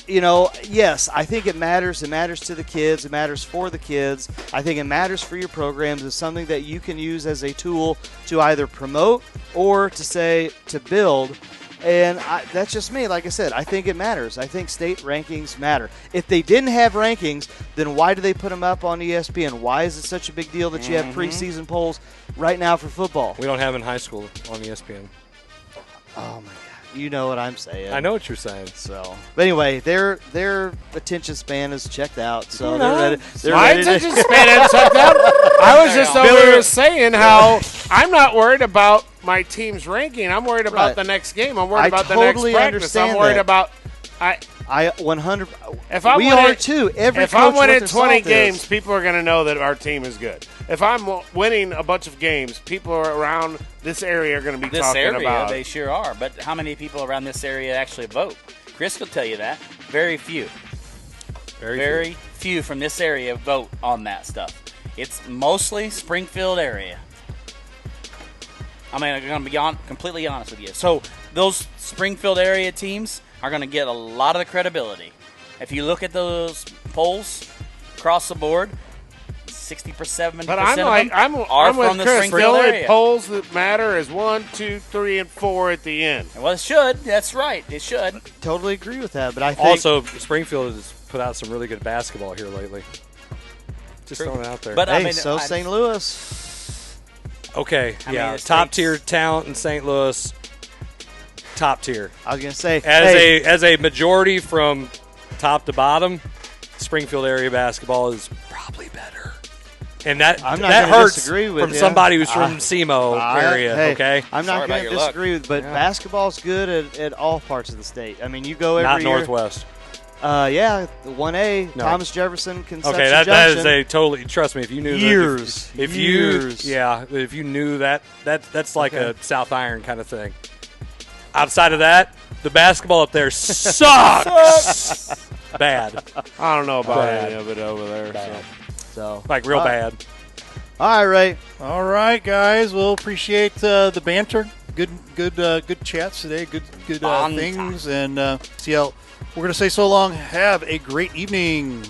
Speaker 5: yes, I think it matters. It matters to the kids. It matters for the kids. I think it matters for your programs. It's something that you can use as a tool to either promote or to build. And that's just me. Like I said, I think it matters. I think state rankings matter. If they didn't have rankings, then why do they put them up on ESPN? Why is it such a big deal that you have preseason polls right now for football?
Speaker 4: We don't have in high school on ESPN.
Speaker 5: Oh, my God. You know what I'm saying.
Speaker 4: I know what you're saying.
Speaker 5: So, but anyway, their attention span is checked out. So
Speaker 3: my attention span is checked out. I was just over here saying how I'm not worried about my team's ranking. I'm worried about the next game. I'm worried about the next practice. I'm worried about.
Speaker 5: I 100.
Speaker 3: If I'm
Speaker 5: we are too.
Speaker 3: If I'm winning 20 games, people are going to know that our team is good. If I'm winning a bunch of games, people around this area are going to be talking about.
Speaker 11: They sure are. But how many people around this area actually vote? Chris will tell you that. Very few. Very few from this area vote on that stuff. It's mostly Springfield area. I'm going to be completely honest with you. So those Springfield area teams are going to get a lot of the credibility. If you look at those polls across the board, 60%, 70%
Speaker 3: but
Speaker 11: of them are from the Springfield area.
Speaker 3: The only polls that matter is 1, 2, 3, and 4 at the end.
Speaker 11: Well, it should. That's right. It should.
Speaker 5: Totally agree with that. But I think
Speaker 4: also Springfield has put out some really good basketball here lately. Just throwing it out there.
Speaker 11: But
Speaker 5: St. Louis.
Speaker 4: Okay, top tier talent in St. Louis. Top tier.
Speaker 5: I was gonna say
Speaker 4: as a majority from top to bottom, Springfield area basketball is probably better, and that hurts
Speaker 5: disagree with
Speaker 4: from somebody who's from SEMO area. Okay,
Speaker 5: I'm not going to disagree with, but basketball's good at all parts of the state. I mean, you go every year.
Speaker 4: Not Northwest.
Speaker 5: The 1A, no. Thomas Jefferson, Conception
Speaker 4: Okay, that is a totally. Trust me, if you knew
Speaker 5: years,
Speaker 4: if you knew that's like a South Iron kind of thing. Outside of that, the basketball up there sucks. Bad.
Speaker 3: I don't know about any of it over there.
Speaker 5: So
Speaker 4: like real bad.
Speaker 5: All right,
Speaker 1: All right, guys. We'll appreciate the banter. Good chats today. Good things. And CL, we're going to say so long. Have a great evening.